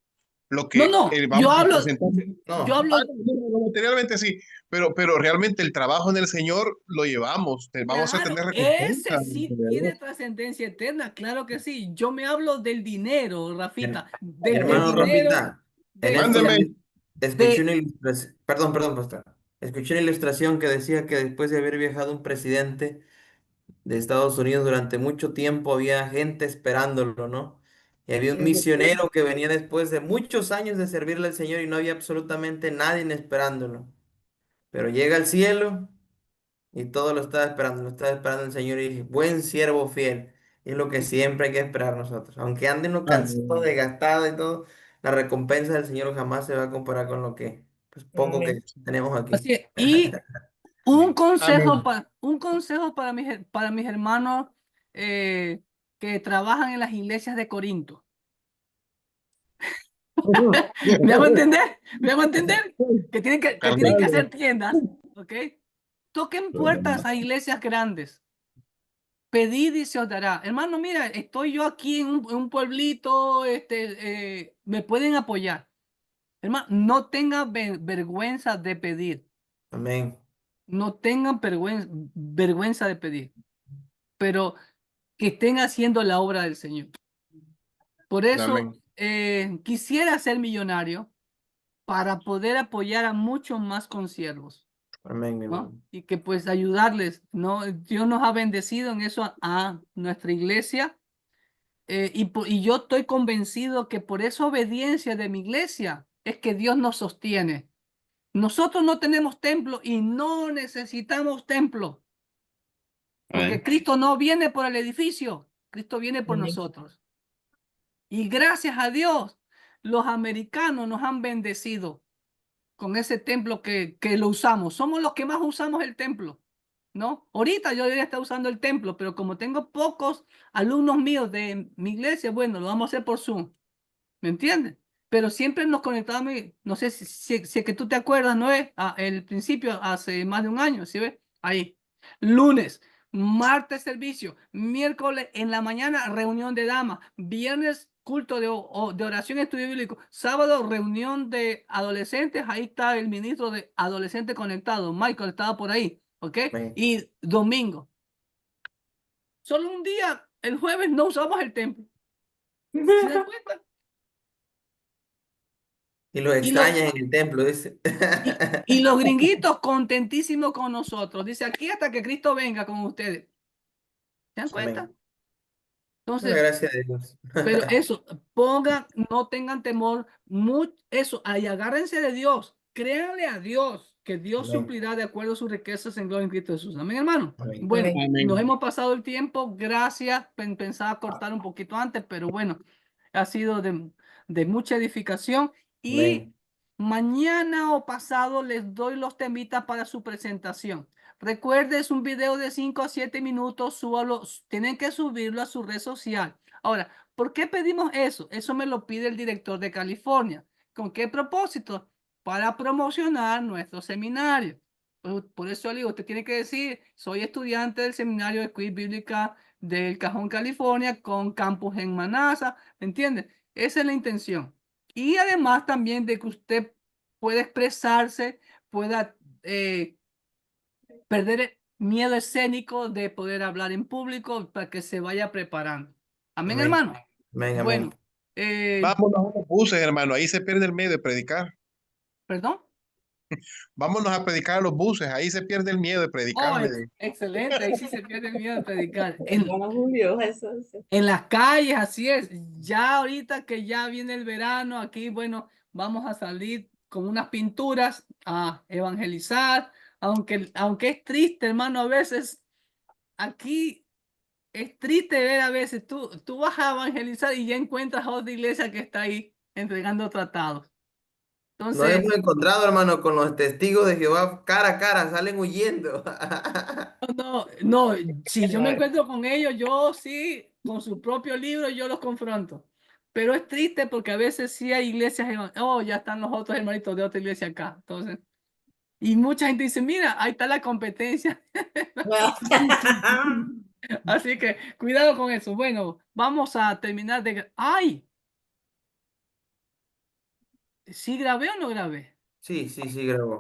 Lo No, que no, vamos a presentar. yo No, hablo, No, materialmente sí, pero realmente el trabajo en el Señor lo llevamos, vamos a claro, tener recompensa. ese sí tiene trascendencia eterna, claro que sí. Yo me hablo del dinero, her- Rafita, del hermano dinero, Rafita, en de, estos Mándeme. días escuché de, una ilustración, perdón, pastor. Escuché una ilustración que decía que después de haber viajado un presidente de Estados Unidos durante mucho tiempo había gente esperándolo, ¿no? Y había un misionero que venía después de muchos años de servirle al Señor y no había absolutamente nadie esperándolo. Pero llega al cielo y todo lo estaba esperando el Señor y dije, buen siervo fiel. Y es lo que siempre hay que esperar nosotros. Aunque anden los cansados, Amén. desgastados y todo, la recompensa del Señor jamás se va a comparar con lo que, pues, poco que Amén. tenemos aquí. Así es. Y un consejo, Amén. un consejo para mis hermanos que trabajan en las iglesias de Corinto. ¿Me hago entender? ¿Me hago entender? Que tienen que Carmen, hacer tiendas, ¿ok? Toquen puertas a iglesias grandes. Pedid y se os dará. Hermano, mira, estoy yo aquí en un pueblito, me pueden apoyar. Hermano, no tengan vergüenza de pedir. Amén. No tengan vergüenza de pedir, pero que estén haciendo la obra del Señor. Por eso amén. quisiera ser millonario para poder apoyar a muchos más consiervos, Amén, mi ¿no? hermano. Y que pues ayudarles, ¿no? Dios nos ha bendecido en eso a nuestra iglesia y yo estoy convencido que por esa obediencia de mi iglesia es que Dios nos sostiene. Nosotros no tenemos templo y no necesitamos templo, porque Amén. Cristo no viene por el edificio, Cristo viene por Amén. nosotros. Y gracias a Dios, los americanos nos han bendecido con ese templo que lo usamos. Somos los que más usamos el templo, ¿no? Ahorita yo debería estar usando el templo, pero como tengo pocos alumnos míos de mi iglesia, bueno, lo vamos a hacer por Zoom. ¿Me entiendes? Pero siempre nos conectamos, no sé si es que tú te acuerdas, ¿no es? El principio, hace más de un año, ¿sí ves? Ahí. Lunes, martes servicio, miércoles en la mañana reunión de damas, viernes culto de oración y estudio bíblico, sábado reunión de adolescentes, ahí está el ministro de adolescentes conectado, Michael estaba por ahí, ¿ok? Amén. Y domingo. Solo un día, el jueves no usamos el templo. ¿Se dan cuenta? Y los Y los, extrañas en el templo, dice. y los gringuitos contentísimos con nosotros. Dice, aquí hasta que Cristo venga con ustedes. ¿Se dan cuenta? Amén. La Entonces, gracia de Dios. pero eso, no tengan temor, eso, ahí agárrense de Dios, créanle a Dios, que Dios Amén. suplirá de acuerdo a sus riquezas en gloria en Cristo Jesús. Amén, hermano. Amén. Bueno, Amén. nos hemos pasado el tiempo, gracias, pensaba cortar un poquito antes, pero bueno, ha sido de mucha edificación y Amén. mañana o pasado les doy los temitas para su presentación. Recuerde, es un video de 5 a 7 minutos, súbalo, tienen que subirlo a su red social. Ahora, ¿por qué pedimos eso? Eso me lo pide el director de California. ¿Con qué propósito? Para promocionar nuestro seminario. Por eso le digo, usted tiene que decir, soy estudiante del seminario de Escuela Bíblica del Cajón, California, con campus en Manassa, ¿me entiende? Esa es la intención. Y además también de que usted pueda expresarse, pueda perder el miedo escénico de poder hablar en público para que se vaya preparando. Amén, Amén. hermano. Amén. Bueno, Amén. Vámonos a los buses, hermano. Ahí se pierde el medio de predicar. perdón. Vámonos a predicar a los buses. Ahí se pierde el miedo de predicar. Oh, le digo. excelente. Ahí sí se pierde el miedo de predicar. Hermano Julio, eso sí. En las calles, así es. Ya ahorita que ya viene el verano, aquí, bueno, vamos a salir con unas pinturas a evangelizar, aunque es triste, hermano, a veces aquí es triste ver a veces, tú vas a evangelizar y ya encuentras a otra iglesia que está ahí entregando tratados. Nos Entonces, hemos encontrado, hermano, con los testigos de Jehová cara a cara, salen huyendo. no, si yo me encuentro con ellos, yo sí, con su propio libro, yo los confronto. Pero es triste porque a veces sí hay iglesias, oh, ya están los otros hermanitos de otra iglesia acá. Entonces, y mucha gente dice, mira, ahí está la competencia. Así que cuidado con eso. Bueno, vamos a terminar de... ¡Ay! ¿Sí grabé o no grabé? Sí, sí, sí, grabó.